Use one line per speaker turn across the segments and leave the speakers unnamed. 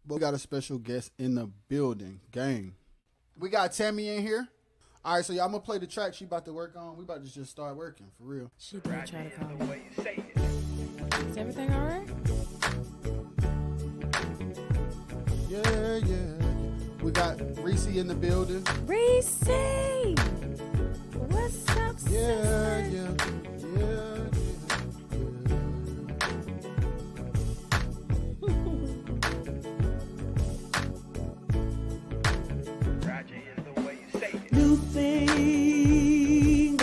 But we got a special guest in the building, gang. We got Tammy in here. All right, so y'all, I'm gonna play the track she about to work on. We about to just start working for real.
She did try to call me. Is everything all right?
Yeah. We got Reese in the building.
Reese! What's up,
Yeah.
New thing,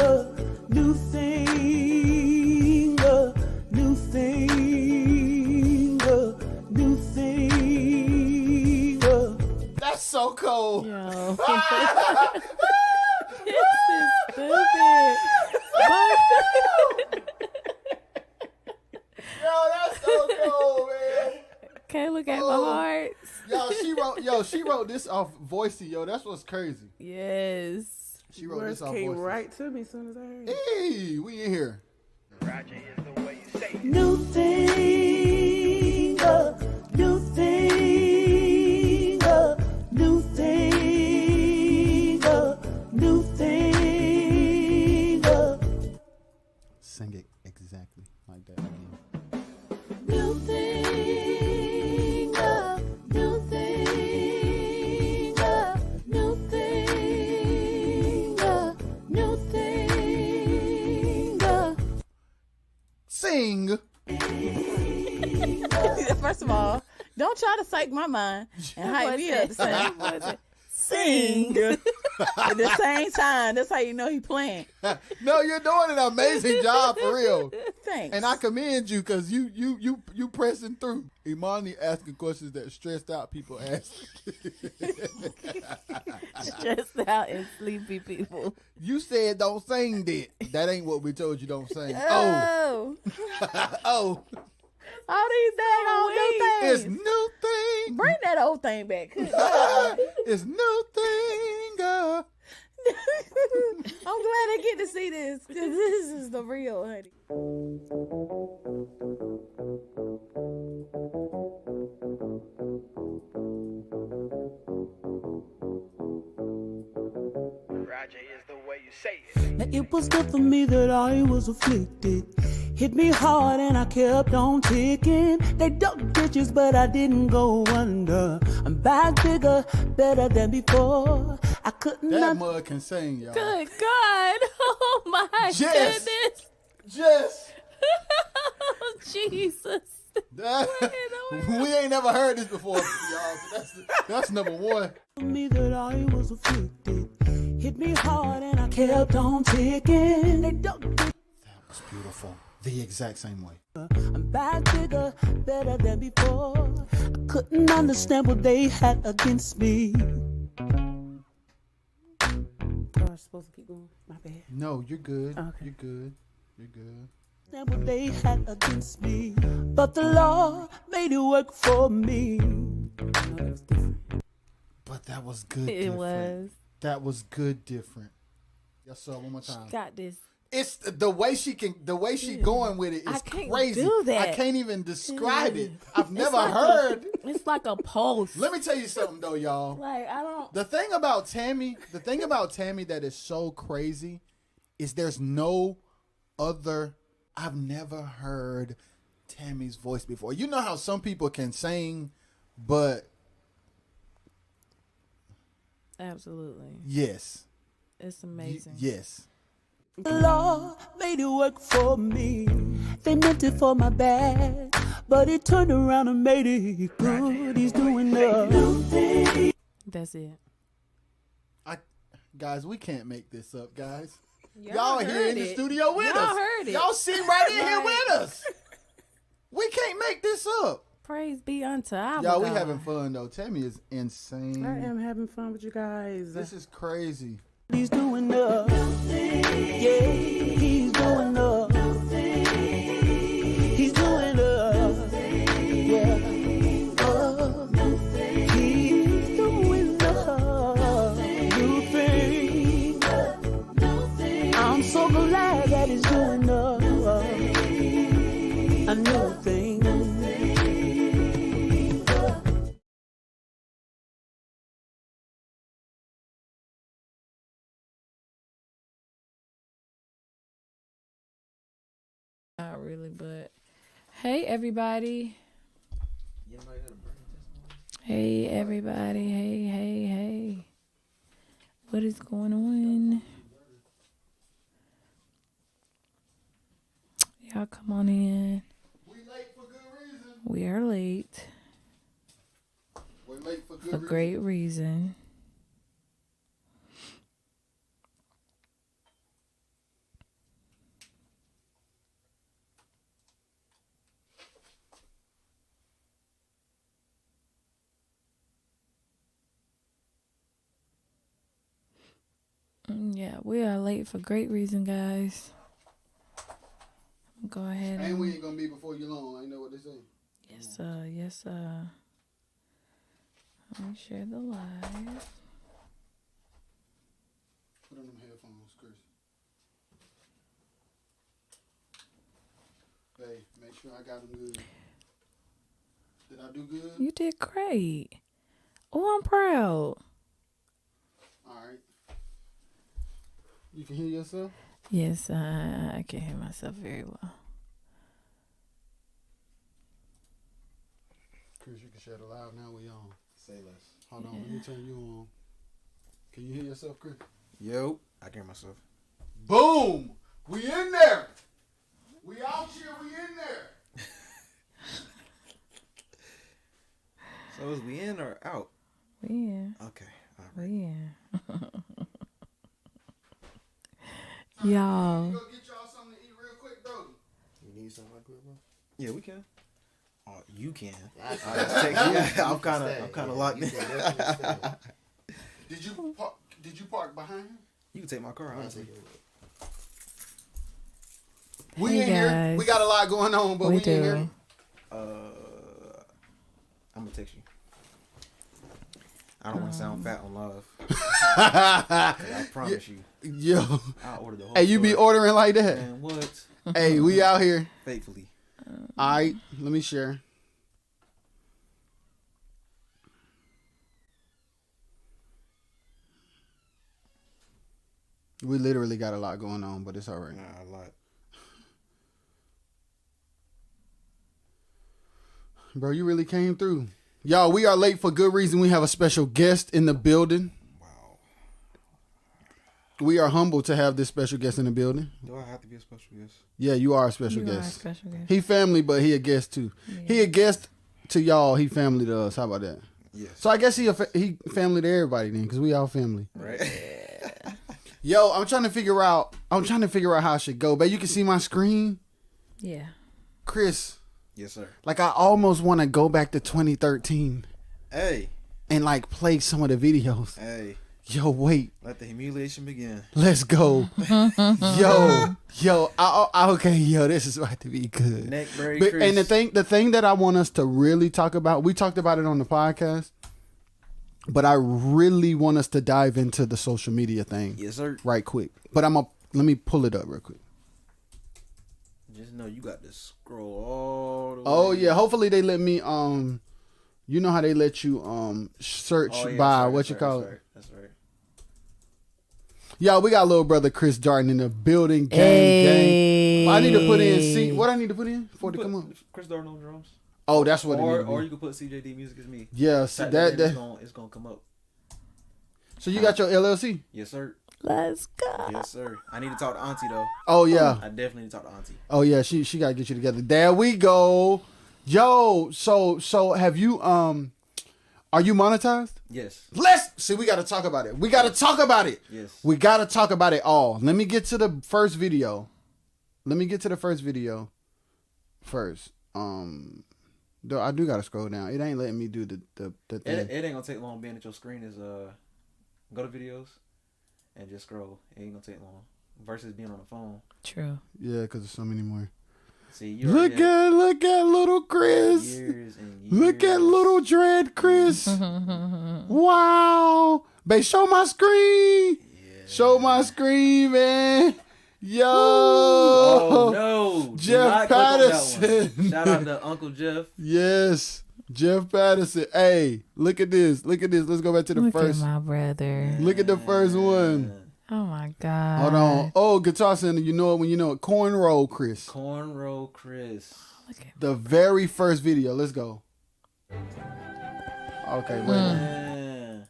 new thing, new thing, new thing.
That's so cold.
Yo. This is stupid.
Yo, that's so cold, man.
Can't look at my heart.
She wrote this off Voicey, yo. That's what's crazy.
Yes.
She wrote
Words
this off
came
Voicey.
right to me as soon as I heard it.
Hey, we in here.
New thing, new thing, new thing, new thing.
Sing it exactly like that again.
New thing, new thing, new thing, new thing.
Sing.
First of all, don't try to psych my mind and hype me up. Sing at the same time. That's how you know he playing.
No, you're doing an amazing job for real.
Thanks.
And I commend you because you pressing through. Imani asking questions that stressed out people ask.
Stressed out and sleepy people.
You said don't sing that. That ain't what we told you don't sing.
oh,
Oh.
all these daggone new
It's
things.
new thing.
Bring that old thing back.
It's new thing.
I'm glad I get to see this because this is the real, honey.
Now it was good for me that I was afflicted. Hit me hard and I kept on ticking. They dug ditches, but I didn't go under. I'm back bigger, better than before. I couldn't.
That mud can sing, y'all.
Good God. Oh, my
Jess.
goodness.
Jess.
Oh, Jesus.
We ain't never heard this before, y'all. That's number one.
Me that I was afflicted. Hit me hard and I kept on ticking. They dug ditches.
That was beautiful. The exact same way.
I'm back bigger, better than before. I couldn't understand what they had against me. I was supposed to keep going. My bad.
No, you're good.
Okay.
You're good. You're good.
Understand what they had against me, but the Lord made it work for me. That was different.
But that was good.
It
different.
was.
That was good. Different. Yes, sir. One more time.
Got this.
It's the way she going with it is
I can't
crazy.
do that.
I can't even describe it. I've
It's
never
like
heard.
It's like a pulse.
Let me tell you something though, y'all.
Like, I don't.
The thing about Tammy that is so crazy is there's no other. I've never heard Tammy's voice before. You know how some people can sing, but
Absolutely.
yes,
It's amazing.
yes.
The Lord made it work for me. They meant it for my bad, but He turned around and made it good. He's doing the new thing.
That's it.
Guys, we can't make this up, guys.
Y'all
Y'all here
heard
in the
it.
studio with
Y'all
us.
heard it.
Y'all sitting right in here
Right.
with us. We can't make this up.
Praise be unto our
Y'all, we
God.
having fun though. Tammy is insane.
I am having fun with you guys.
This is crazy.
He's doing the yeah. He's doing the he's doing the yeah. He's doing the new thing. I'm so glad that he's doing the a new thing.
really, but hey, everybody. Hey, everybody. Hey. What is going on? Y'all come on in.
We late for good reason.
We are late.
We're late for good
For
reason.
great reason. Yeah, we are late for great reason, guys. Go ahead.
And we ain't gonna be before you long. I know what they say.
Yes, sir. Let me share the live.
Put on them headphones, Chris. Hey, make sure I got them good. Did I do good?
You did great. Oh, I'm proud.
All right. You can hear yourself?
Yes, I can hear myself very well.
Chris, you can share the live now. We on. Say less. Hold on. Let me turn you on. Can you hear yourself, Chris?
Yo, I can hear myself.
Boom! We in there. We out here. We in there.
So is we in or out?
We in.
Okay. All right.
We in. Y'all.
Go get y'all something to eat real quick, Brody.
You need something like that, bro? Yeah, we can. Oh, you can. I'm kind of locked in.
Did you park behind him?
You can take my car, honestly.
We
Hey,
in here.
guys.
We got a lot going on, but we in here.
I'm gonna text you. I don't want to sound fat on live. I promise you.
Yo.
I'll order the whole
Hey, you be
store.
ordering like that?
Man, what?
Hey, we out here.
Faithfully.
All right, let me share. We literally got a lot going on, but it's all right.
Nah, a lot.
Bro, you really came through. Y'all, we are late for good reason. We have a special guest in the building.
Wow.
We are humbled to have this special guest in the building.
Do I have to be a special guest?
Yeah, you are a special
You are a
guest.
special guest.
He family, but he a guest too.
Yeah.
He a guest to y'all. He family to us. How about that?
Yes.
So I guess he family to everybody then, because we all family.
Right?
Yo, I'm trying to figure out how I should go. But you can see my screen.
Yeah.
Chris,
Yes, sir.
like I almost want to go back to 2013
Hey.
and like play some of the videos.
Hey.
Yo, wait.
Let the humiliation begin.
Let's go. Okay, this is about to be good.
Neck break,
But,
Chris.
and the thing that I want us to really talk about, we talked about it on the podcast, but I really want us to dive into the social media thing
Yes, sir.
right quick. But let me pull it up real quick.
Just know you got to scroll all the way.
Oh yeah, hopefully they let me you know how they let you search
Oh, yeah,
by
that's
what
right,
you call
that's
it.
right, that's right.
Y'all, we got little brother Chris Darden in the building. Gang. I need to put in C. What I need to put in for it to come up?
Chris Darden on drums.
Oh, that's what it
Or
is.
you can put CJD Music as me.
Yeah, see,
Type
that
in, it's gonna come up.
So you got your LLC?
Yes, sir.
Let's go.
Yes, sir. I need to talk to Auntie though.
Oh yeah.
I definitely need to talk to Auntie.
Oh yeah, she gotta get you together. There we go. Yo, so have you are you monetized?
Yes.
Let's see, we gotta talk about it. We gotta talk about it.
Yes.
We gotta talk about it all. Let me get to the first video. First. Though I do gotta scroll down. It ain't letting me do the thing.
It ain't gonna take long being that your screen is go to videos and just scroll. It ain't gonna take long. Versus being on the phone.
True.
Yeah, because there's so many more.
See, you
Look at little Chris.
years and years.
Look at little Dread Chris. Wow. Babe, show my screen.
Yeah.
Show my screen, man. Yo.
Oh no. Do
Jeff
not click on that one.
Patterson.
Shout out to Uncle Jeff.
Yes. Jeff Patterson. Hey, look at this. Let's go back to the
Look
first.
at my brother.
Look at the first one.
Oh my God.
Hold on. Oh, Guitar Center, you know it when you know it. Cornrow Chris.
Cornrow Chris.
The very first video. Let's go. Okay, wait.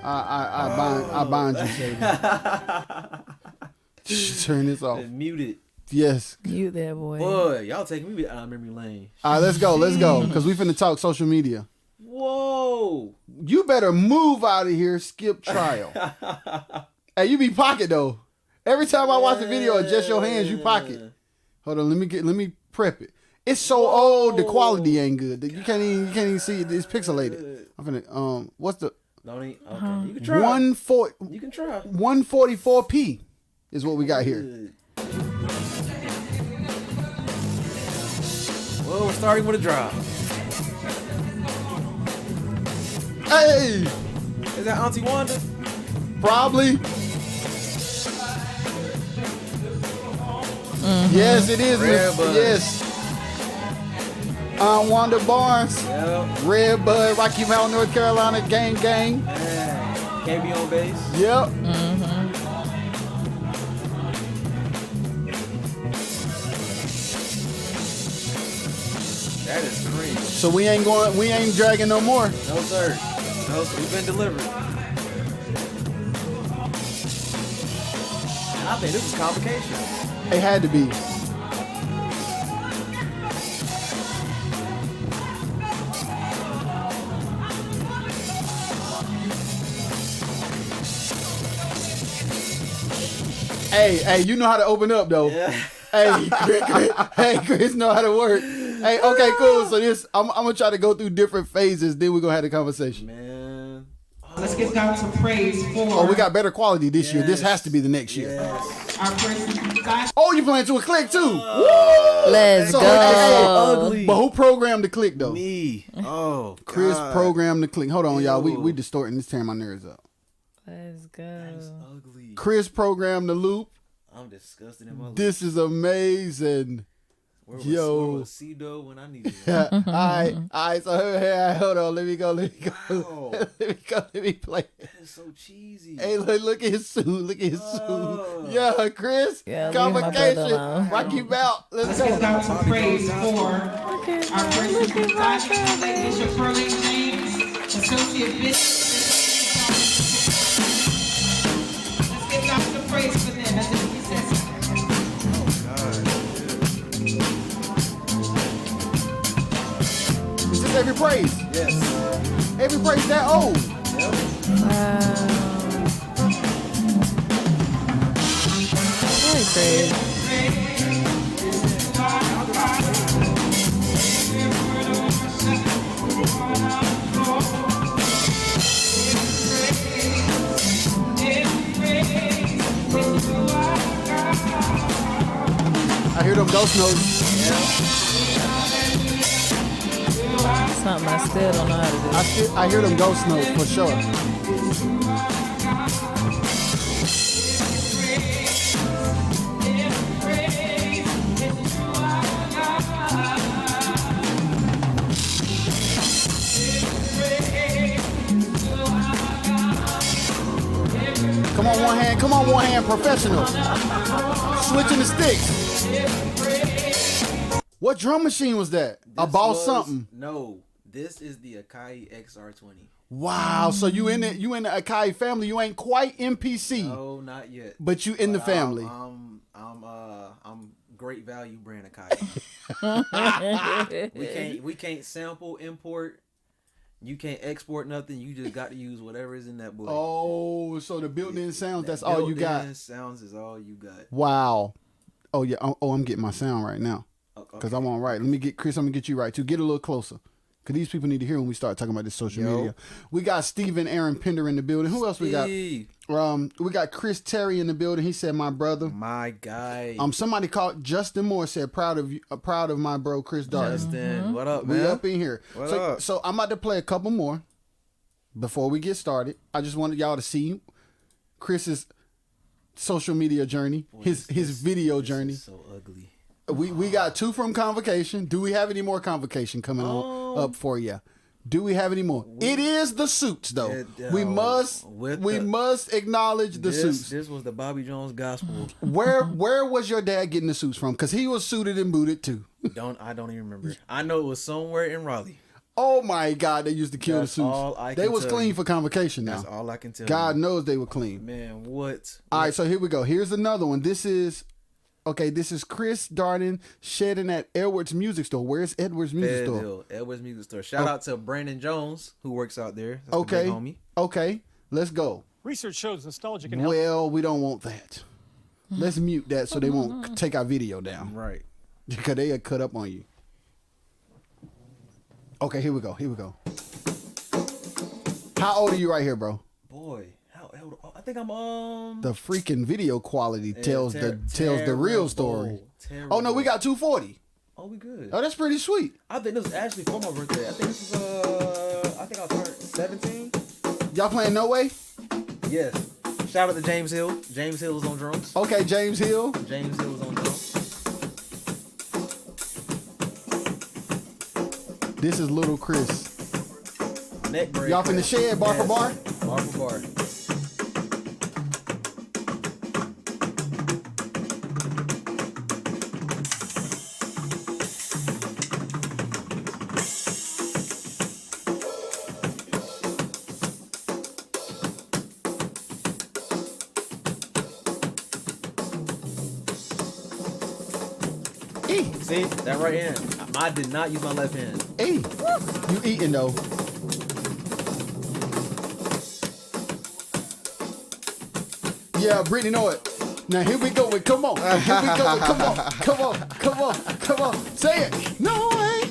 I bind you, Sadie. Turn this off.
Mute it.
Yes.
Mute that boy.
Boy, y'all taking me out of memory lane.
All right, let's go. Let's go. Because we finna talk social media.
Whoa.
You better move out of here. Skip trial. Hey, you be pocket though. Every time I watch the video, adjust your hands. You pocket. Hold on. Let me prep it. It's so old. The quality ain't good. You can't even see it. It's pixelated. I'm finna. What's the?
Don't eat. Okay. You can try.
140.
You can try.
144p is what we got here.
Well, we're starting with a drop.
Hey,
Is that Auntie Wanda?
probably. Yes, it is.
Redbud.
Yes. Wanda Barnes,
Yep.
Redbud, Rocky Mount, North Carolina, gang.
Yeah. Can't be on base.
Yep.
That is crazy.
So we ain't dragging no more.
No, sir. No, sir. We've been delivered. I think this is complication.
It had to be. Hey, you know how to open up though.
Yeah.
Hey, Chris know how to work. Hey, okay, cool. So I'm gonna try to go through different phases. Then we're gonna have the conversation.
Man.
Let's give God some praise for.
Oh, we got better quality this year. This has to be the next year.
Yes.
Our person. God.
Oh, you playing to a click too?
Let's
So,
go.
Ugly.
But who programmed the click though?
Me. Oh,
Chris
God.
programmed the click. Hold on, y'all. We
Ew.
distorting this. Tearing my nerves up.
Let's go.
That's ugly.
Chris programmed the loop.
I'm disgusted in my life.
This is amazing.
Where
Yo.
was C-Do when I needed it?
All right. So hold on. Let me go.
Wow.
Let me play.
That is so cheesy.
Hey, look at his suit.
Oh.
suit. Yeah, Chris.
Yeah, leave my brother
Convocation.
alone.
Rocky Mount. Let's
Let's give
go.
God some praise for our person. God, Bishop Pearlie James, Associate Bishop. Let's give God some praise for them as the musicians.
Is this every praise?
Yes.
Every praise that old.
Yep.
Really crazy.
I hear them ghost notes.
Something I still don't know how to do.
I hear them ghost notes for sure. Come on, one hand, professional. Switching the sticks. What drum machine was that? Something.
No, this is the Akai XR20.
Wow, so you in the Akai family. You ain't quite MPC,
No, not yet.
but you in the family.
I'm great value brand Akai. We can't sample, import. You can't export nothing. You just got to use whatever is in that book.
Oh, so the built-in sounds, that's all you got.
Built-in sounds is all you got.
Wow. Oh yeah. Oh, I'm getting my sound right now. Because I'm on right. Let me get Chris. I'm gonna get you right too. Get a little closer. Because these people need to hear when we start talking about this social media. We got Stephen Aaron Pender in the building. Who else we got? We got Chris Terry in the building. He said, "My brother,
my guy."
Somebody called Justin Moore said, "Proud of you, proud of my bro Chris Darden."
Justin, what up, man?
We up in here.
What up?
So I'm about to play a couple more before we get started. I just wanted y'all to see Chris's social media journey, his video journey.
So ugly.
We got 2 from Convocation. Do we have any more Convocation coming on up for you? Do we have any more? It is the suits, though. We must acknowledge the suits.
This was the Bobby Jones gospel.
Where was your dad getting the suits from? Because he was suited and booted too.
I don't even remember. I know it was somewhere in Raleigh.
Oh my God, they used to kill the suits. They was clean for convocation now.
That's all I can tell
God
you.
knows they were clean.
Man, what?
All right, so here we go. Here's another one. This is Chris Darden shedding at Edwards Music Store. Where's Edwards Music Store?
Edwards Music Store. Shout out to Brandon Jones, who works out there. That's
Okay.
the big homie.
Okay, let's go.
Research shows nostalgia can help.
Well, we don't want that. Let's mute that so they won't take our video down.
Right.
Because they'll cut up on you. Okay, here we go. How old are you right here, bro?
Boy, how old? I think I'm
The freaking video quality tells the real story.
Terrible.
Oh no, we got 240.
Oh, we good.
Oh, that's pretty sweet.
I think this was actually for my birthday. I think this was I think I turned 17.
Y'all playing No Way?
Yes. Shout out to James Hill. James Hill was on drums.
Okay, James Hill.
James Hill was on drums.
This is Little Chris.
Neck break.
Y'all finna shed bar for bar?
Bar for bar. See, that right hand. I did not use my left hand.
Hey, you eating though. Yeah, Brittany know it. Now here we go with come on. Here we go with come on. Say it. No way.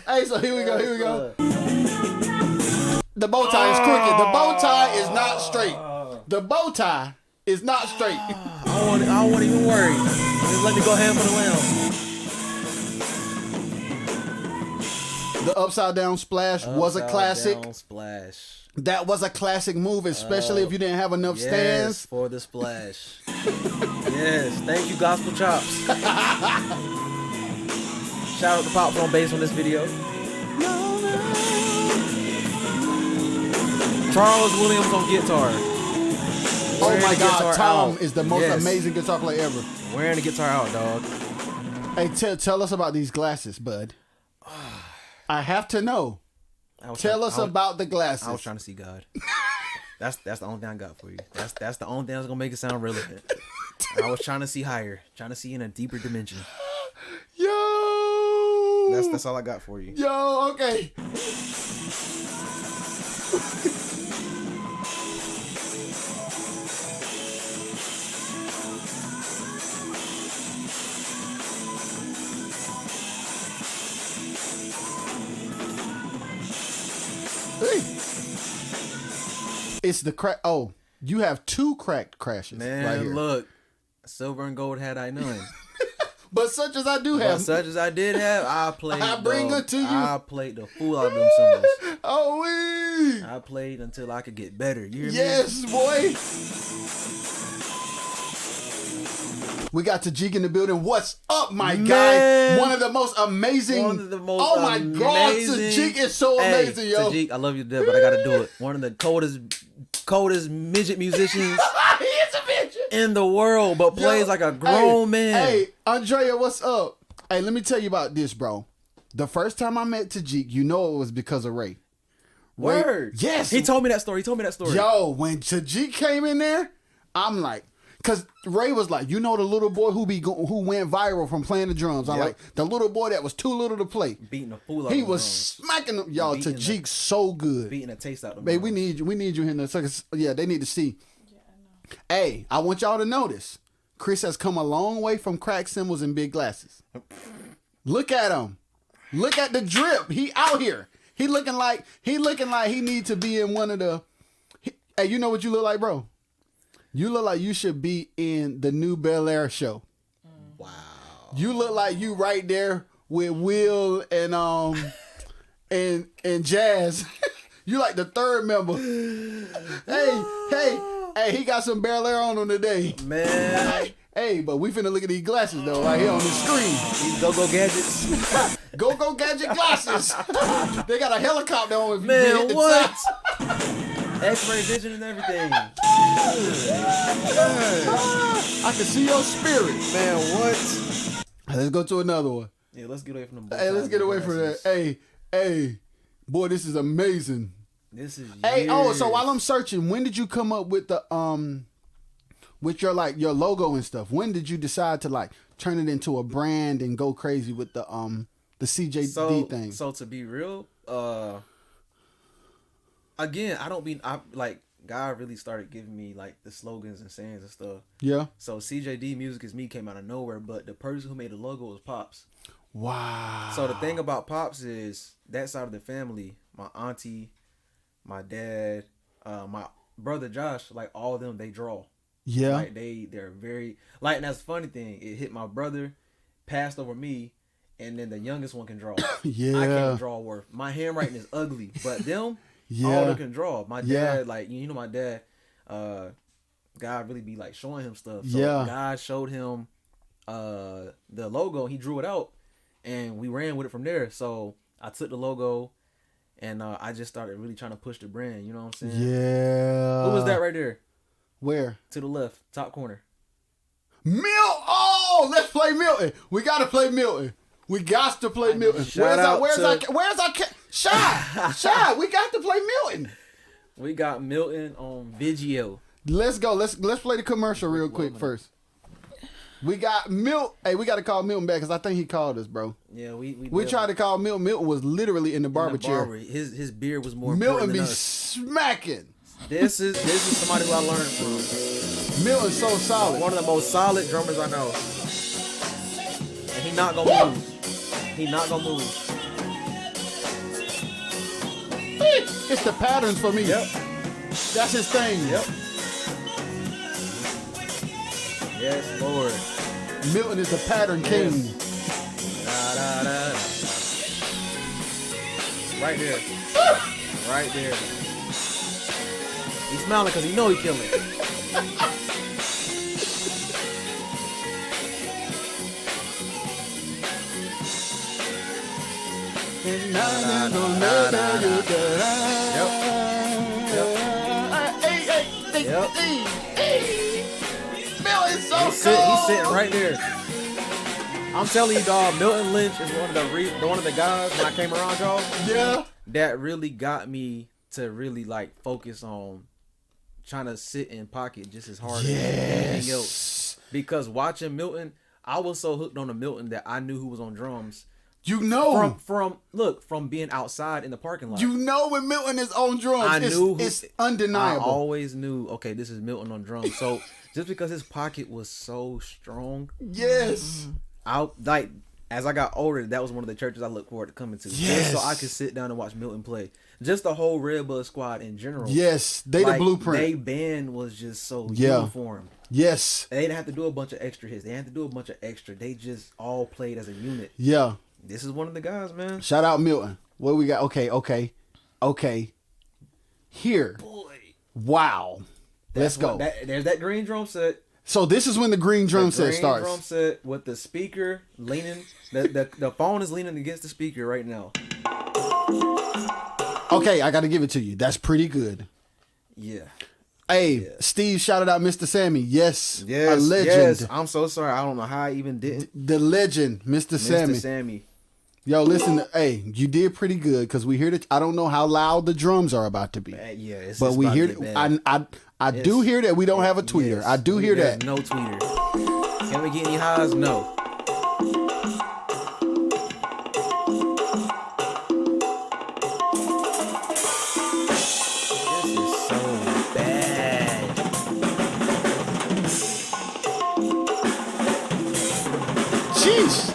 Hey, so here we go. The bow tie is crooked. The bow tie is not straight. The bow tie is not straight.
I don't want to even worry. Just let me go ham for the lamb.
The upside down splash was a classic.
Upside down splash.
That was a classic move, especially if you didn't have enough stands.
For the splash. Yes, thank you, Gospel Chops. Shout out to Pop on bass on this video. Charles Williams on guitar.
Oh my God, Tom is the most amazing guitar player ever.
Wearing the guitar out, dog.
Hey, tell us about these glasses, bud. I have to know. Tell us about the glasses.
I was trying to see God. That's the only thing I got for you. That's the only thing that's gonna make it sound relevant. I was trying to see higher, trying to see in a deeper dimension.
Yo,
that's all I got for you.
Yo, okay. It's the crack. Oh, you have two cracked crashes.
Man,
right here.
Look, silver and gold had I none.
But such as I do have.
But such as I did have, I played.
I bring it to you.
I played the fool out of them symbols.
Oh, wee.
I played until I could get better. You hear me?
Yes, boy. We got Tajik in the building. What's up, my guy? One of the most amazing. Oh my God, Tajik is so amazing, yo.
Tajik, I love you to death, but I gotta do it. One of the coldest midget musicians
He is a midget
in the world, but plays like a grown man.
Hey, Andrea, what's up? Hey, let me tell you about this, bro. The first time I met Tajik, you know it was because of Ray.
Word.
Yes.
He told me that story.
Yo, when Tajik came in there, I'm like, because Ray was like, you know the little boy who went viral from playing the drums. I'm like, the little boy that was too little to play.
Beating the fool out
He
of
was
drums.
smacking them. Y'all, Tajik's so good.
Beating a taste out of them.
Babe, we need you in the circus. Yeah, they need to see. Yeah, I know. Hey, I want y'all to notice. Chris has come a long way from crack cymbals and big glasses. Look at him. Look at the drip. He out here. He looking like he need to be in one of the. Hey, you know what you look like, bro? You look like you should be in the new Bel Air show.
Wow.
You look like you right there with Will and and Jazz. You like the third member. Hey, he got some Bel Air on him today.
Man.
Hey, but we finna look at these glasses though, right here on the screen.
These go-go gadgets.
Go gadget glasses. They got a helicopter on. If you
Man,
hit the
what?
top.
X-ray vision and everything.
I can see your spirit.
Man, what?
Let's go to another one.
Yeah, let's get away from the.
Hey, let's get away from that. Hey, boy, this is amazing.
This is.
Hey,
years.
so while I'm searching, when did you come up with the with your your logo and stuff? When did you decide to like turn it into a brand and go crazy with the CJD thing?
So to be real, again, God really started giving me like the slogans and sayings and stuff.
Yeah.
So CJD Music is Me came out of nowhere, but the person who made the logo was Pops.
Wow.
So the thing about Pops is that side of the family, my auntie, my dad, my brother Josh, like all of them, they draw.
Yeah.
Like they're very like, and that's the funny thing. It hit my brother, passed over me, and then the youngest one can draw.
Yeah.
I can't draw worth. My handwriting is ugly, but them,
Yeah.
all them can draw. My dad,
Yeah.
like my dad, God really be like showing him stuff. So
Yeah.
God showed him the logo. He drew it out, and we ran with it from there. So I took the logo, and I just started really trying to push the brand. You know what I'm saying?
Yeah.
Who was that right there?
Where?
To the left, top corner.
Oh, let's play Milton. We gotta play Milton. We got to play Milton.
Shout out
Where's
to-
our Shiy? We got to play Milton.
We got Milton on video.
Let's go. Let's play the commercial real quick first. We got Milton. Hey, we got to call Milton back because I think he called us, bro.
Yeah, we
tried to call Milton. Milton was literally in the barber chair.
His beard was more
Milton
important
be
than us.
smacking.
This is somebody who I learned from.
Milton's so solid.
One of the most solid drummers I know. And he not gonna move. He not gonna move.
It's the patterns for me.
Yep.
That's his thing.
Yep. Yes, Lord.
Milton is the pattern king.
Da, da, da, da. Right there. Right there. He's smiling because he know he killing it. Yep.
Milton's so
He's sitting right there. I'm telling you, dog. Milton Lynch is one of the guys when I came around, y'all.
Yeah.
That really got me to really like focus on trying to sit in pocket just as hard as anything else. Because watching Milton, I was so hooked on the Milton that I knew who was on drums.
You know,
from being outside in the parking lot.
you know when Milton is on drums, it's undeniable.
I always knew, okay, this is Milton on drums. So just because his pocket was so strong,
Yes.
as I got older, that was one of the churches I looked forward to coming to.
Yes.
Just so I could sit down and watch Milton play. Just the whole Red Bud squad in general.
Yes, they the blueprint.
They band was just so uniform.
Yes.
They didn't have to do a bunch of extra hits. They didn't have to do a bunch of extra. They just all played as a unit.
Yeah.
This is one of the guys, man.
Shout out Milton. What we got? Okay. Here.
Boy.
Wow. Let's go.
There's that green drum set.
So this is when the green drum set starts.
Drum set with the speaker leaning. The phone is leaning against the speaker right now.
Okay, I got to give it to you. That's pretty good.
Yeah.
Hey, Steve shouted out Mr. Sammy. Yes,
Yes.
a legend.
Yes. I'm so sorry. I don't know how I even didn't.
The legend, Mr. Sammy.
Mr. Sammy.
Yo, listen. Hey, you did pretty good because we hear that. I don't know how loud the drums are about to be,
Yeah,
but we hear that. I do hear that we don't have a tweeter.
Yes.
I do hear that.
No tweeter. Can we get any highs? No. This is so bad.
Jeez.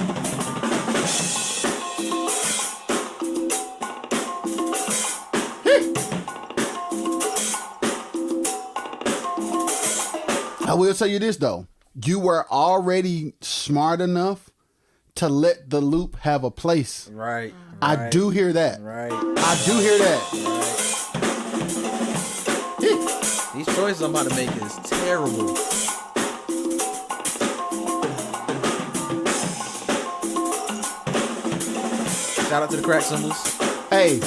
I will tell you this though. You were already smart enough to let the loop have a place.
Right.
I do hear that.
Right.
I do hear that.
These choices I'm about to make is terrible. Shout out to the crack symbols.
Hey.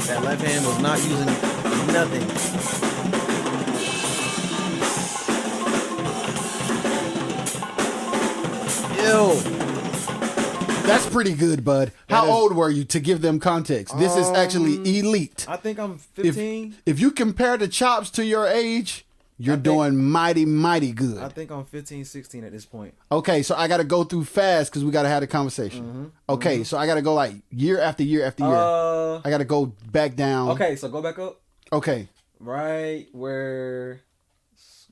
That left hand was not using nothing. Ew.
That's pretty good, bud. How old were you, to give them context? This is actually elite.
I think I'm 15.
If you compare the chops to your age, you're doing mighty, mighty good.
I think I'm 15, 16 at this point.
Okay, so I got to go through fast because we got to have a conversation. Okay, so I got to go like year after year after year. I got to go back down.
Okay, so go back up.
Okay.
Right where...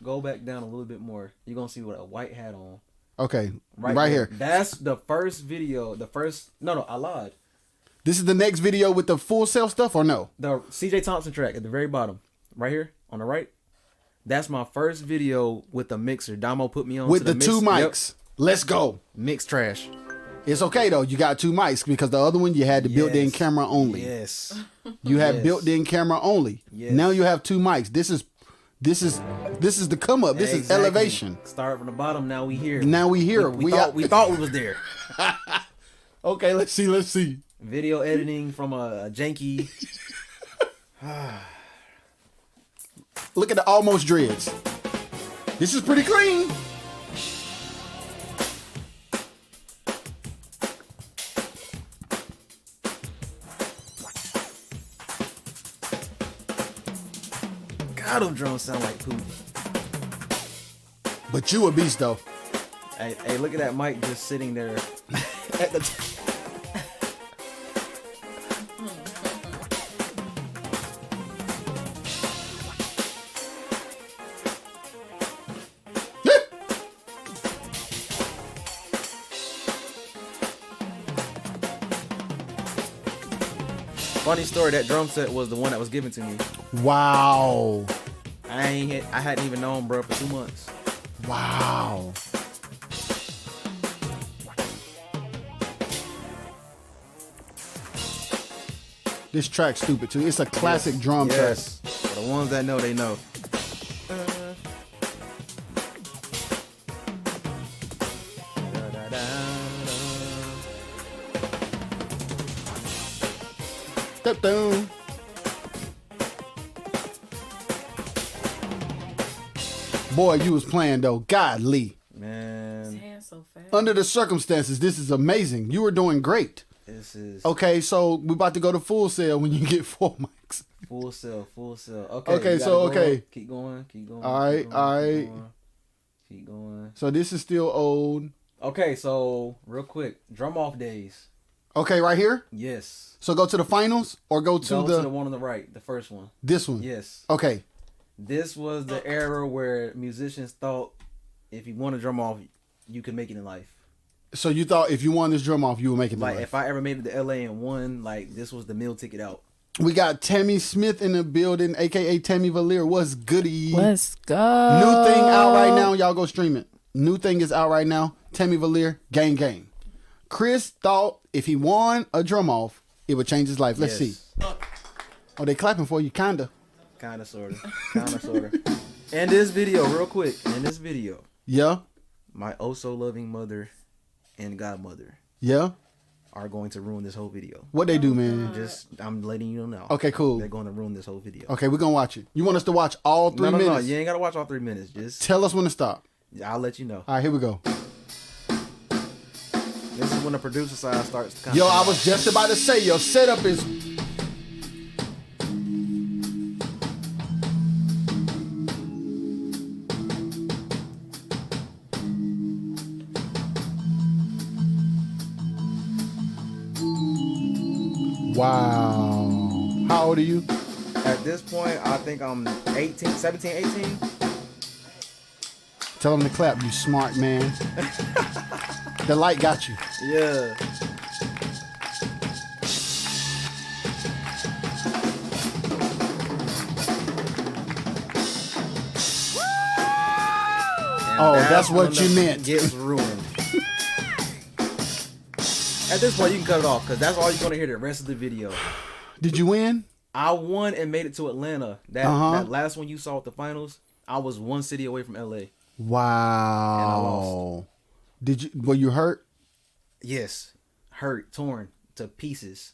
Go back down a little bit more. You're going to see what a white hat on.
Okay, right here.
That's the first video. No, I lied.
This is the next video with the Full Sail stuff or no?
The CJ Thompson track at the very bottom. Right here on the right. That's my first video with the mixer. Damo put me on
with
to
the two mics. Yep. Let's go.
Mix trash.
It's okay though. You got two mics because the other one you had the built-in camera only.
Yes.
You had built-in camera only.
Yes.
Now you have two mics. This is the come up. This is elevation.
Start from the bottom. Now we here. We thought we was there.
Okay, let's see.
Video editing from a janky.
Look at the almost dreads. This is pretty clean.
God, them drums sound like poop.
But you a beast though.
Hey, look at that mic just sitting there at the Funny story, that drum set was the one that was given to me.
Wow.
I hadn't even known, bro, for 2 months.
Wow. This track's stupid too. It's a classic drum track.
For the ones that know, they know.
Step down. Boy, you was playing though. Godly.
Man.
So fast.
Under the circumstances, this is amazing. You were doing great.
This is
okay. So we about to go to Full Sail when you get 4 mics.
Full Sail.
Okay. So okay.
Keep going.
All right.
Keep going.
So this is still old.
Okay. So real quick, drum off days.
Okay, right here.
Yes.
So go to the finals or go to
the one on the right, the first one.
This one.
Yes.
Okay.
This was the era where musicians thought if you want to drum off, you could make it in life. So
you thought if you won this drum off, you would make it in life?
Like if I ever made it to LA and won, like this was the meal ticket out.
We got Tammy Smith in the building, aka Tammy Valier. What's goody?
Let's go.
New thing out right now. Y'all go stream it. New thing is out right now. Tammy Valier, gang. Chris thought if he won a drum off, it would change his life. Let's see. Oh, they clapping for you, kinda.
Kinda, sorta. And this video, real quick.
Yeah.
My oh so loving mother and godmother.
Yeah.
Are going to ruin this whole video.
What they do, man?
I'm letting you know.
Okay, cool.
They're going to ruin this whole video.
Okay, we're gonna watch it. You want us to watch all 3 minutes?
No, you ain't gotta watch all 3 minutes. Just
tell us when to stop.
I'll let you know.
All right, here we go.
This is when the producer side starts to come.
Yo, I was just about to say, your setup is. Wow. How old are you?
At this point, I think I'm 17, 18.
Tell them to clap, you smart man. The light got you.
Yeah.
Oh, that's what you meant.
Gets ruined. At this point, you can cut it off because that's all you're gonna hear the rest of the video.
Did you win?
I won and made it to Atlanta. That last one you saw at the finals, I was one city away from LA.
Wow.
And I lost.
Were you hurt?
Yes. Hurt, torn to pieces.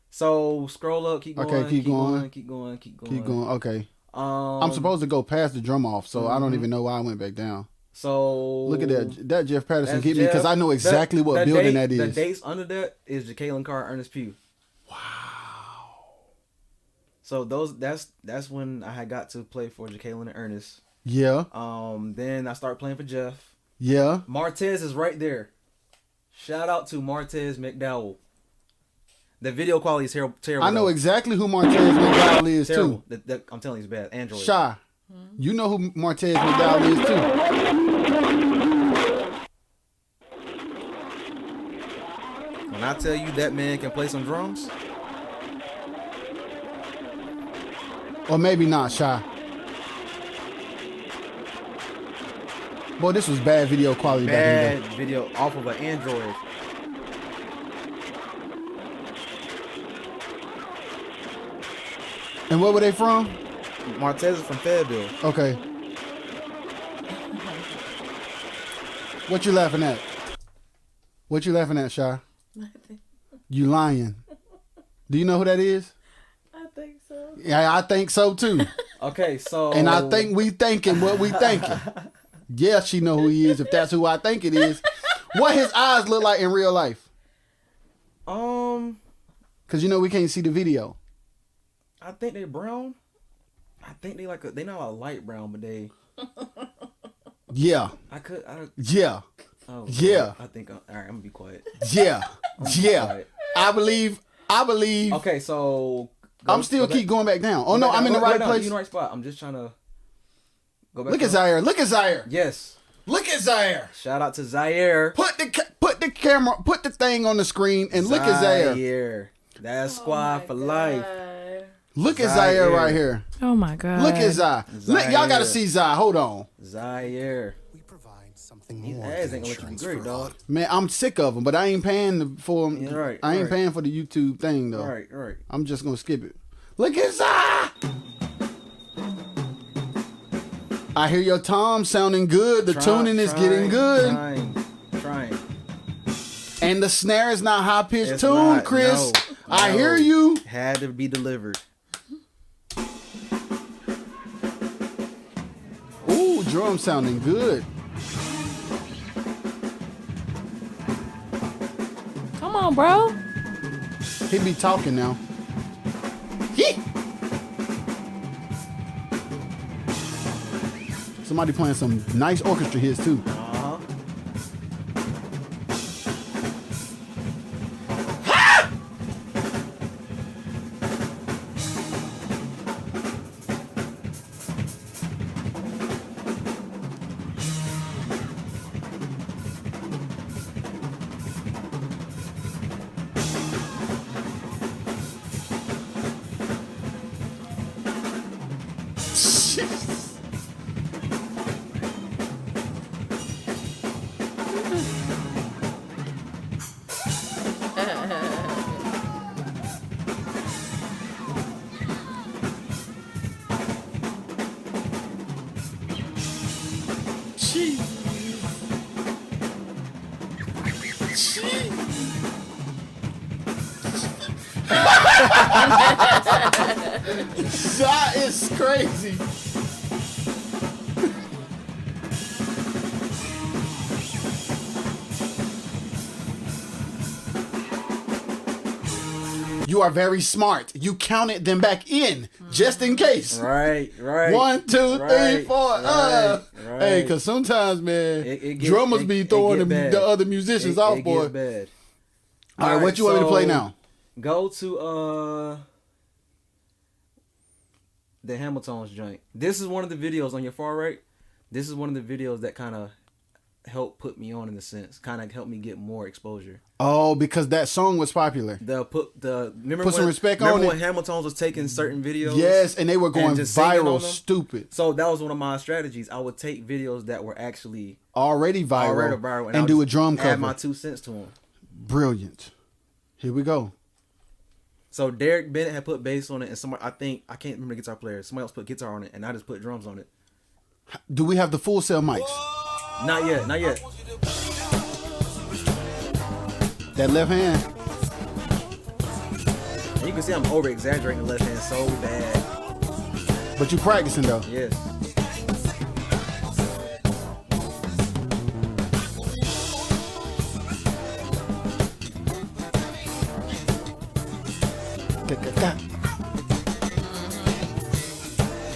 So scroll up, keep going.
Okay, keep going.
Keep going.
Okay. I'm supposed to go past the drum off, so I don't even know why I went back down.
So
look at that. That Jeff Patterson hit me because I know exactly what building that is.
The dates under that is Jacqueline Carr, Ernest Pugh.
Wow.
So that's when I had got to play for Jacqueline and Ernest.
Yeah.
Then I started playing for Jeff.
Yeah.
Martez is right there. Shout out to Martez McDowell. The video quality is terrible.
I know exactly who Martez McDowell is
terrible.
too.
I'm telling you, it's bad. Android.
Shiy, you know who Martez McDowell is too.
When I tell you that man can play some drums,
or maybe not, Shiy. Boy, this was bad video quality back in the day.
Bad video off of an Android.
And where were they from?
Martez is from Fayetteville.
Okay. What you laughing at? What you laughing at, Shiy?
Nothing.
You lying. Do you know who that is?
I think so.
Yeah, I think so too.
Okay, so...
And I think we thinking what we thinking. Yeah, she know who he is if that's who I think it is. What his eyes look like in real life? Because you know we can't see the video.
I think they brown. I think they not a light brown, but they...
Yeah. Yeah.
Oh,
yeah.
I think... All right, I'm going to be quiet.
Yeah. Yeah.
Quiet.
I believe...
Okay, so...
I'm still keep going back down. Oh, no, I'm in the right place.
You're in the right spot. I'm just trying to go back.
Look at Zaire. Look at Zaire.
Yes.
Look at Zaire.
Shout out to Zaire.
Put the camera, put the thing on the screen and look at Zaire.
That's squad for life.
Look at Zaire right here.
Oh my God.
Look at Zaire. Look, y'all got to see Zaire. Hold on.
Zaire.
We provide something more
Ads
than
ain't gonna let you be
insurance
great,
for
dog.
Man, I'm sick of them, but I ain't paying for them.
Yeah, right,
I ain't
right.
paying for the YouTube thing though.
Right.
I'm just gonna skip it. Look at Zaire. I hear your tom sounding good. The tuning is getting good.
Trying.
And the snare is not high pitched
It's
tune,
not,
Chris.
no,
I
no.
hear you.
Had to be delivered.
Ooh, drum sounding good.
Come on, bro.
He be talking now. Somebody playing some nice orchestra hits too. That is crazy. You are very smart. You counted them back in just in case.
Right.
1, 2, 3, 4.
Right.
Hey, because sometimes, man, drummers be throwing the other musicians off, boy.
Gets bad.
All right, what you want me to play now?
Go to the Hamilton's joint. This is one of the videos on your far right. This is one of the videos that kind of helped put me on in a sense. Kind of helped me get more exposure.
Oh, because that song was popular.
Remember
some respect on it.
when Hamilton's was taking certain videos?
Yes, and they were going
just singing on
viral,
them?
stupid.
So that was one of my strategies. I would take videos that were actually
Already viral, and do a drum cover.
Add my 2 cents to them.
Brilliant. Here we go.
So Derek Bennett had put bass on it, and somebody, I can't remember the guitar player. Somebody else put guitar on it, and I just put drums on it.
Do we have the Full Sail mics?
Not yet.
That left hand.
And you can see I'm over exaggerating the left hand so bad.
But you practicing though.
Yes.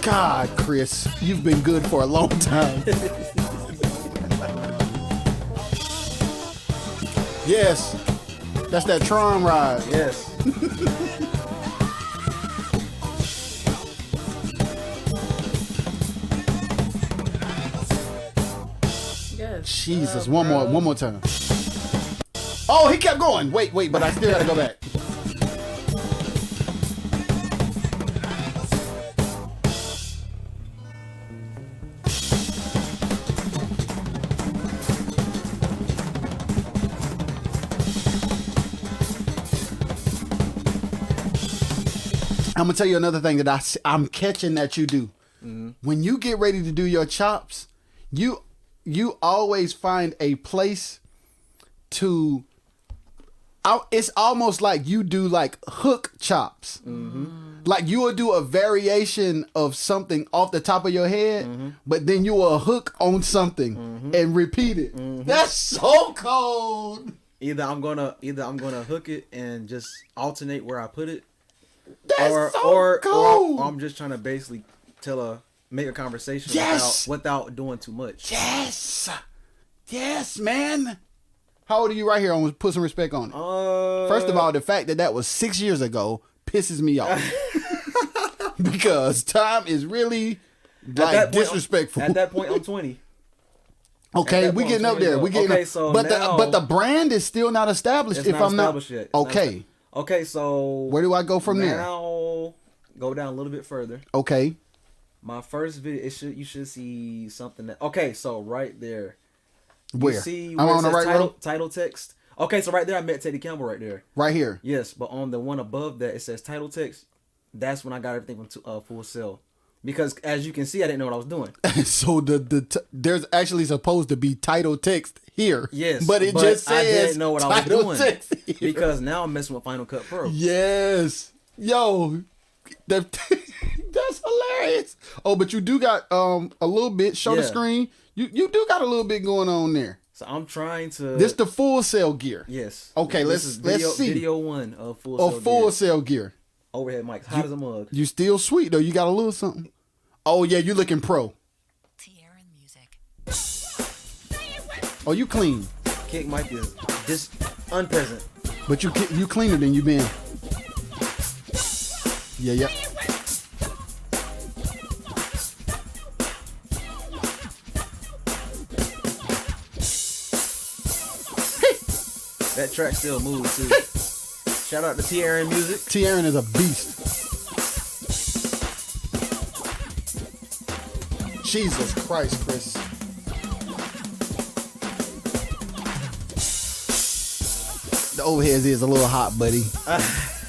God, Chris, you've been good for a long time. Yes, that's that Tron ride.
Yes.
Jesus, one more time. Oh, he kept going. Wait, but I still gotta go back. I'm gonna tell you another thing that I'm catching that you do. Mm-hmm. When you get ready to do your chops, you always find a place to. It's almost like you do like hook chops. Mm-hmm. Like you will do a variation of something off the top of your head, but then you will hook on something and repeat it. Mm-hmm. That's so cold.
Either I'm gonna hook it and just alternate where I put it.
That's so cool.
Or I'm just trying to basically make a conversation without doing too much. Yes, man.
How old are you right here? I'm gonna put some respect on it. First of all, the fact that was 6 years ago pisses me off because time is really like disrespectful.
At that point, I'm 20.
Okay, we getting up there. We getting up.
So
but
now,
the brand is still not established.
It's not established yet.
Okay.
Okay, so
where do I go from there?
Now, go down a little bit further.
Okay.
My first video, you should see something that. Okay, so right there.
Where?
You see
I'm
where
on the right row?
title text. Okay, so right there I met Teddy Campbell right there.
Right here.
Yes, but on the one above that it says title text. That's when I got everything from Full Sail. Because as you can see, I didn't know what I was doing.
So there's actually supposed to be title text here.
Yes,
but it just says
I didn't know what I was doing
text
because now I'm messing with Final Cut Pro.
Yes, yo, that's hilarious. Oh, but you do got a little bit. Show the screen. You do got a little bit going on there.
So I'm trying to.
This the Full Sail gear.
Yes.
Okay, let's see.
Video 1 of Full Sail.
Full Sail gear.
Overhead mics, hot as a mug.
You still sweet though. You got a little something. Oh yeah, you looking pro. Oh, you clean.
Kick mic is just unpresent.
But you cleaner than you been. Yeah.
That track still moves too. Shout out to T. Aaron Music.
T. Aaron is a beast. Jesus Christ, Chris. The overheads is a little hot, buddy.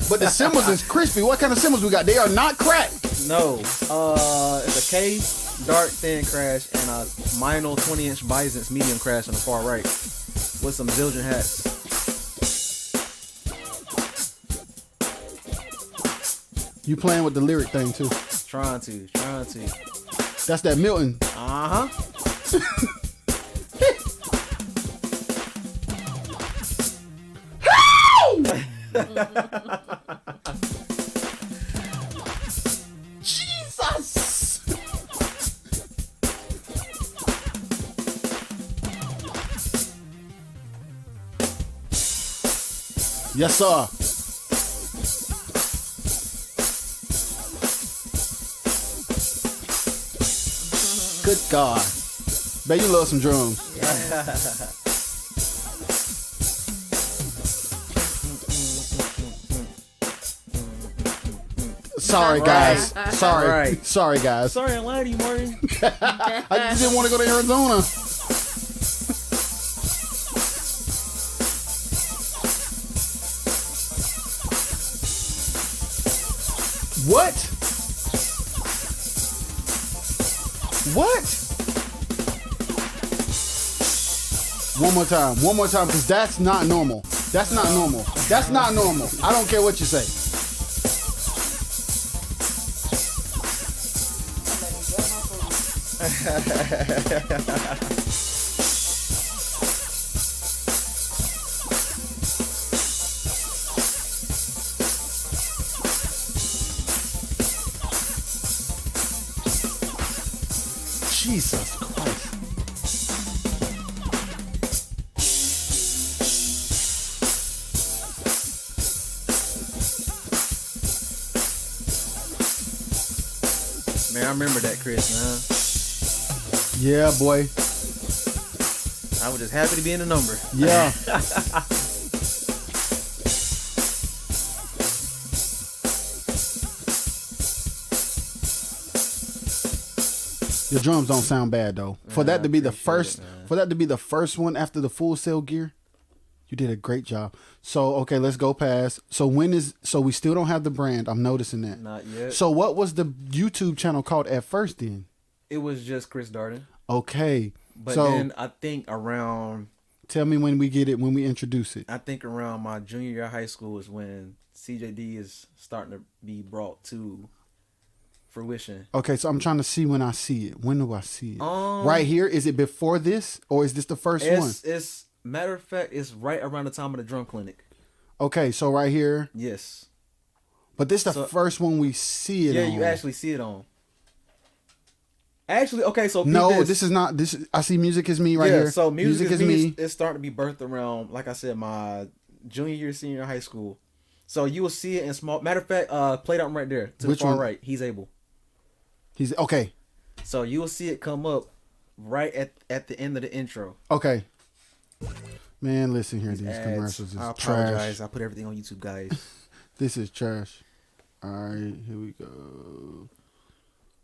But the cymbals is crispy. What kind of cymbals we got? They are not cracked.
No. It's a K, dark, thin crash, and a minor 20-inch Bison's medium crash on the far right. With some Zildjian hats.
You playing with the lyric thing too.
Trying to.
That's that Milton.
Uh-huh.
Jesus. Yes, sir. Good God. Bet you love some drums. Sorry, guys. Sorry.
Right.
Sorry, guys.
Sorry, I lied to you, Martin.
I just didn't want to go to Arizona. What? What? One more time, because that's not normal. That's not normal. That's not normal. I don't care what you say. Jesus Christ.
Man, I remember that, Chris, man.
Yeah, boy.
I was just happy to be in the number.
Yeah. Your drums don't sound bad though. For that to be the first, one after the Full Sail gear, you did a great job. So okay, let's go past. So we still don't have the brand. I'm noticing that.
Not yet.
So what was the YouTube channel called at first then?
It was just Chris Darden.
Okay.
But
so
then I think around,
tell me when we get it, when we introduce it.
I think around my junior year of high school is when CJD is starting to be brought to fruition.
Okay, so I'm trying to see when I see it. When do I see it? Right here? Is it before this, or is this the first one?
It's matter of fact, it's right around the time of the drum clinic.
Okay, so right here.
Yes.
But this is the first one we see it on.
Yeah, you actually see it on. Actually, okay, so
no, this is not. This is, I see Music Is Me right here.
So music is me. It's starting to be birthed around, like I said, my junior year, senior year of high school. So you will see it in small. Matter of fact, play that one right there to the far right. He's able.
He's okay.
So you will see it come up right at the end of the intro.
Okay. Man, listen here. These
ads.
commercials is
I
trash.
apologize. I put everything on YouTube, guys.
This is trash. All right, here we go.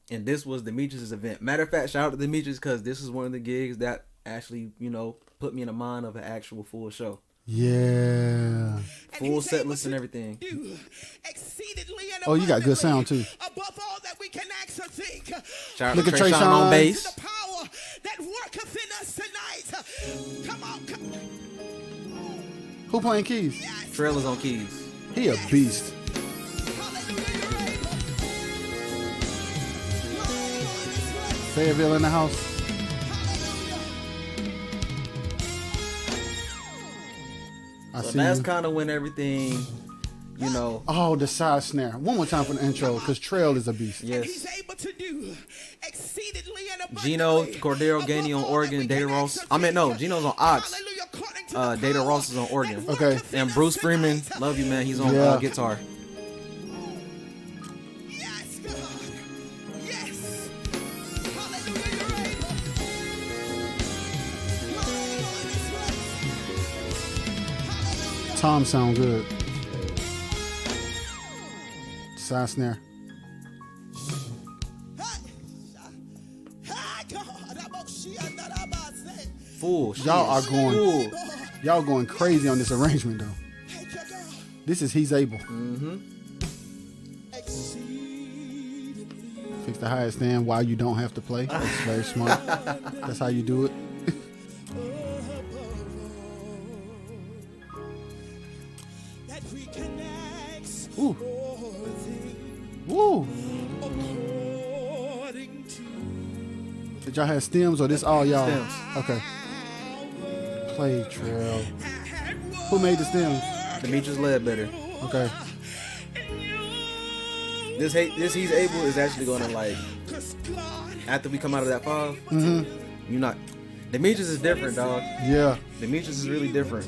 And this was Demetrius' event. Matter of fact, shout out to Demetrius because this is one of the gigs that actually, put me in the mind of an actual full show.
Yeah.
Full set list and everything.
Oh, you got good sound too.
Above all that we can ask or think.
Shout out
Look
to
at
Trey Sean on bass.
The power that worketh in us tonight. Come on, come.
Who playing keys?
Trailers on keys.
He a beast. Fayetteville in the house.
So that's kind of when everything,
Oh, the side snare. One more time for the intro, because Trail is a beast.
Yes.
He's able to do exceedingly and
Gino
abundantly
Cordero Gainey on organ, Data Ross. Gino's on Ox. Data Ross is on organ.
Okay.
And Bruce Freeman, love you, man. He's on guitar.
Yes, God. Yes.
Tom sound good. Side snare.
Full.
Y'all going crazy on this arrangement though. This is He's Able.
Mm-hmm.
Fix the highest stand while you don't have to play. That's very smart. That's how you do it. Ooh. Woo. Did y'all have stems or this all y'all?
Stems.
Okay. Play Trail. Who made the stems?
Demetrius Ledbetter.
Okay.
This He's Able is actually gonna after we come out of that 5.
Mm-hmm.
You're not. Demetrius is different, dog.
Yeah.
Demetrius is really different.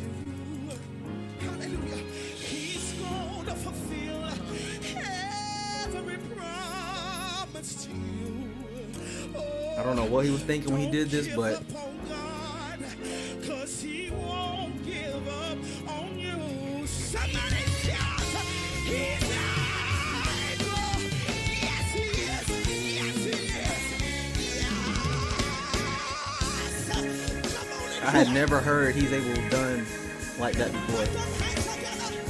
I don't know what he was thinking when he did this, but I had never heard He's Able done like that before.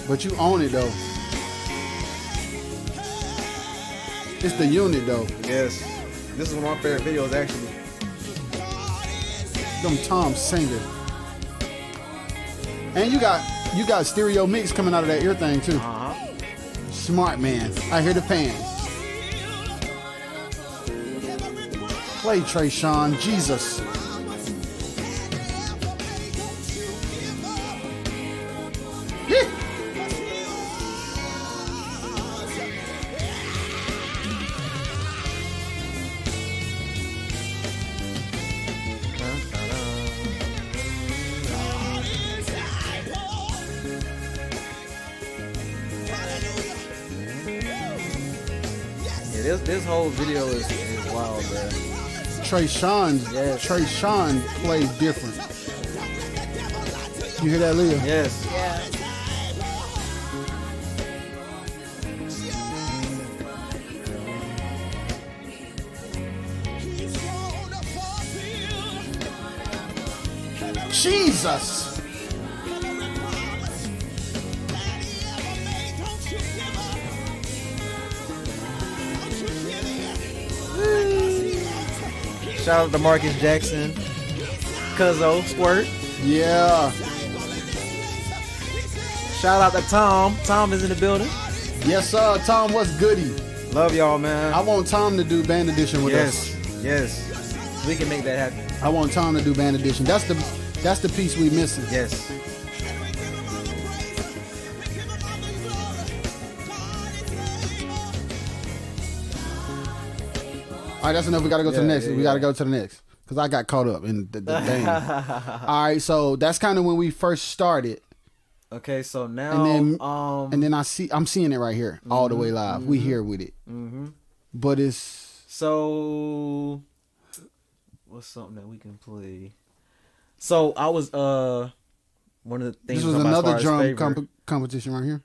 But you own it though.
It's the unit though.
Yes. This is one of my favorite videos actually.
Them Tom singing. And you got stereo mix coming out of that ear thing too. Smart man. I hear the pan. Play Trey Sean. Jesus.
This whole video is wild, bro.
Trey Sean plays different. You hear that, Leah?
Yes.
Yeah.
Jesus.
Shout out to Marcus Jackson, Cuzzo, Squirt.
Yeah.
Shout out to Tom. Tom is in the building.
Yes, sir. Tom, what's goody?
Love y'all, man.
I want Tom to do Band Edition with us.
Yes. We can make that happen.
I want Tom to do Band Edition. That's the piece we missing.
Yes.
All right, that's enough. We got to go to the next. We got to go to the next because I got caught up in the thing. All right, so that's kind of when we first started.
Okay, so now
and then I'm seeing it right here, all the way live. We here with it, but it's
so. What's something that we can play? So I was one of the things.
This was another drum competition right here.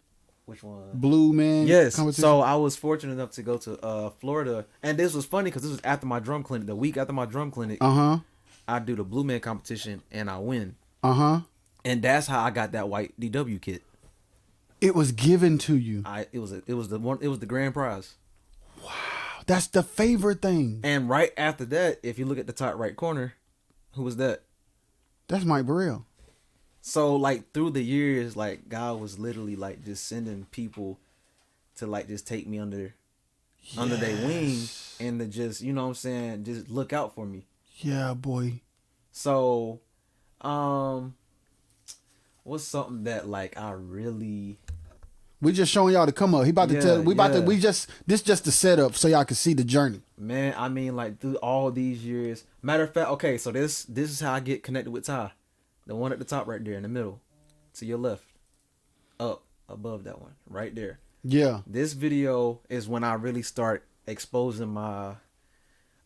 Which one?
Blue Man.
Yes. So I was fortunate enough to go to Florida, and this was funny because this was after my drum clinic. The week after my drum clinic, I do the Blue Man competition and I win. And that's how I got that white DW kit.
It was given to you.
It was the grand prize.
Wow, that's the favorite thing.
And right after that, if you look at the top right corner, who was that?
That's Mike Burrell.
So like through the years, like God was literally like just sending people to like just take me under their wing and to just, you know what I'm saying, just look out for me.
Yeah, boy.
So, what's something that like I really?
We just showing y'all to come up. He about to tell. This just the setup so y'all can see the journey.
Man, I mean, like through all these years. Matter of fact, okay, so this is how I get connected with Ty. The one at the top right there in the middle. To your left. Up. Above that one. Right there.
Yeah.
This video is when I really start exposing my,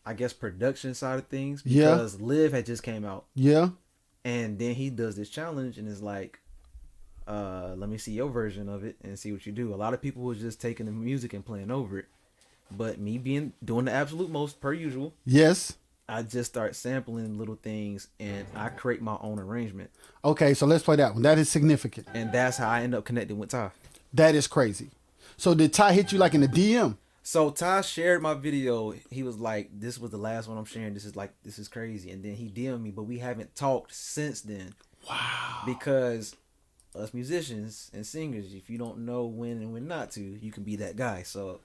I guess, production side of things. Because Liv had just came out.
Yeah.
And then he does this challenge and is like, let me see your version of it and see what you do. A lot of people was just taking the music and playing over it. But me doing the absolute most per usual.
Yes.
I just start sampling little things and I create my own arrangement.
Okay, so let's play that one. That is significant.
And that's how I end up connecting with Ty.
That is crazy. So did Ty hit you like in the DM?
So Ty shared my video. He was like, this was the last one I'm sharing. This is crazy. And then he DM'd me, but we haven't talked since then.
Wow.
Because us musicians and singers, if you don't know when and when not to, you can be that guy. So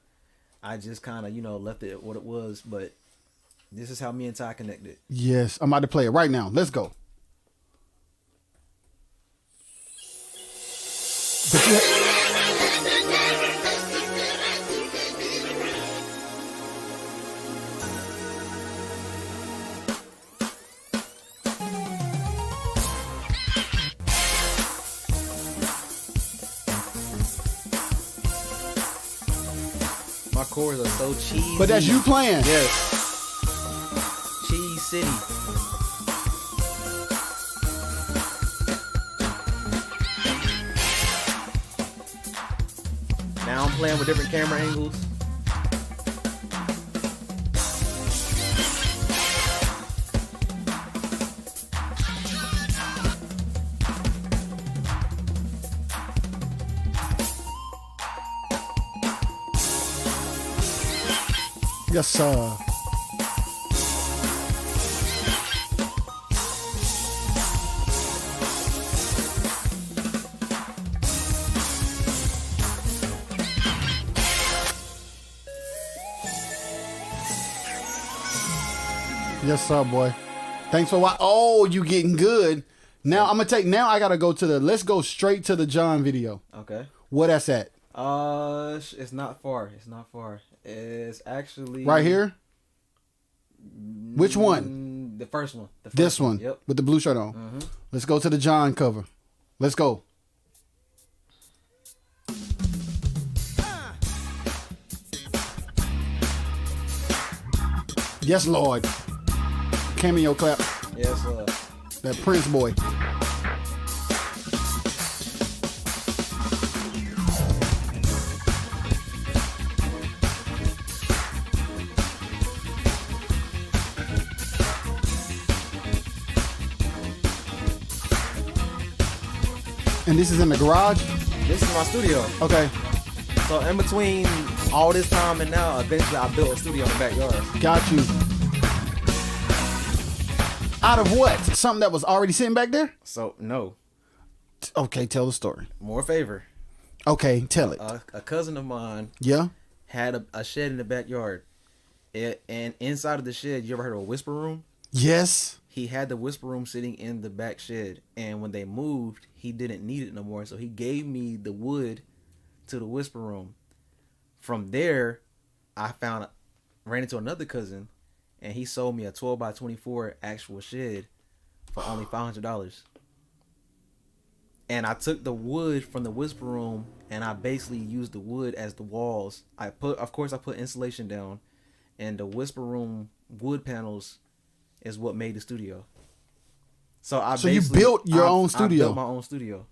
I just kind of, left it what it was, but this is how me and Ty connected.
Yes, I'm about to play it right now. Let's go.
My chords are so cheesy.
But that's you playing.
Yes. Cheese City. Now I'm playing with different camera angles.
Yes, sir. Yes, sir, boy. Thanks for watching. Oh, you getting good. Now I'm gonna take. Now I gotta go to the. Let's go straight to the John video.
Okay.
Where that's at?
It's not far. It's not far. It's actually
Right here. Which one?
The first one. The first
This one.
Yep.
With the blue shirt on.
Mm-hmm.
Let's go to the John cover. Let's go. Yes, Lord. Cameo clap.
Yes,
That Prince boy. And this is in the garage?
This is my studio.
Okay.
So in between all this time and now, eventually I built a studio in the backyard.
Got you. Out of what? Something that was already sitting back there?
So no.
Okay, tell the story.
More favor.
Okay, tell it.
A cousin of mine
Yeah?
had a shed in the backyard. And inside of the shed, you ever heard of a whisper room?
Yes.
He had the whisper room sitting in the back shed. And when they moved, he didn't need it no more. So he gave me the wood to the whisper room. From there, I ran into another cousin, and he sold me a 12 by 24 actual shed for only $500. And I took the wood from the whisper room, and I basically used the wood as the walls. Of course, I put insulation down, and the whisper room wood panels is what made the studio. So
you built your own studio.
I built my own studio.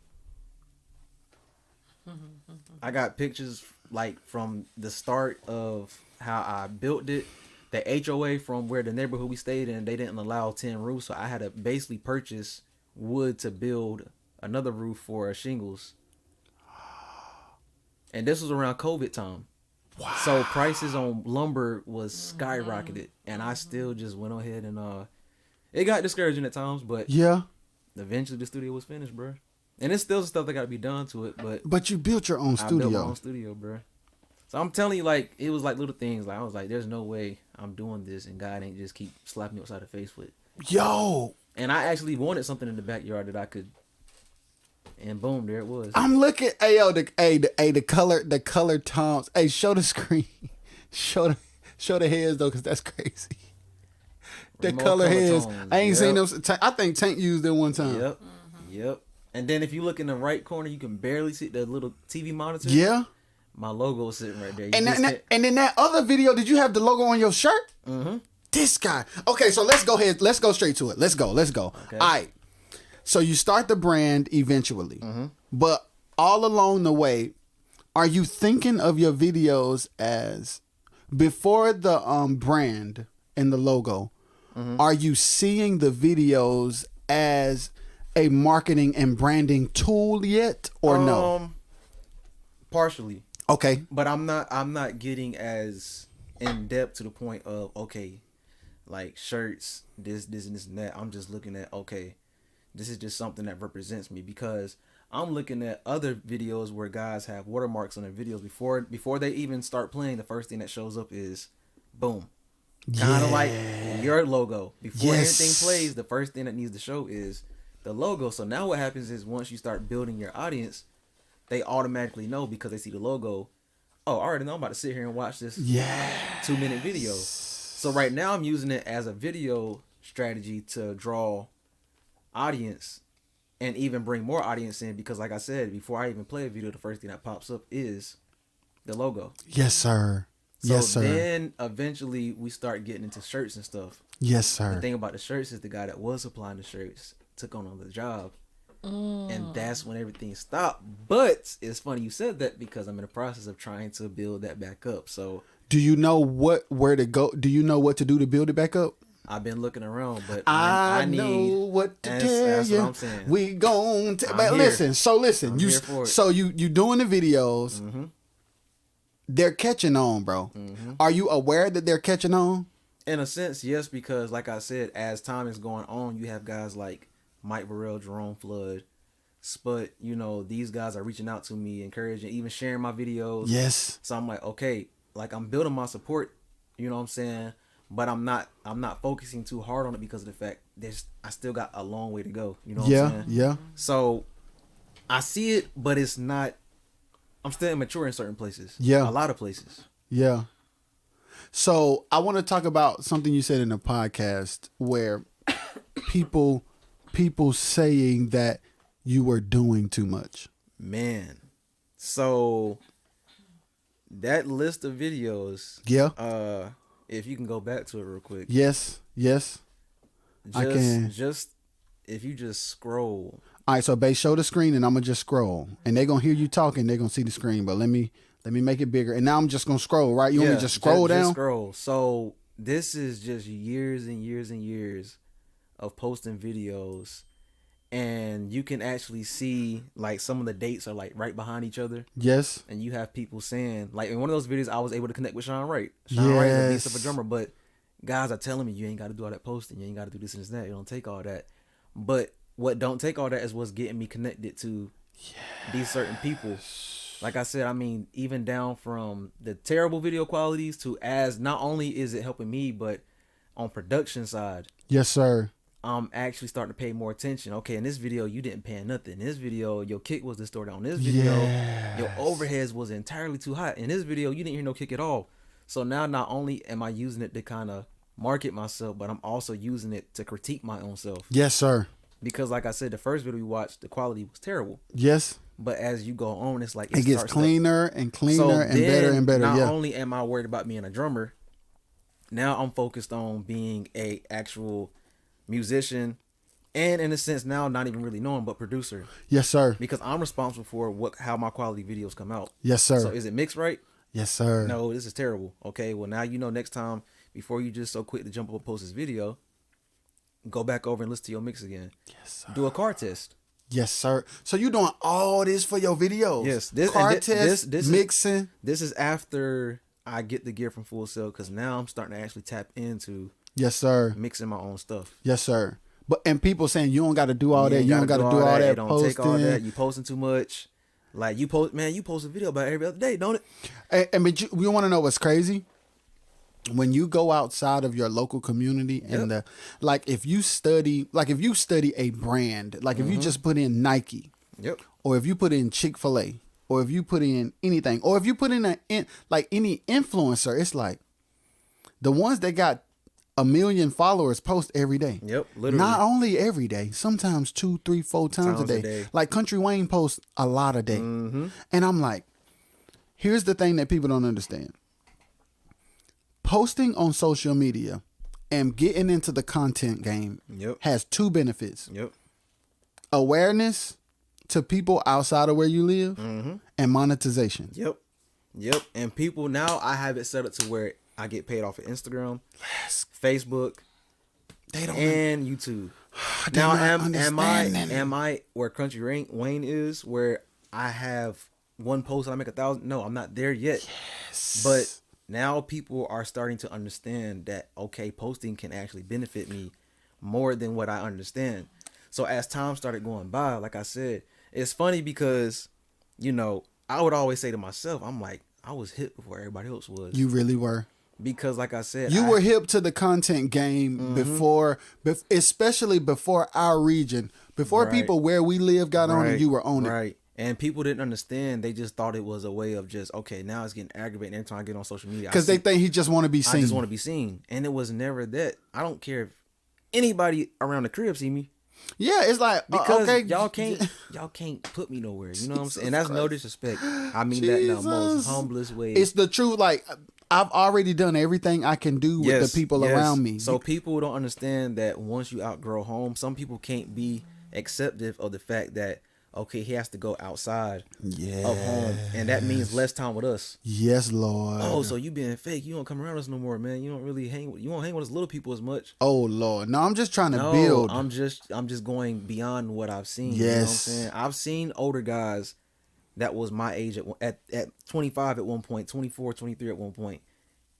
I got pictures like from the start of how I built it. The HOA from where the neighborhood we stayed in, they didn't allow 10 roofs, so I had to basically purchase wood to build another roof for shingles. And this was around COVID time. Wow. So prices on lumber was skyrocketed, and I still just went ahead and it got discouraging at times, but
yeah,
eventually the studio was finished, bro. And it's still stuff that got to be done to it,
but you built your own studio.
I built my own studio, bro. So I'm telling you, like, it was like little things. Like I was like, there's no way I'm doing this, and God ain't just keep slapping me upside the face with.
Yo.
And I actually wanted something in the backyard that I could. And boom, there it was.
I'm looking. Hey, yo, the color tones. Hey, show the screen. show the heads though, cause that's crazy. The color heads. Tones. I ain't seen them. I think Tank used them one time.
Yep. Yep. And then if you look in the right corner, you can barely see the little TV monitor.
Yeah.
My logo is sitting right there.
And then that other video, did you have the logo on your shirt?
Mm-hmm.
This guy. Okay, so let's go ahead. Let's go straight to it. Let's go. Okay. All right. So you start the brand eventually, but all along the way, are you thinking of your videos as before the brand and the logo? Are you seeing the videos as a marketing and branding tool yet, or no?
Partially.
Okay.
But I'm not getting as in depth to the point of like shirts, this and this and that. I'm just looking at this is just something that represents me, because I'm looking at other videos where guys have watermarks on their videos before they even start playing. The first thing that shows up is boom. Kind of like your logo. Before anything plays, the first thing that needs to show is the logo. So now what happens is once you start building your audience, they automatically know because they see the logo. Oh, I already know I'm about to sit here and watch this 2-minute video. So right now I'm using it as a video strategy to draw audience and even bring more audience in, because like I said, before I even play a video, the first thing that pops up is the logo.
Yes, sir.
So then eventually we start getting into shirts and stuff.
Yes, sir.
The thing about the shirts is the guy that was supplying the shirts took on the job. And that's when everything stopped. But it's funny you said that, because I'm in the process of trying to build that back up. So
do you know where to go? Do you know what to do to build it back up?
I've been looking around, but
I know what to tell
that's
you.
What I'm saying.
We gon' but listen. You doing the videos. they're catching on, bro. Are you aware that they're catching on?
In a sense, yes, because like I said, as time is going on, you have guys like Mike Burrell, Jerome Flood, Sput. You know, these guys are reaching out to me, encouraging, even sharing my videos.
Yes.
So I'm like, okay, like I'm building my support. You know what I'm saying? But I'm not focusing too hard on it because of the fact I still got a long way to go. You know what I'm saying?
Yeah.
So I see it, but it's not. I'm still immature in certain places.
Yeah.
A lot of places.
Yeah. So I want to talk about something you said in the podcast where people saying that you were doing too much.
Man. So that list of videos.
Yeah.
If you can go back to it real quick.
Yes. I can.
Just if you just scroll.
All right, so babe, show the screen and I'm gonna just scroll. And they're gonna hear you talking, they're gonna see the screen, but let me make it bigger. And now I'm just gonna scroll, right? You want me to just scroll down?
Just scroll. So this is just years and years and years of posting videos. And you can actually see like some of the dates are like right behind each other.
Yes.
And you have people saying, like in one of those videos I was able to connect with Sean Wright. Sean Wright is a beast of a drummer, but guys are telling me you ain't gotta do all that posting, you ain't gotta do this and that, you don't take all that. But what don't take all that is what's getting me connected to these certain people. Like I said, I mean, even down from the terrible video qualities to as not only is it helping me, but on production side.
Yes, sir.
I'm actually starting to pay more attention. Okay, in this video, you didn't pay nothing. In this video, your kick was distorted. On this video, your overheads was entirely too hot. In this video, you didn't hear no kick at all. So now not only am I using it to kind of market myself, but I'm also using it to critique my own self.
Yes, sir.
Because like I said, the first video we watched, the quality was terrible.
Yes.
But as you go on, it's like
it gets cleaner and cleaner and better and better.
Not only am I worried about being a drummer, now I'm focused on being a actual musician, and in a sense now not even really knowing, but producer.
Yes, sir.
Because I'm responsible for how my quality videos come out.
Yes, sir.
So is it mixed right?
Yes, sir.
No, this is terrible. Okay, well now you know next time, before you just so quick to jump up and post this video, go back over and listen to your mix again.
Yes, sir.
Do a car test.
Yes, sir. So you doing all this for your videos?
Yes.
Car test, mixing.
This is after I get the gear from Full Sail, because now I'm starting to actually tap into
yes, sir,
mixing my own stuff.
Yes, sir. But and people saying you don't got to do all that. You don't got to do all that.
Don't
posting.
take all that. You posting too much. Like you post a video about every other day, don't it?
But you want to know what's crazy? When you go outside of your local community and if you study a brand, like if you just put in Nike, or if you put in Chick-fil-A, or if you put in anything, or if you put in any influencer, it's like the ones that got 1 million followers post every day.
Yep, literally.
Not only every day, sometimes 2, 3, 4 times a day. Like Country Wayne posts a lot a day. And I'm like, here's the thing that people don't understand. Posting on social media and getting into the content game has 2 benefits. Awareness to people outside of where you live and monetization.
Yep. And people, now I have it set up to where I get paid off of Instagram, Facebook, and YouTube. Now am I where Country Wayne is, where I have one post and I make 1,000? No, I'm not there yet.
Yes.
But now people are starting to understand that, okay, posting can actually benefit me more than what I understand. So as time started going by, like I said, it's funny because, you know, I would always say to myself, I'm like, I was hip before everybody else was.
You really were.
Because like I said,
you were hip to the content game before, especially before our region, before people where we live got on it, you were on it.
Right. And people didn't understand. They just thought it was a way of just, okay, now it's getting aggravating every time I get on social media.
Because they think he just want to be seen.
I just want to be seen. And it was never that. I don't care if anybody around the crib see me.
Yeah, it's like,
because
okay.
y'all can't put me nowhere. You know what I'm saying? And that's no disrespect. I mean that in the most humblest way.
It's the truth. Like, I've already done everything I can do with the people around me.
So people don't understand that once you outgrow home, some people can't be acceptive of the fact that, okay, he has to go outside of home, and that means less time with us.
Yes, Lord.
Oh, so you being fake? You don't come around us no more, man. You don't really you won't hang with us little people as much.
Oh Lord, no, I'm just trying to build.
I'm just going beyond what I've seen.
Yes,
you know what I'm saying? I've seen older guys that was my age at 25 at one point, 24, 23 at one point,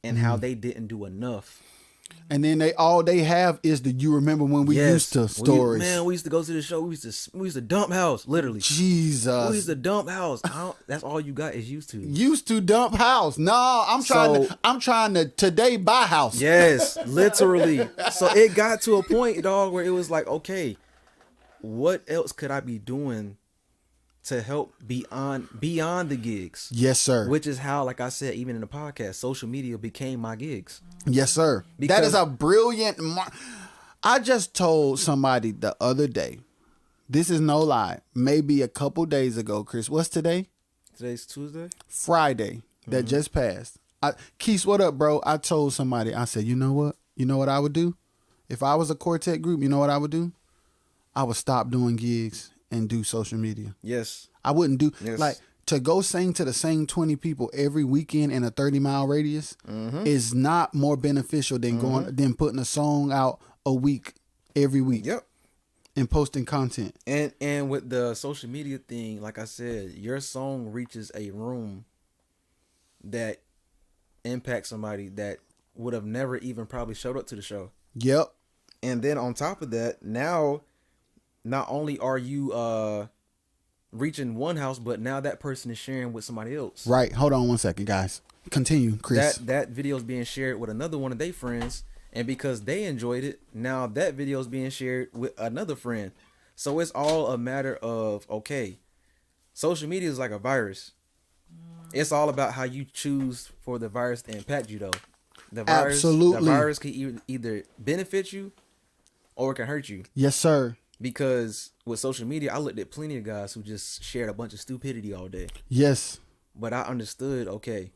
and how they didn't do enough.
And then all they have is the you remember when we used to stories.
We used to go to the show. We used to dump house, literally.
Jesus.
We used to dump house. That's all you got is used to.
Used to dump house. No, I'm trying to today buy house.
Yes, literally. So it got to a point, dog, where it was like, okay, what else could I be doing to help beyond the gigs?
Yes, sir.
Which is how, like I said, even in the podcast, social media became my gigs.
Yes, sir. That is a brilliant. I just told somebody the other day, this is no lie, maybe a couple days ago, Chris. What's today?
Today's Tuesday?
Friday. That just passed. Keith, what up, bro? I told somebody, I said, you know what? You know what I would do? If I was a quartet group, you know what I would do? I would stop doing gigs and do social media.
Yes.
I wouldn't do
Yes.
like to go sing to the same 20 people every weekend in a 30-mile radius is not more beneficial than than putting a song out a week every week.
Yep.
And posting content.
And with the social media thing, like I said, your song reaches a room that impacts somebody that would have never even probably showed up to the show.
Yep.
And then on top of that, now not only are you reaching one house, but now that person is sharing with somebody else.
Right. Hold on one second, guys. Continue, Chris.
That video is being shared with another one of their friends, and because they enjoyed it, now that video is being shared with another friend. So it's all a matter of, okay, social media is like a virus. It's all about how you choose for the virus to impact you, though.
Absolutely.
The virus can either benefit you or it can hurt you.
Yes, sir.
Because with social media, I looked at plenty of guys who just shared a bunch of stupidity all day.
Yes.
But I understood, okay,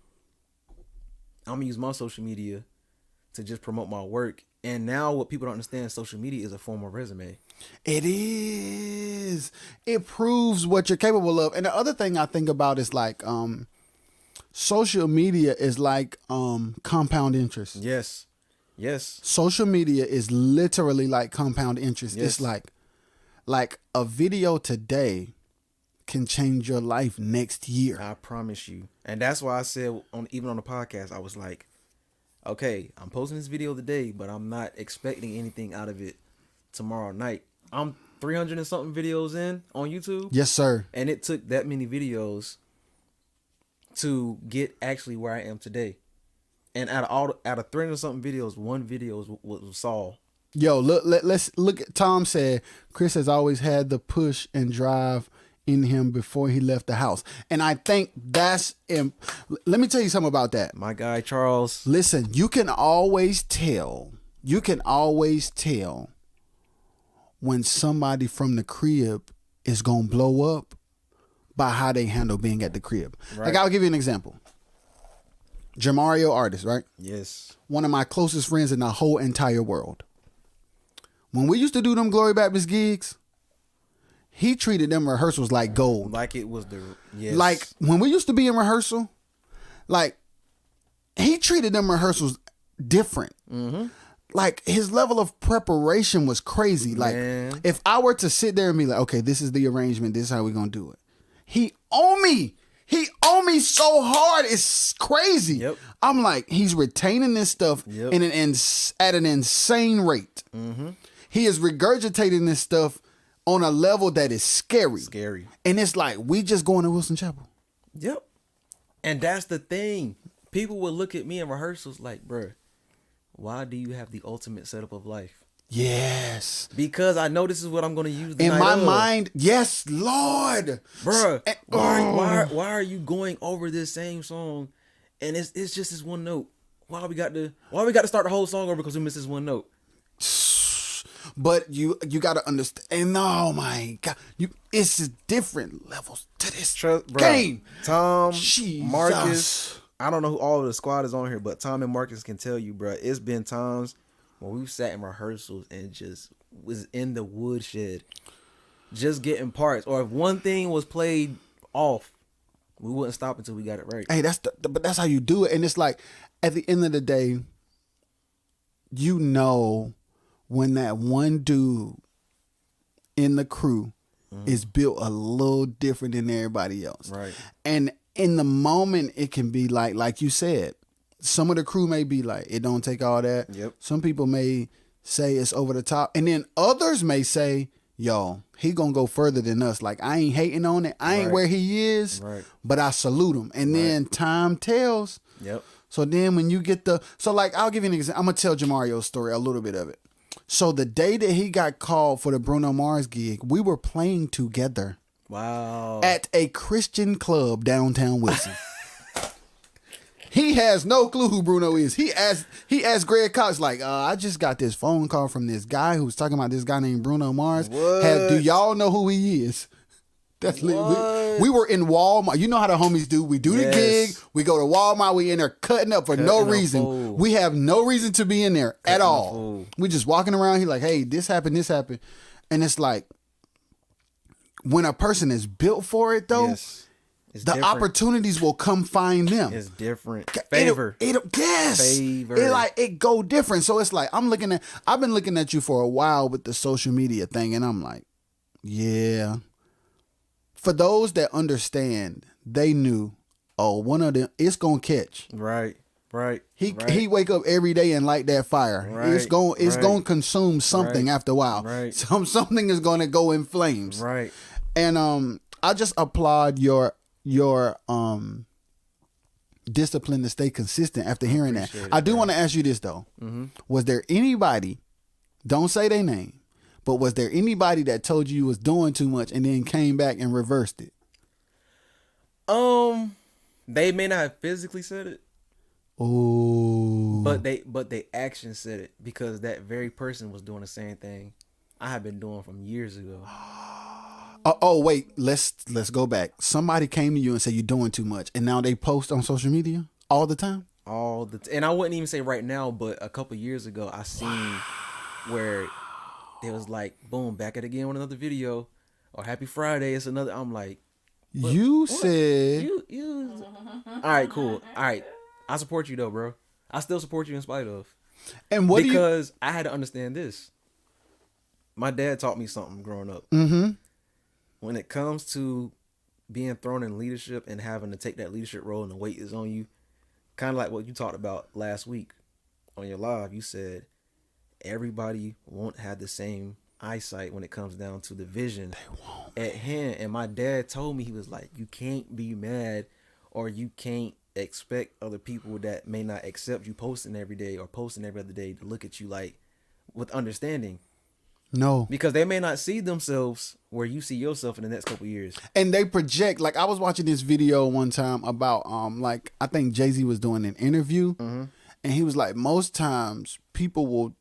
I'm going to use my social media to just promote my work. And now what people don't understand, social media is a form of resume.
It is. It proves what you're capable of. And the other thing I think about is like social media is like compound interest.
Yes. Yes.
Social media is literally like compound interest.
Yes.
It's like a video today can change your life next year.
I promise you. And that's why I said, even on the podcast, I was like, okay, I'm posting this video today, but I'm not expecting anything out of it tomorrow night. I'm 300 and something videos in on YouTube.
Yes, sir.
And it took that many videos to get actually where I am today. And out of 300 something videos, one video was Saul.
Yo, let's look at Tom said Chris has always had the push and drive in him before he left the house. And I think that's let me tell you something about that.
My guy Charles.
Listen, you can always tell when somebody from the crib is gonna blow up by how they handle being at the crib.
Right.
Like, I'll give you an example. Jamario Artist, right?
Yes.
One of my closest friends in the whole entire world. When we used to do them Glory Baptist gigs, he treated them rehearsals like gold.
Like it was yes.
Like when we used to be in rehearsal, like he treated them rehearsals different. Mm-hmm. Like his level of preparation was crazy. Like if I were to sit there and be like, okay, this is the arrangement, this is how we're gonna do it. He owe me so hard. It's crazy.
Yep.
I'm like, he's retaining this stuff at an insane rate. Mm-hmm. He is regurgitating this stuff on a level that is scary.
Scary.
And it's like, we just going to Wilson Chapel.
Yep. And that's the thing. People would look at me in rehearsals like, bruh, why do you have the ultimate setup of life?
Yes.
Because I know this is what I'm going to use the
in
night
my
of.
mind. Yes, Lord.
Bruh, why are you going over this same song and it's just this one note? Why we got to start the whole song over because we missed this one note?
But you got to understand. And oh my God, it's different levels to this game.
Tom,
Jesus.
Marcus, I don't know who all of the squad is on here, but Tom and Marcus can tell you, bro. It's been times when we've sat in rehearsals and just was in the woodshed, just getting parts. Or if one thing was played off, we wouldn't stop until we got it right.
Hey, but that's how you do it. And it's like, at the end of the day, you know when that one dude in the crew is built a little different than everybody else.
Right.
And in the moment, it can be like you said, some of the crew may be like, it don't take all that.
Yep.
Some people may say it's over the top. And then others may say, yo, he gonna go further than us. Like, I ain't hating on it. I ain't
Right.
where he is,
Right.
but I salute him. And then time tells.
Yep.
So then when you get like, I'll give you an example. I'm going to tell Jamario's story, a little bit of it. So the day that he got called for the Bruno Mars gig, we were playing together
Wow.
at a Christian club downtown Wilson. He has no clue who Bruno is. He asked Greg Cox, like, I just got this phone call from this guy who's talking about this guy named Bruno Mars.
What?
Do y'all know who he is? That's we were in Walmart. You know how the homies do. We do the
Yes.
gig. We go to Walmart. We in there cutting up for no
Cutting up
reason.
food.
We have no reason to be in there at
Cutting up
all.
food.
We just walking around. He like, hey, this happened. And it's like, when a person is built for it, though,
Yes. It's
the
different.
opportunities will come find them.
It's different. Favor.
Yes.
Favor.
It go different. So it's like, I've been looking at you for a while with the social media thing, and I'm like, yeah. For those that understand, they knew, one of them, it's gonna catch.
Right. Right.
He wake up every day and light that fire.
Right,
It's
right.
gonna consume something
Right,
after a while.
right.
Something is gonna go in flames.
Right.
And I just applaud your discipline to stay consistent after hearing that.
appreciate it,
I do want to ask you this though. Was there anybody, don't say their name, but was there anybody that told you was doing too much and then came back and reversed it?
They may not have physically said it,
Oh.
but they action said it, because that very person was doing the same thing I have been doing from years ago.
Wait, let's go back. Somebody came to you and said you're doing too much, and now they post on social media all the time?
And I wouldn't even say right now, but a couple years ago I seen where it was like, boom, back at it again with another video, or happy Friday, it's another. I'm like,
You said
you all right, cool, all right, I support you though, bro. I still support you in spite of.
And what
because I had to understand this. My dad taught me something growing up.
Mm-hmm.
When it comes to being thrown in leadership and having to take that leadership role and the weight is on you, kind of like what you talked about last week on your live, you said everybody won't have the same eyesight when it comes down to the vision at hand. And my dad told me, he was like, you can't be mad, or you can't expect other people that may not accept you posting every day or posting every other day to look at you like with understanding.
No.
Because they may not see themselves where you see yourself in the next couple of years.
And they project, like I was watching this video one time about like I think Jay-Z was doing an interview, and he was like, most times people will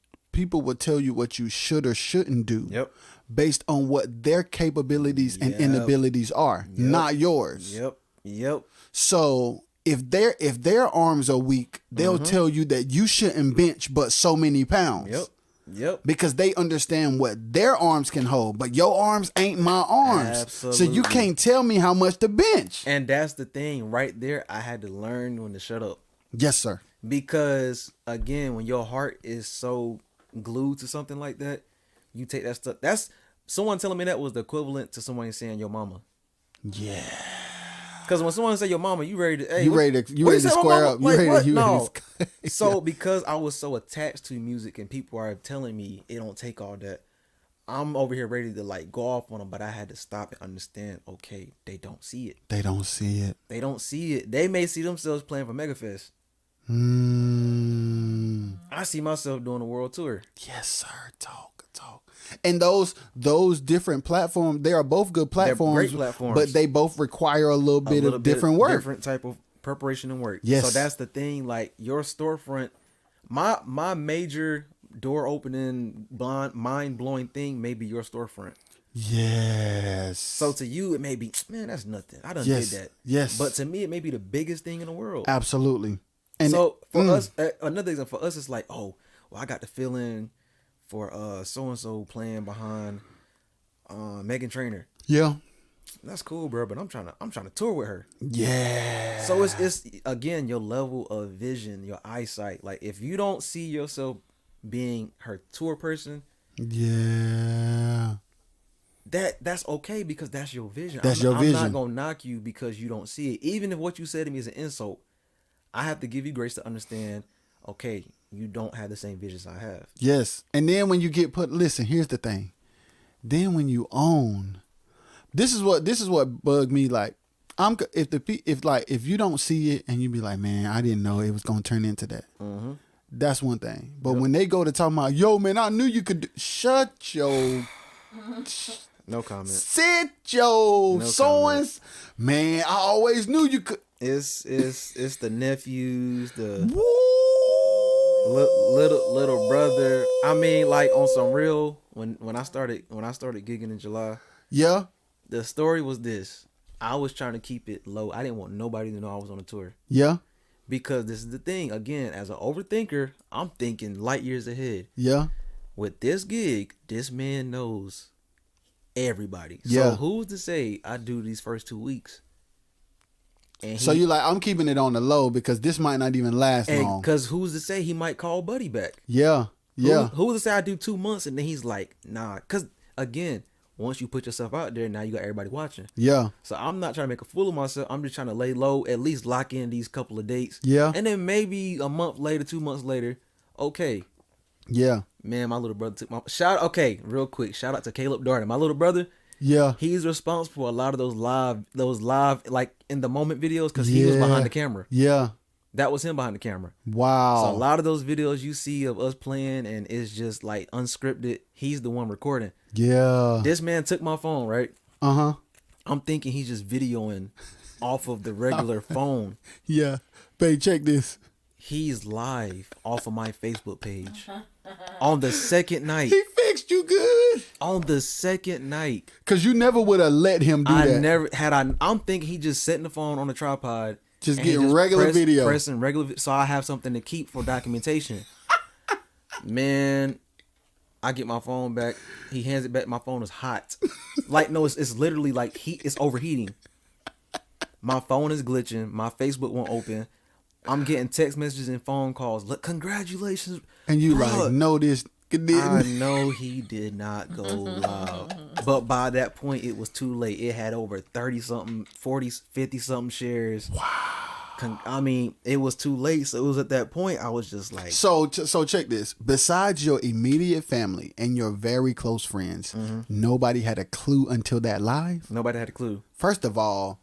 tell you what you should or shouldn't do.
Yep.
Based on what their capabilities and inabilities are, not yours.
Yep.
So if their arms are weak, they'll tell you that you shouldn't bench but so many pounds.
Yep.
Because they understand what their arms can hold, but your arms ain't my arms.
Absolutely.
So you can't tell me how much to bench.
And that's the thing right there. I had to learn when to shut up.
Yes, sir.
Because again, when your heart is so glued to something like that, you take that stuff. That's someone telling me that was the equivalent to someone saying your mama.
Yeah.
Because when someone say your mama, you ready to
you ready to square up.
So because I was so attached to music and people are telling me it don't take all that, I'm over here ready to like go off on them, but I had to stop and understand, okay, they don't see it.
They don't see it.
They don't see it. They may see themselves playing for Megafest. I see myself doing a world tour.
Yes, sir. Talk. And those different platforms, they are both good platforms.
They're great platforms.
But they both require a little bit of different work.
Different type of preparation and work.
Yes.
So that's the thing. Like your storefront, my major door opening, mind blowing thing may be your storefront.
Yes.
So to you, it may be, man, that's nothing. I done
Yes.
did that.
Yes.
But to me, it may be the biggest thing in the world.
Absolutely. And
so for us, another example for us, it's like, oh, well, I got the feeling for so and so playing behind Megan Trainor.
Yeah.
That's cool, bro. But I'm trying to tour with her.
Yeah.
So it's again your level of vision, your eyesight. Like if you don't see yourself being her tour person,
yeah,
that's okay because that's your vision.
That's your vision.
I'm not gonna knock you because you don't see it. Even if what you said to me is an insult, I have to give you grace to understand. Okay, you don't have the same visions I have.
Yes. And then when you get put, listen, here's the thing. Then when you own, this is what bugged me. Like, if you don't see it and you be like, man, I didn't know it was gonna turn into that.
Mm-hmm.
That's one thing. But when they go to talk about, yo, man, I knew you could shut your.
No comment.
Sit your sons. Man, I always knew you could.
It's the nephews, the
Woo!
little brother. I mean, like on some real. When I started gigging in July.
Yeah.
The story was this. I was trying to keep it low. I didn't want nobody to know I was on a tour.
Yeah.
Because this is the thing. Again, as an overthinker, I'm thinking light years ahead.
Yeah.
With this gig, this man knows everybody.
Yeah.
So who's to say I do these first 2 weeks? And
so you like, I'm keeping it on the low because this might not even last long.
Because who's to say he might call Buddy back?
Yeah. Yeah.
Who's to say I do 2 months and then he's like, nah. Because again, once you put yourself out there, now you got everybody watching.
Yeah.
So I'm not trying to make a fool of myself. I'm just trying to lay low, at least lock in these couple of dates.
Yeah.
And then maybe a month later, 2 months later, okay.
Yeah.
Man, my little brother took my real quick. Shout out to Caleb Darden. My little brother.
Yeah.
He's responsible for a lot of those live like in the moment videos because he was behind the camera.
Yeah.
That was him behind the camera.
Wow.
So a lot of those videos you see of us playing and it's just like unscripted. He's the one recording.
Yeah.
This man took my phone, right?
Uh-huh.
I'm thinking he's just videoing off of the regular phone.
Yeah. Babe, check this.
He's live off of my Facebook page on the second night.
He fixed you good.
On the second night.
Because you never would have let him do that.
I'm thinking he just setting the phone on the tripod.
Just getting regular video.
Pressing regular so I have something to keep for documentation. Man, I get my phone back. He hands it back. My phone is hot. Like, no, it's literally like it's overheating. My phone is glitching. My Facebook won't open. I'm getting text messages and phone calls. Look, congratulations.
And you
bruh.
like, no, this didn't.
I know he did not go live. But by that point, it was too late. It had over 30-something, 40, 50-something shares. Wow. I mean, it was too late. So it was at that point, I was just like.
So check this. Besides your immediate family and your very close friends, nobody had a clue until that live?
Nobody had a clue.
First of all,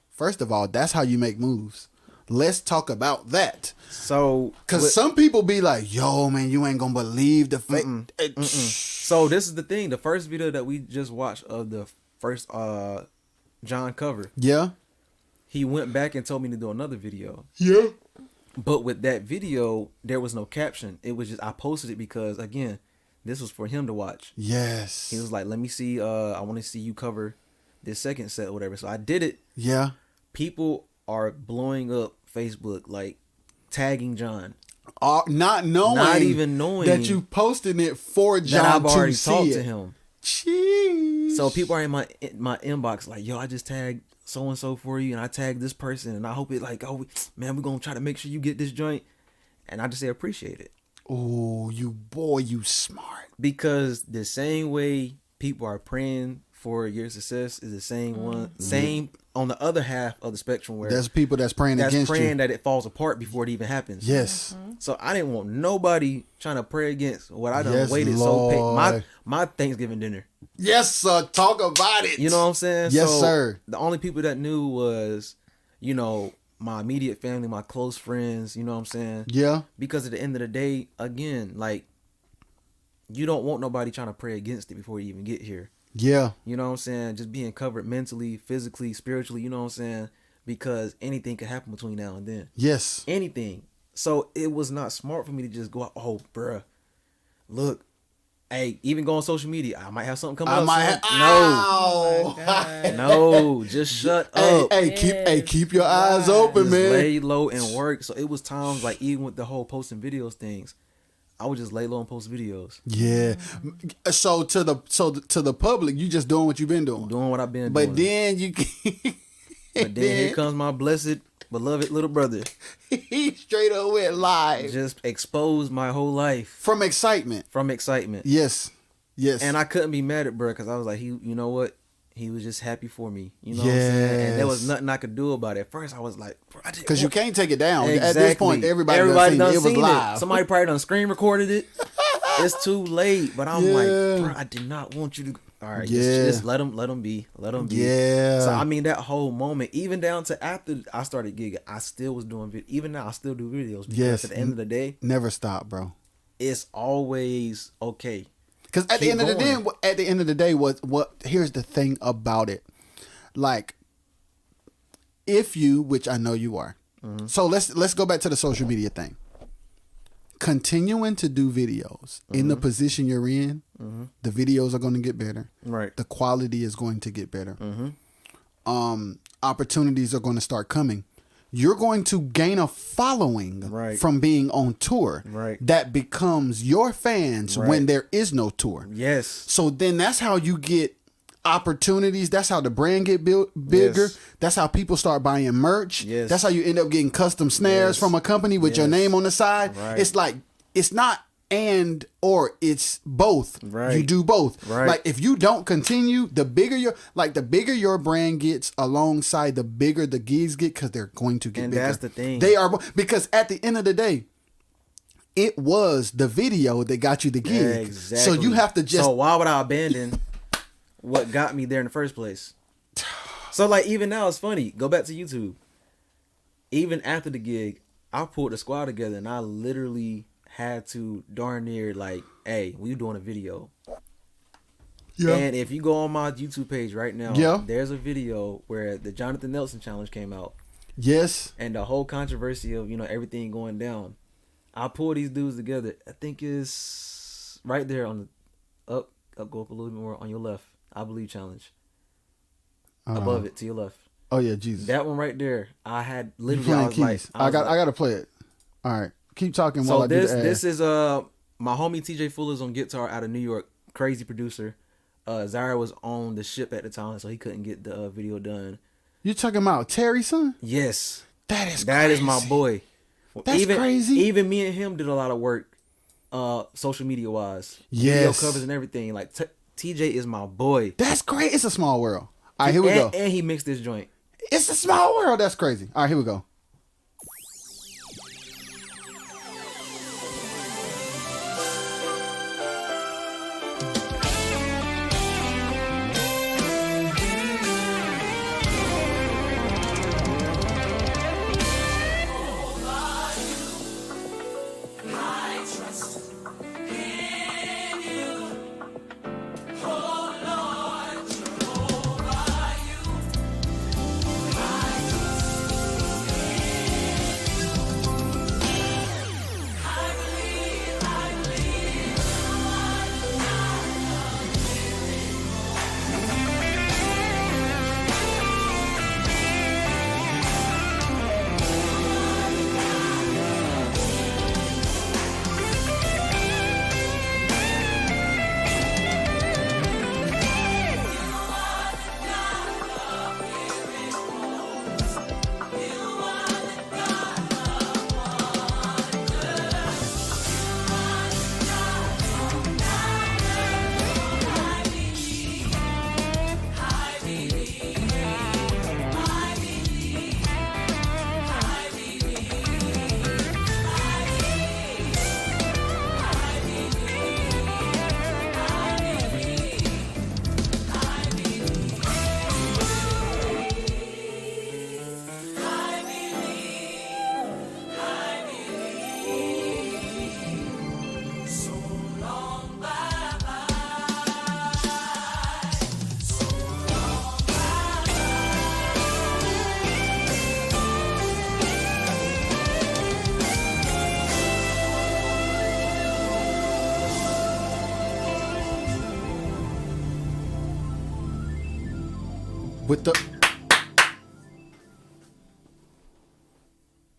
that's how you make moves. Let's talk about that.
So,
because some people be like, yo, man, you ain't gonna believe the fake.
So this is the thing. The first video that we just watched of the first John cover.
Yeah.
He went back and told me to do another video.
Yeah.
But with that video, there was no caption. It was just, I posted it because, again, this was for him to watch.
Yes.
He was like, let me see, I want to see you cover this second set or whatever. So I did it.
Yeah.
People are blowing up Facebook, like tagging John.
Not even knowing that you posted it for John
that I've
to
already
see
talked
it.
to him.
Jeez.
So people are in my inbox like, yo, I just tagged so and so for you, and I tagged this person, and I hope it like, oh man, we're gonna try to make sure you get this joint, and I just say appreciate it.
Oh, you smart.
Because the same way people are praying for your success is the same on the other half of the spectrum where
there's people that's praying against you.
That it falls apart before it even happens.
Yes.
So I didn't want nobody trying to pray against what I done waited so my Thanksgiving dinner.
Yes, sir. Talk about it.
You know what I'm saying?
Yes,
so
sir.
The only people that knew was, my immediate family, my close friends, you know what I'm saying?
Yeah.
Because at the end of the day, again, like, you don't want nobody trying to pray against it before you even get here.
Yeah.
You know what I'm saying? Just being covered mentally, physically, spiritually, you know what I'm saying? Because anything could happen between now and then.
Yes.
Anything. So it was not smart for me to just go out, oh, bruh, look, hey, even go on social media, I might have something coming up. No, just shut up.
Keep your eyes open,
just
man.
Lay low and work. So it was times like even with the whole posting videos things, I would just lay low and post videos.
Yeah. So to the public, you just doing what you've been doing.
Doing what I've been
doing.
But then here comes my blessed, beloved little brother.
He straight up went live.
Just exposed my whole life.
From excitement.
Yes.
Yes.
And I couldn't be mad at bro because I was like, you know what? he was just happy for me. You know what I'm saying? And there was
Yes.
nothing I could do about it. At first, I was like, bro, I didn't
Because you
want-
can't take it down.
Exactly.
At this point, everybody done seen it. It was live.
Somebody probably done screen recorded it. It's too late. But I'm like,
Yeah.
bro, I did not want you to. All right,
Yeah.
just let him be. Let him be.
Yeah.
So I mean, that whole moment, even down to after I started gigging, I still was doing. Even now, I still do videos. Because
Yes.
At the end of the day,
Never stop, bro.
it's always okay.
Because at the
Keep
end of the day,
going.
what here's the thing about it, like, if you, which I know you are,
Mm-hmm.
so let's go back to the social media thing. Continuing to do videos in the position you're in, the videos are going to get better.
Right.
The quality is going to get better. Opportunities are going to start coming. You're going to gain a following
Right.
from being on tour.
Right.
That becomes your fans
Right.
when there is no tour.
Yes.
So then that's how you get opportunities. That's how the brand get built bigger.
Yes.
That's how people start buying merch.
Yes.
That's how you end up getting custom snares
Yes.
from a company with your
Yes.
name on the side.
Right.
It's like, it's not and or, it's both.
Right.
You do both.
Right.
Like if you don't continue, the bigger your brand gets alongside, the bigger the gigs get, because they're going to get
And
bigger.
that's the thing.
They are, because at the end of the day, it was the video that got you the gig.
Exactly.
So you have to just
So why would I abandon what got me there in the first place? So like even now it's funny. Go back to YouTube. Even after the gig, I pulled the squad together and I literally had to darn near like, hey, we doing a video.
Yeah.
And if you go on my YouTube page right now,
Yeah.
there's a video where the Jonathan Nelson challenge came out.
Yes.
And the whole controversy of, everything going down. I pulled these dudes together. I think it's right there on the up, go up a little bit more on your left. I believe challenge. Above it to your left.
Oh yeah, Jesus.
That one right there. I had
You
literally
playing
I was like,
keys. I gotta play it. All right. Keep talking while
so
I do
this
the ad.
this is my homie TJ Fuller's on guitar out of New York, crazy producer. Zyra was on the ship at the time, so he couldn't get the video done.
You talking about Terry's son?
Yes.
That is
That is my
crazy.
boy.
That's crazy.
Even me and him did a lot of work, social media wise. Video
Yes.
covers and everything. Like TJ is my boy.
That's great. It's a small world. All right, here we go.
And he mixed this joint.
It's a small world. That's crazy. All right, here we go. With the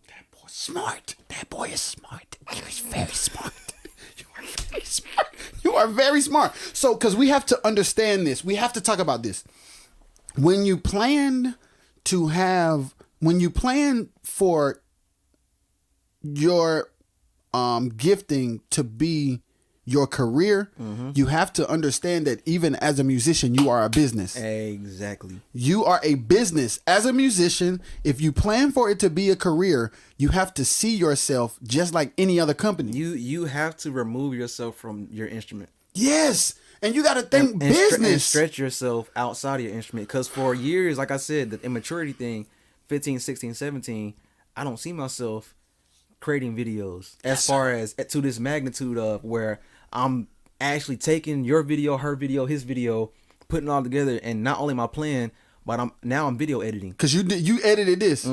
that boy's smart. That boy is smart. He's very smart. You are very smart. You are very smart. So, because we have to understand this, we have to talk about this. When you plan for your gifting to be your career, you have to understand that even as a musician, you are a business.
Exactly.
You are a business. As a musician, if you plan for it to be a career, you have to see yourself just like any other company.
You have to remove yourself from your instrument.
Yes. And you got to think
and
business.
And stretch yourself outside of your instrument. Because for years, like I said, the immaturity thing, 15, 16, 17, I don't see myself creating videos as far as to this magnitude of where I'm actually taking your video, her video, his video, putting it all together, and not only am I playing, but I'm video editing.
Because you edited this.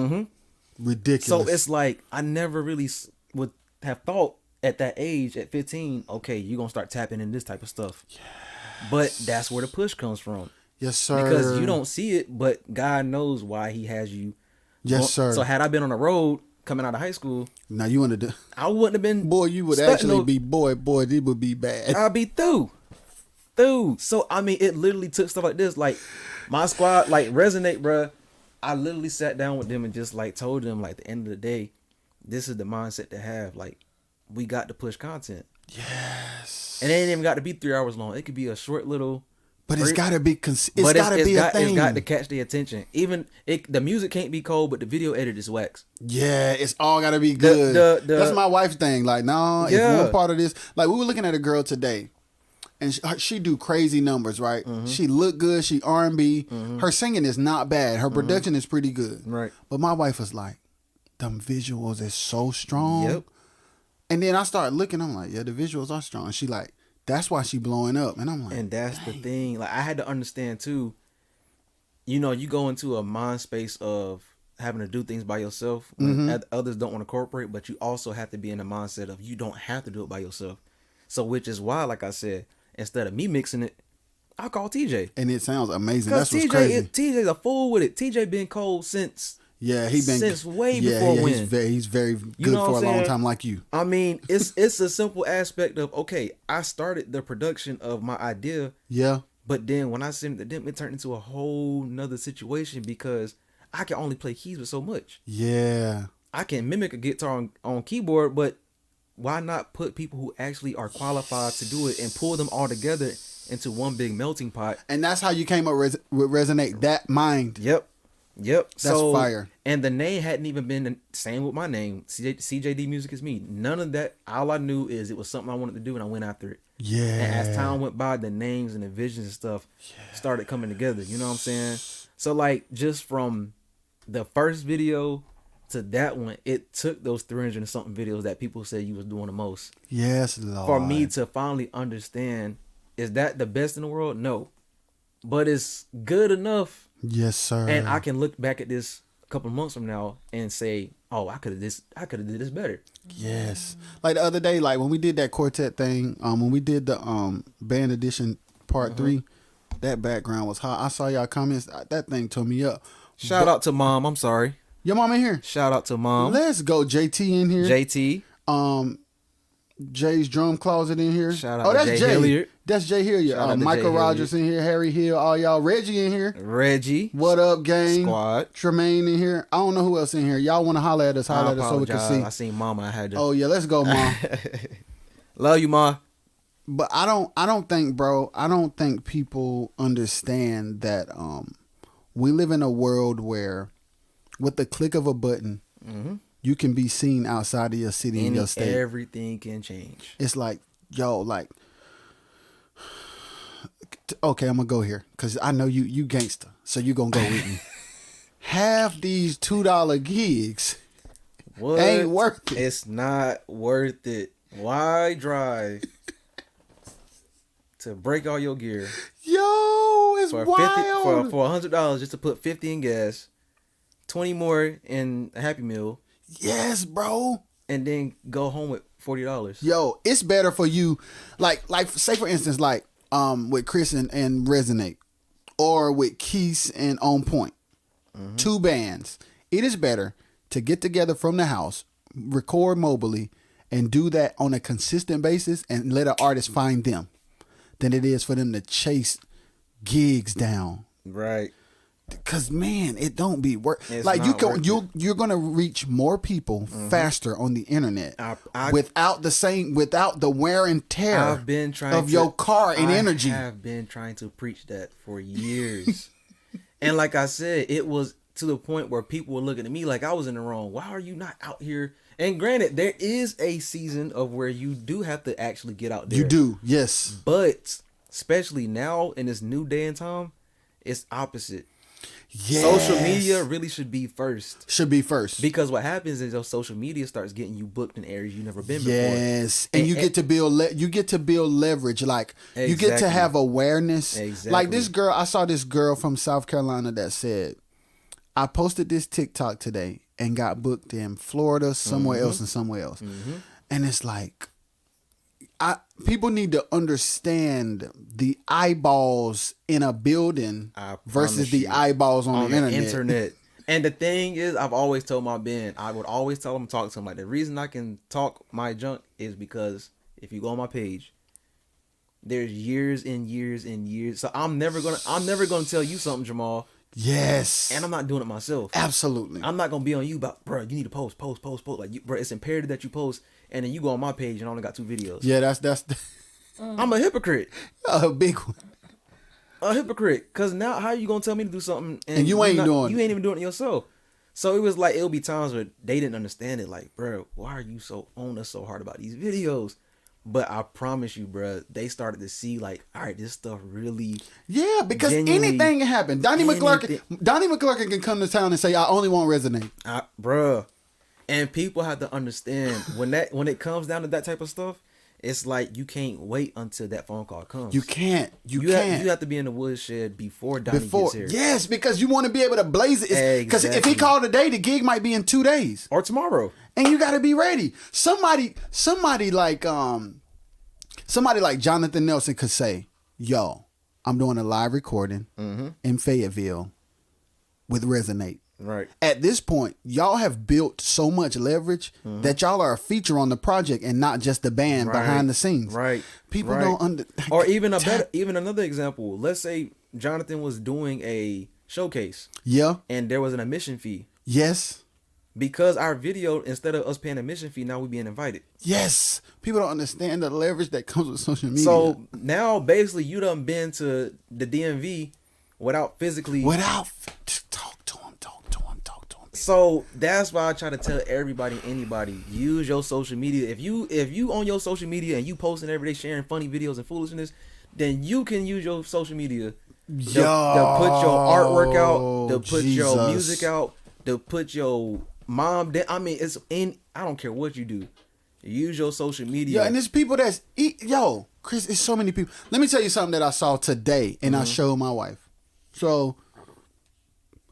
Ridiculous.
So it's like I never really would have thought at that age, at 15, okay, you're gonna start tapping in this type of stuff. Yes. But that's where the push comes from.
Yes, sir.
Because you don't see it, but God knows why He has you.
Yes, sir.
So had I been on the road coming out of high school,
now you wanted to,
I wouldn't have been.
Boy, you would actually be boy. This would be bad.
I'd be through. So I mean, it literally took stuff like this, like my squad, like Resonate, bruh. I literally sat down with them and just like told them, like, at the end of the day, this is the mindset to have. Like, we got to push content.
Yes.
And it ain't even got to be 3 hours long. It could be a short little.
But it's got to be. It's got to be a thing.
It's got to catch their attention. Even the music can't be cold, but the video edit is wax.
Yeah, it's all got to be good. That's my wife's thing. Like, no, if one part of this, like we were looking at a girl today, and she do crazy numbers, right? She look good. She R&B. Her singing is not bad. Her production is pretty good.
Right.
But my wife was like, them visuals is so strong.
Yep.
And then I started looking. I'm like, yeah, the visuals are strong. And she like, that's why she blowing up. And I'm like,
and that's the thing. Like, I had to understand too. You know, you go into a mind space of having to do things by yourself when others don't want to cooperate, but you also have to be in the mindset of you don't have to do it by yourself. So, which is why, like I said, instead of me mixing it, I call TJ.
And it sounds amazing. That's what's
TJ,
crazy.
TJ's a fool with it. TJ been cold since.
Yeah, he been
since way before when.
He's very good for a long time, like you.
I mean, it's a simple aspect of, okay, I started the production of my idea.
Yeah.
But then when I sent it to them, it turned into a whole nother situation because I can only play keys with so much.
Yeah.
I can mimic a guitar on keyboard, but why not put people who actually are qualified to do it and pull them all together into one big melting pot?
And that's how you came up with Resonate, that mind.
Yep.
That's fire.
And the name hadn't even been the same with my name. CJD Music is me. None of that. All I knew is it was something I wanted to do, and I went after it.
Yeah.
And as time went by, the names and the visions and stuff started coming together. You know what I'm saying? So, like, just from the first video to that one, it took those 300 and something videos that people said you was doing the most.
Yes, Lord.
For me to finally understand, is that the best in the world? No. But it's good enough.
Yes, sir.
And I can look back at this a couple of months from now and say, "Oh, I could have did this better."
Yes. Like the other day, like when we did that quartet thing, when we did the band edition part 3, that background was hot. I saw y'all comments. That thing tore me up.
Shout out to Mom. I'm sorry.
Your mom in here.
Shout out to Mom.
Let's go. JT in here.
JT.
Jay's drum closet in here.
Shout out to
that's
Jay Hilliard.
That's Jay Hilliard. Michael
Jay
Rogers in here. Harry Hill. All y'all. Reggie in here.
Reggie.
What up, gang?
Squad.
Tremaine in here. I don't know who else in here. Y'all want to holler at us? Holler at us so we can see.
I seen Mama. I had to.
Oh yeah, let's go, Mom.
Love you, Ma.
But I don't think, bro. I don't think people understand that we live in a world where, with the click of a button, you can be seen outside of your city and your state.
Everything can change.
It's like, yo, like, okay, I'm gonna go here because I know you gangster, so you gonna go with me. Half these $2 gigs ain't worth it.
It's not worth it. Why drive to break all your gear?
Yo, it's
for
wild.
For $100 just to put 50 in gas, 20 more in a Happy Meal.
Yes, bro.
And then go home with $40.
Yo, it's better for you, like say for instance, like with Chris and Resonate, or with Keith and On Point, 2 bands. It is better to get together from the house, record mobily, and do that on a consistent basis, and let an artist find them, than it is for them to chase gigs down.
Right.
Cause man, it don't be work.
It's
Like
not worth
you're gonna reach more people faster on the internet without the wear and tear
I've been trying
of your car and energy.
I have been trying to preach that for years. And like I said, it was to the point where people were looking at me like I was in the wrong. Why are you not out here? And granted, there is a season of where you do have to actually get out there.
You do, yes.
But especially now in this new day and time, it's opposite.
Yes.
Social media really should be first.
Should be first.
Because what happens is your social media starts getting you booked in areas you've never been before.
Yes, and you get to build leverage. Like you get to have awareness.
Exactly.
Like this girl, I saw this girl from South Carolina that said, "I posted this TikTok today and got booked in Florida, somewhere else, and somewhere else." And it's like, people need to understand the eyeballs in a building versus the eyeballs on the internet.
And the thing is, I've always told my band, I would always tell them, talk to them like, the reason I can talk my junk is because if you go on my page, there's years and years and years. So I'm never gonna tell you something, Jamal.
Yes.
And I'm not doing it myself.
Absolutely.
I'm not gonna be on you about, bro, you need to post. Like, bro, it's imperative that you post. And then you go on my page and I only got 2 videos.
Yeah, that's.
I'm a hypocrite.
A big one.
A hypocrite. Cause now how you gonna tell me to do something
and you ain't doing it?
You ain't even doing it yourself. So it was like, it'll be times where they didn't understand it. Like, bro, why are you so on us so hard about these videos? But I promise you, bro, they started to see like, all right, this stuff really.
Yeah, because anything can happen. Donnie McClurkin can come to town and say, "I only want Resonate."
Bruh. And people have to understand when it comes down to that type of stuff, it's like you can't wait until that phone call comes.
You can't. You can't.
You have to be in the woodshed before Donnie gets here.
Yes, because you want to be able to blaze it. Because if he called today, the gig might be in 2 days
or tomorrow,
and you got to be ready. Somebody like Jonathan Nelson could say, "Yo, I'm doing a live recording in Fayetteville with Resonate."
Right.
At this point, y'all have built so much leverage that y'all are a feature on the project and not just the band behind the scenes.
Right.
People don't
Or even another example. Let's say Jonathan was doing a showcase.
Yeah.
And there was an admission fee.
Yes.
Because our video, instead of us paying an admission fee, now we're being invited.
Yes. People don't understand the leverage that comes with social media.
So now basically you done been to the DMV without physically
talk to him.
So that's why I try to tell everybody, anybody, use your social media. If you on your social media and you posting every day sharing funny videos and foolishness, then you can use your social media to put your artwork out, to put your music out, to put your mom. I mean, I don't care what you do. Use your social media.
Yeah, and there's people Chris, it's so many people. Let me tell you something that I saw today, and I showed my wife. So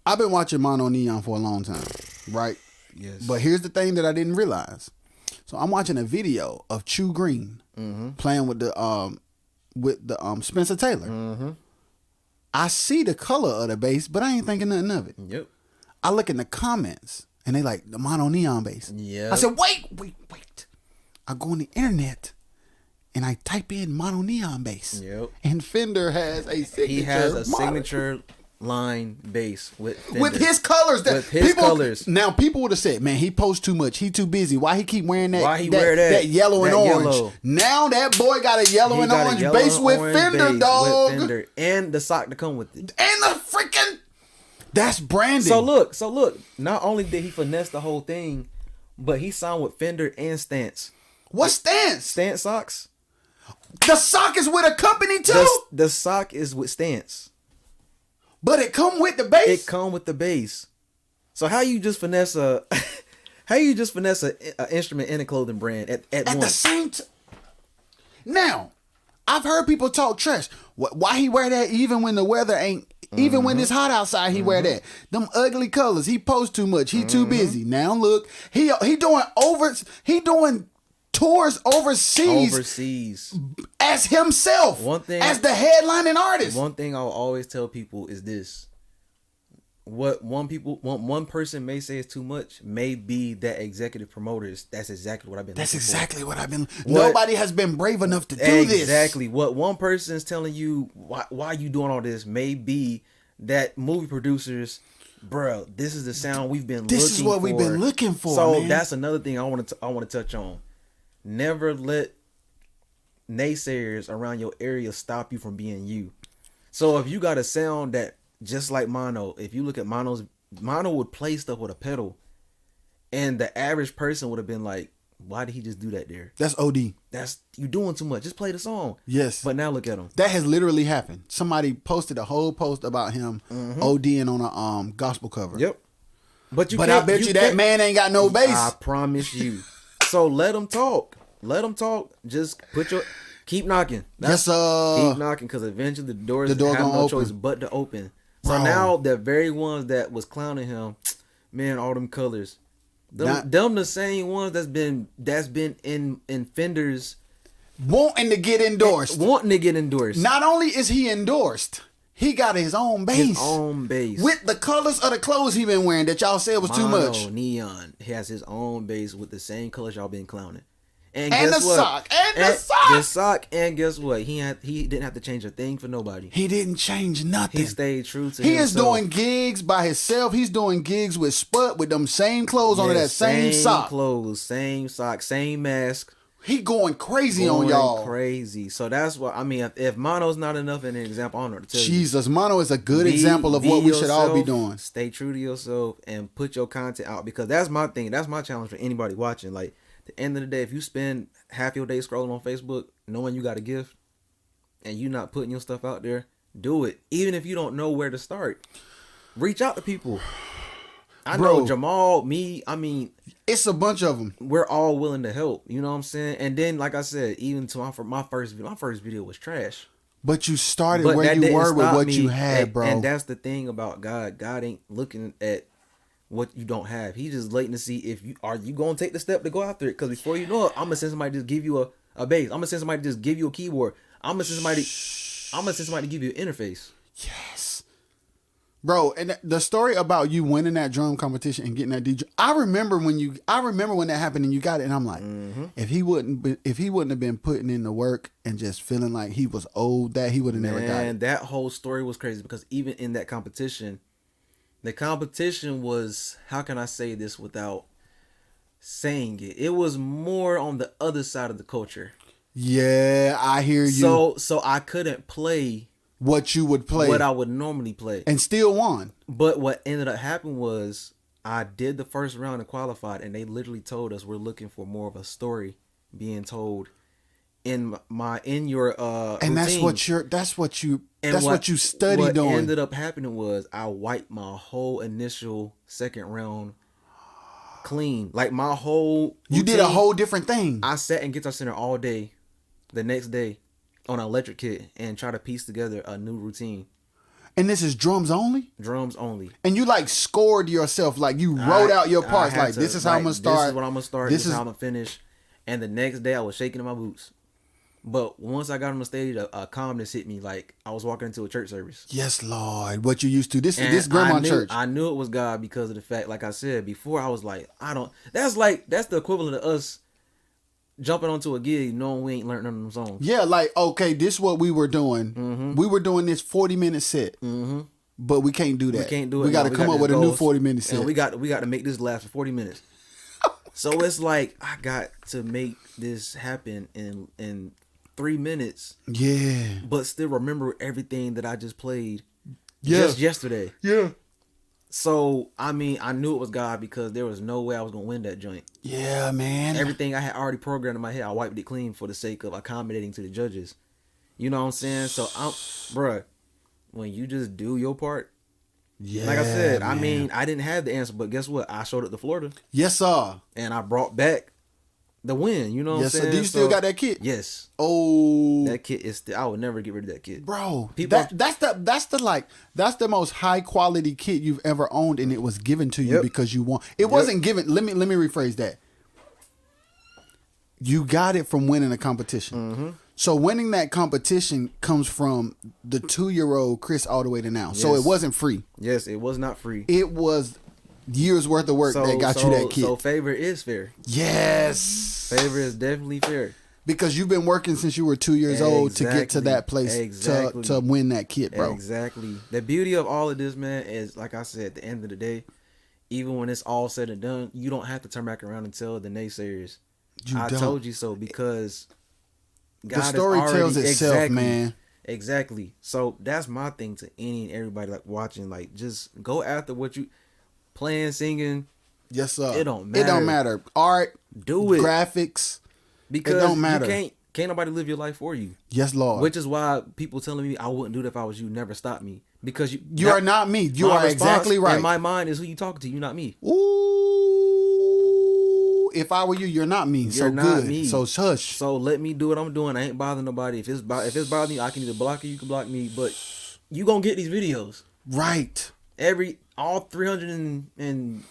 I've been watching Mono Neon for a long time, right?
Yes.
But here's the thing that I didn't realize. So I'm watching a video of Chew Green playing with the Spencer Taylor. I see the color of the bass, but I ain't thinking nothing of it.
Yep.
I look in the comments and they like the Mono Neon bass.
Yeah.
I said, wait. I go on the internet and I type in Mono Neon bass.
Yep.
And Fender has a signature.
He has a signature line bass with
his colors.
Colors.
Now people would have said, "Man, he posts too much. He too busy. Why he keep wearing that?
Why he wear that
yellow and orange?"
Yellow.
Now that boy got a yellow and orange bass with Fender, dog.
With Fender. And the sock to come with it.
And the freaking that's branding.
So look. Not only did he finesse the whole thing, but he signed with Fender and Stance.
What Stance?
Stance socks.
The sock is with a company too.
The sock is with Stance.
But it come with the bass.
It come with the bass. So how you just finesse a instrument and a clothing brand at
the
once?
same time? Now, I've heard people talk trash. Why he wear that even when the weather ain't? Even when it's hot outside, he wear that. Them ugly colors. He posts too much. He too busy. Now look, he doing tours overseas as himself. As the headlining artist.
One thing I'll always tell people is this: what one person may say is too much may be that executive promoters. That's exactly what I've been.
Nobody has been brave enough to do this.
Exactly. What one person's telling you why you doing all this may be that movie producers, bro, this is the sound we've been looking for.
This is what we've been looking for.
So
man.
that's another thing I want to touch on. Never let naysayers around your area stop you from being you. So if you got a sound that just like Mono, if you look at Mono would play stuff with a pedal, and the average person would have been like, why did he just do that there?
That's OD.
That's you doing too much. Just play the song.
Yes.
But now look at him.
That has literally happened. Somebody posted a whole post about him ODing on a gospel cover.
Yep. But
I bet you that man ain't got no bass.
I promise you. So let him talk. Let him talk. Just keep knocking.
Yes,
keep knocking, because eventually the door have no
open.
choice but to open. So
Bro.
now the very ones that was clowning him, man, all them colors. Them the same ones that's been in Fenders
wanting to get endorsed.
Not
only is he endorsed, he got his own bass.
His own bass.
With the colors of the clothes he been wearing that y'all said was too much.
Neon. He has his own bass with the same colors y'all been clowning. And
the
guess what?
sock.
The sock. And guess what? He didn't have to change a thing for nobody.
He didn't change nothing.
He stayed true to himself.
He is doing gigs by himself. He's doing gigs with Sput with them same clothes on that same sock.
Same clothes, same sock, same mask.
He going crazy on y'all.
Crazy. So that's what I mean. If Mono's not enough in an example, I don't know what to tell you.
Jesus, Mono is a good example of what we should all be doing.
Stay true to yourself and put your content out, because that's my thing. That's my challenge for anybody watching. Like, at the end of the day, if you spend half your day scrolling on Facebook knowing you got a gift and you not putting your stuff out there, do it. Even if you don't know where to start, reach out to people. I know Jamal, me, I mean,
it's a bunch of them.
We're all willing to help. You know what I'm saying? And then, like I said, even to my first video was trash.
But you started where you were with what you had, bro.
And that's the thing about God. God ain't looking at what you don't have. He's just waiting to see if you gonna take the step to go after it. Because before you know it, I'm gonna send somebody to just give you a bass. I'm gonna send somebody to just give you a keyboard. I'm gonna send somebody to give you an interface.
Yes, bro. And the story about you winning that drum competition and getting that DJ, I remember when that happened and you got it, and I'm like, if he wouldn't have been putting in the work and just feeling like he was owed that, he would have never got it.
And that whole story was crazy, because even in that competition, the competition was, how can I say this without saying it? It was more on the other side of the culture.
Yeah, I hear you.
So I couldn't play
what you would play,
what I would normally play,
and still won.
But what ended up happening was I did the first round and qualified, and they literally told us we're looking for more of a story being told in your
and
routine.
that's what you studied on.
What ended up happening was I wiped my whole initial second round clean. Like my whole routine,
you did a whole different thing.
I sat in Guitar Center all day the next day on an electric kit and try to piece together a new routine.
And this is drums only?
Drums only.
And you like scored yourself, like you wrote out your parts, like this is how I'm gonna start.
This is what I'm gonna start. This is how I'm gonna finish. And the next day I was shaking in my boots. But once I got on the stage, a calmness hit me, like I was walking into a church service.
Yes, Lord. What you used to. This grandma church.
I knew it was God because of the fact, like I said before, I was like, that's the equivalent of us jumping onto a gig knowing we ain't learned none of them songs.
Yeah, like, okay, this is what we were doing. Mm-hmm. We were doing this 40-minute set. Mm-hmm. But we can't do that.
We can't do it.
We got to come up with a new 40-minute set.
And we got to make this last for 40 minutes. So it's like, I got to make this happen in 3 minutes.
Yeah.
But still remember everything that I just played just yesterday.
Yeah.
So, I mean, I knew it was God because there was no way I was going to win that joint.
Yeah, man.
Everything I had already programmed in my head, I wiped it clean for the sake of accommodating to the judges. You know what I'm saying? So, bruh, when you just do your part, yeah, like I said, man. I mean, I didn't have the answer, but guess what? I showed up to Florida.
Yes, sir.
And I brought back the win. You know what I'm saying?
Sir. Do you still got that kit?
Yes.
Oh,
that kit is still. I would never get rid of that kit,
bro. That's the most high quality kit you've ever owned, and it was given to you because you won. It wasn't given. Let me rephrase that. You got it from winning a competition. Mm-hmm. So winning that competition comes from the 2-year-old Chris all the way to now. Yes. So it wasn't free.
Yes, it was not free.
It was years worth of work that got you that kit.
So favor is fair.
Yes.
Favor is definitely fair.
Because you've been working since you were 2 years old to get to that place to win that kit, bro.
Exactly. The beauty of all of this, man, is like I said, at the end of the day, even when it's all said and done, you don't have to turn back around and tell the naysayers, I told you so, because God
the story tells itself, man.
Exactly. So that's my thing to any and everybody like watching. Like, just go after what you playing, singing.
Yes, sir.
It don't matter.
It don't matter. Art,
do it.
Graphics.
Because
it don't matter.
You can't nobody live your life for you.
Yes, Lord.
Which is why people telling me I wouldn't do that if I was you. Never stop me, because
you are not me. You are exactly right.
In my mind is who you talking to. You not me.
Ooh, if I were you, you're not me.
You're
so
not
good.
me.
So hush.
So let me do what I'm doing. I ain't bothering nobody. If it's bothering you, I can either block you. You can block me. But you gonna get these videos.
Right.
All 300 and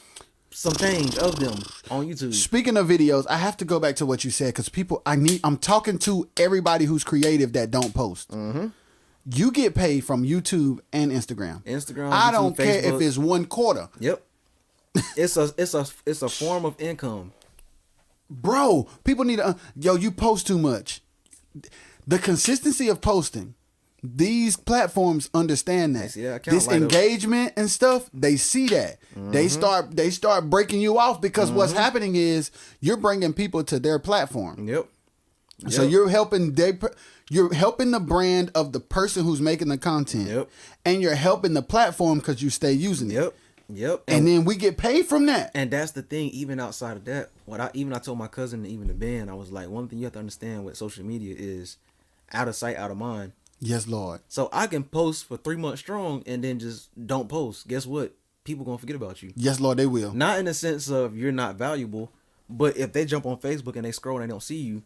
some change of them on YouTube.
Speaking of videos, I have to go back to what you said, because I'm talking to everybody who's creative that don't post. Mm-hmm. You get paid from YouTube and Instagram. I don't care if it's 1/4.
Yep. It's a form of income.
Bro, people need to you post too much. The consistency of posting. These platforms understand that. This engagement and stuff, they see that. Mm-hmm. They start breaking you off, because what's happening is you're bringing people to their platform.
Yep.
So you're helping the brand of the person who's making the content.
Yep.
And you're helping the platform because you stay using it.
Yep.
And then we get paid from that.
And that's the thing. Even outside of that, I told my cousin and even the band, I was like, one thing you have to understand with social media is out of sight, out of mind.
Yes, Lord.
So I can post for 3 months strong and then just don't post. Guess what? People gonna forget about you.
Yes, Lord, they will.
Not in the sense of you're not valuable, but if they jump on Facebook and they scroll and they don't see you,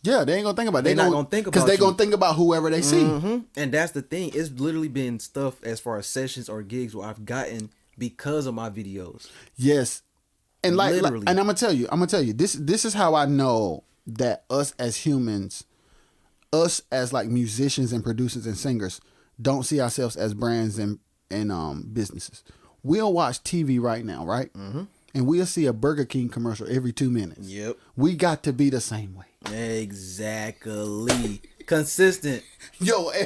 yeah, they ain't gonna think about it.
They're not gonna think about it,
because they gonna think about whoever they see.
Mm-hmm. And that's the thing. It's literally been stuff as far as sessions or gigs where I've gotten because of my videos.
Yes, and and I'm gonna tell you, this is how I know that us as humans, us as like musicians and producers and singers, don't see ourselves as brands and businesses. We'll watch TV right now, right? Mm-hmm. And we'll see a Burger King commercial every 2 minutes.
Yep.
We got to be the same way.
Exactly. Consistent.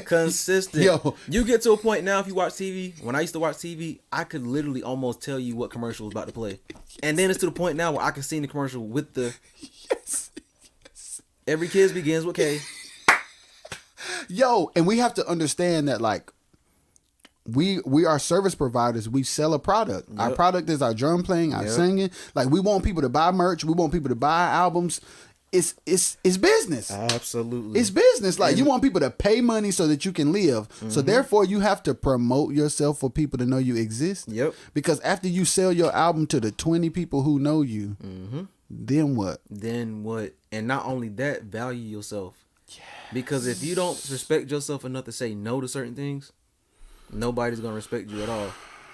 Consistent.
Yo.
You get to a point now, if you watch TV, when I used to watch TV, I could literally almost tell you what commercial was about to play. And then it's to the point now where I can see the commercial with the...
Yes.
Every Kids begins with K.
Yo, and we have to understand that, like, we are service providers. We sell a product. Yep. Our product is our drum playing, our singing. Like, we want people to buy merch. We want people to buy albums. It's business.
Absolutely.
It's business. Like, you want people to pay money so that you can live. Mm-hmm. So therefore you have to promote yourself for people to know you exist.
Yep.
Because after you sell your album to the 20 people who know you, then what? And
not only that, value yourself. Yes. Because if you don't respect yourself enough to say no to certain things, nobody's gonna respect you at all.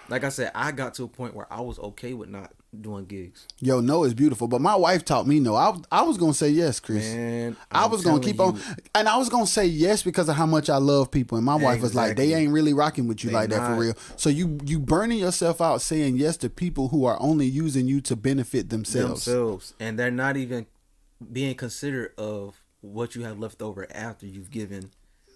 Like I said, I got to a point where I was okay with not doing gigs.
Yo, no is beautiful, but my wife taught me no. I was gonna say yes, Chris.
Man,
I was gonna keep on, and I was gonna say yes because of how much I love people. And my wife was like, "They ain't really rocking with you like that for real." So you burning yourself out saying yes to people who are only using you to benefit themselves,
and they're not even being considerate of what you have left over after you've given.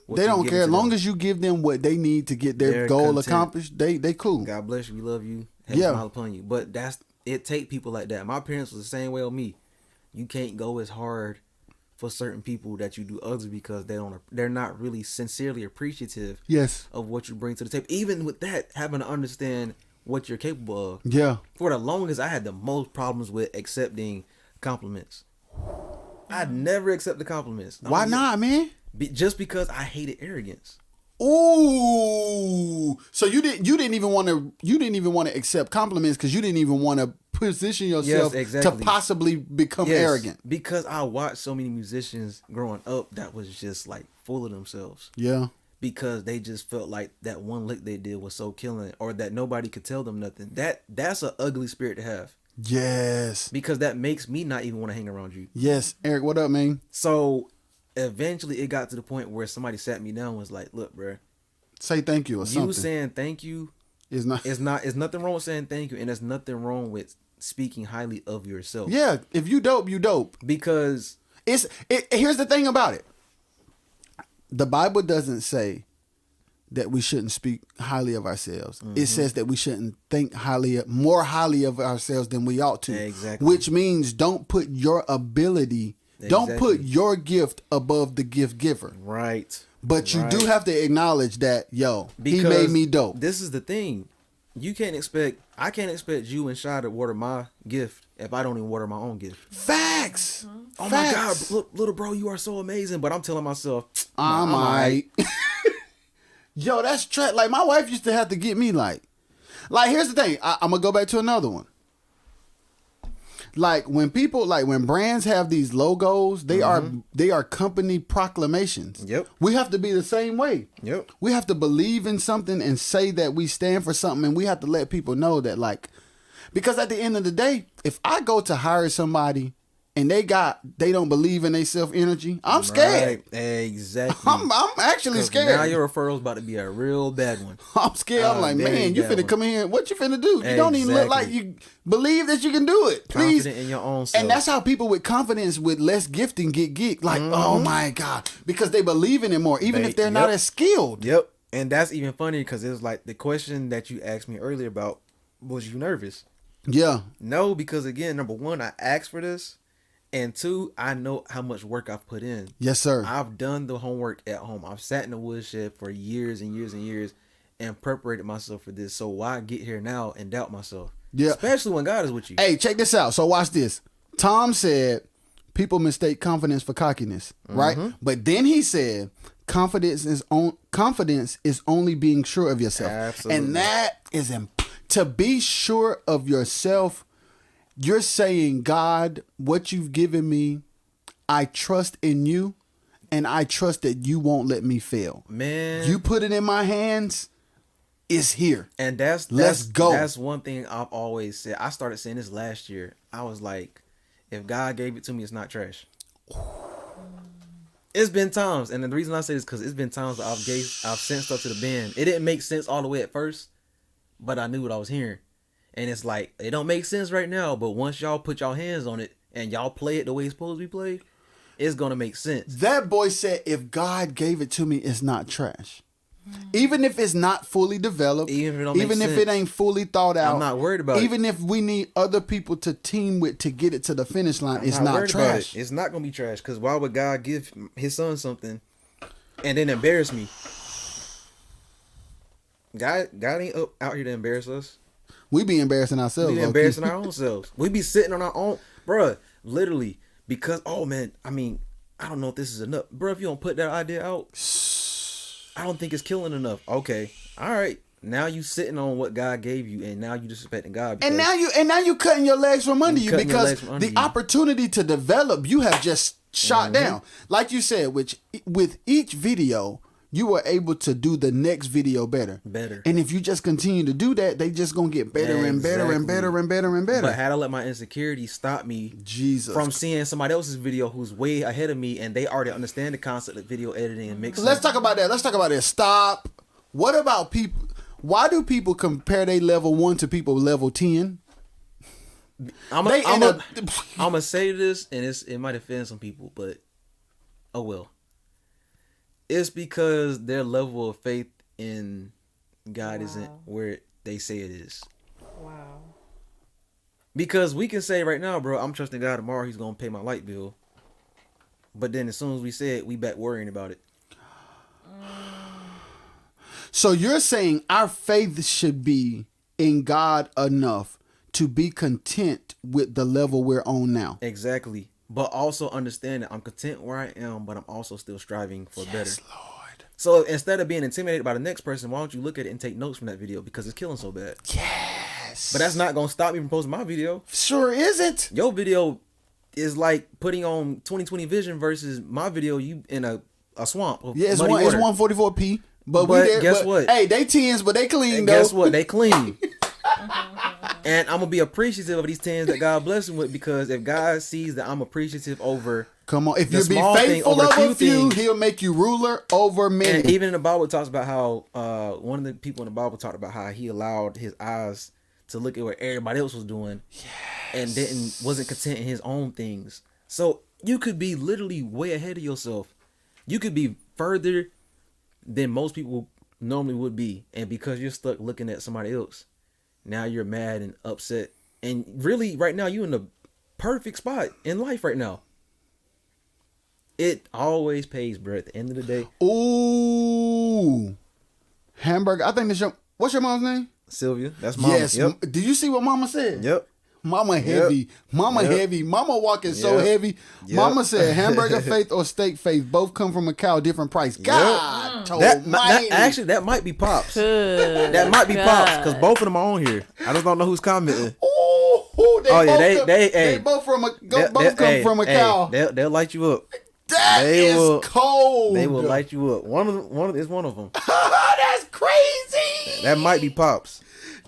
They don't care as long as you give them what they need to get their goal accomplished. They cool.
God bless you. We love you. Have a smile upon you. But it take people like that. My parents was the same way with me. You can't go as hard for certain people that you do others because they're not really sincerely appreciative of what you bring to the table. Even with that, having to understand what you're capable of. Yeah. For the longest, I had the most problems with accepting compliments. I never accepted compliments.
Why not, man?
Just because I hated arrogance.
Ooh, so you didn't even want to accept compliments because you didn't even want to position yourself to possibly become arrogant.
Because I watched so many musicians growing up that was just like full of themselves.
Yeah.
Because they just felt like that one lick they did was so killing, or that nobody could tell them nothing. That's an ugly spirit to have.
Yes.
Because that makes me not even want to hang around you.
Yes, Eric. What up, man?
So eventually it got to the point where somebody sat me down and was like, look, bro,
say thank you or something.
You saying thank you is nothing wrong with saying thank you, and there's nothing wrong with speaking highly of yourself.
Yeah, if you dope, you dope.
Because
Here's the thing about it. The Bible doesn't say that we shouldn't speak highly of ourselves. It says that we shouldn't think more highly of ourselves than we ought to.
Exactly.
Which means don't put your ability, don't put your gift above the gift giver.
Right.
But you do have to acknowledge that, he made me dope.
This is the thing. I can't expect you and Shiy to water my gift if I don't even water my own gift.
Facts.
Oh my God, little bro, you are so amazing. But I'm telling myself,
I'm all right. Yo, that's like my wife used to have to get me like here's the thing. I'm gonna go back to another one. Like when brands have these logos, they are company proclamations.
Yep.
We have to be the same way.
Yep.
We have to believe in something and say that we stand for something, and we have to let people know that because at the end of the day, if I go to hire somebody and they don't believe in their self-energy, I'm scared.
Right. Exactly.
I'm actually scared.
Now your referral's about to be a real bad one.
I'm scared. I'm like, man, you finna come in here. What you finna do? You don't even look like you believe that you can do it. Please.
Confident in your own self.
And that's how people with confidence with less gifting get geeked. Like, oh my God. Because they believe in it more, even if they're not as skilled.
Yep. And that's even funny because it was like the question that you asked me earlier about, was you nervous?
Yeah.
No, because again, number one, I asked for this. And two, I know how much work I've put in.
Yes, sir.
I've done the homework at home. I've sat in the woodshed for years and years and years and preparated myself for this. So why get here now and doubt myself?
Yeah.
Especially when God is with you.
Hey, check this out. So watch this. Tom said people mistake confidence for cockiness, right? But then he said confidence is only being sure of yourself.
Absolutely.
And that is to be sure of yourself. You're saying, God, what you've given me, I trust in you, and I trust that you won't let me fail.
Man.
You put it in my hands, it's here.
And let's
go.
That's one thing I've always said. I started saying this last year. I was like, if God gave it to me, it's not trash. It's been times, and the reason I say this is because it's been times that I've sent stuff to the band. It didn't make sense all the way at first, but I knew what I was hearing. And it's like, it don't make sense right now, but once y'all put y'all hands on it and y'all play it the way it's supposed to be played, it's going to make sense.
That boy said, if God gave it to me, it's not trash. Even if it's not fully developed, even if it ain't fully thought out,
I'm not worried about it.
Even if we need other people to team with to get it to the finish line, it's not trash.
It's not going to be trash, because why would God give his son something and then embarrass me? God ain't out here to embarrass us.
We be embarrassing ourselves.
We be embarrassing our own selves. We be sitting on our own, bruh, literally, because, oh man, I mean, I don't know if this is enough. Bruh, if you don't put that idea out, I don't think it's killing enough. Okay, all right. Now you sitting on what God gave you, and now you disrespecting God.
And now you cutting your legs from under you because the opportunity to develop you have just shot down. Like you said, with each video, you were able to do the next video better. And if you just continue to do that, they just gonna get better and better and better and better and better.
But how to let my insecurity stop me from seeing somebody else's video who's way ahead of me and they already understand the concept of video editing and mixing.
Let's talk about that. Stop. What about people? Why do people compare their level 1 to people level 10?
I'm gonna say this, and it might offend some people, but oh well. It's because their level of faith in God isn't where they say it is.
Wow.
Because we can say right now, bro, I'm trusting God tomorrow, he's going to pay my light bill. But then as soon as we say it, we back worrying about it.
So you're saying our faith should be in God enough to be content with the level we're on now.
Exactly. But also understand that I'm content where I am, but I'm also still striving for better.
Yes, Lord.
So instead of being intimidated by the next person, why don't you look at it and take notes from that video because it's killing so bad.
Yes.
But that's not going to stop me from posting my video.
Sure isn't.
Your video is like putting on 20/20 vision versus my video, you in a swamp.
Yeah, it's 144p. But guess what? Hey, they 10s, but they clean,
and
though.
Guess what? They clean. And I'm going to be appreciative of these 10s that God bless him with, because if God sees that I'm appreciative over...
Come on, if you be faithful over a few, he'll make you ruler over many.
And even in the Bible, it talks about how one of the people in the Bible talked about how he allowed his eyes to look at what everybody else was doing, and wasn't content in his own things. So you could be literally way ahead of yourself. You could be further than most people normally would be. And because you're stuck looking at somebody else, now you're mad and upset. And really, right now, you're in the perfect spot in life right now. It always pays, bro, at the end of the day.
Ooh. Hamburger. I think that's what's your mom's name?
Sylvia. That's mama.
Yes.
Yep.
Did you see what mama said?
Yep.
Mama heavy.
Yep.
Mama
Yep.
heavy. Mama walking so
Yep.
heavy.
Yep.
Mama said hamburger faith or steak faith both come from a cow, different price. God
Actually, that might be Pops. That might be Pops, because both of them are on here. I just don't know who's commenting.
They both from a cow.
They'll light you up.
That is cold.
They will light you up. One of them.
That's crazy.
That might be Pops.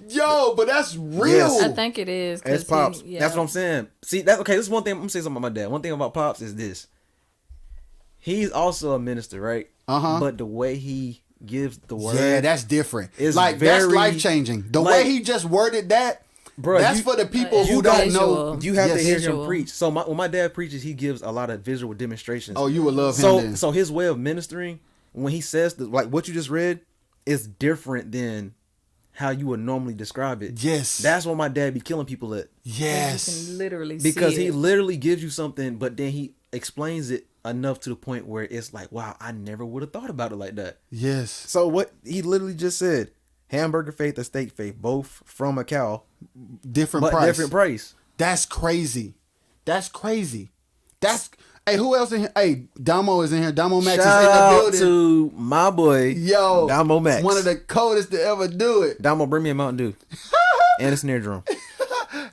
Yo, but that's real.
Yes.
I think it is.
It's Pops. That's what I'm saying. See, that's okay. This is one thing I'm gonna say something about my dad. One thing about Pops is this. He's also a minister, right? But the way he gives the word,
yeah, that's different.
It's
like that's life changing. The way he just worded that, bro, that's for the people who don't know.
You have to hear him preach. So when my dad preaches, he gives a lot of visual demonstrations.
Oh, you would love him. Then.
So his way of ministering, when he says like what you just read, is different than how you would normally describe it.
Yes.
That's what my dad be killing people at.
Yes.
You can literally
because
see
he
it.
literally gives you something, but then he explains it enough to the point where it's like, wow, I never would have thought about it like that.
Yes.
So what he literally just said, hamburger faith or steak faith, both from a cow.
Different price. That's crazy. That's crazy. Hey, who else in here? Hey, Damo is in here. Damo Max
Shout
is in the
out
building.
to my boy,
yo,
Damo Max.
One of the coldest to ever do it.
Damo, bring me a Mountain Dew. And a snare drum.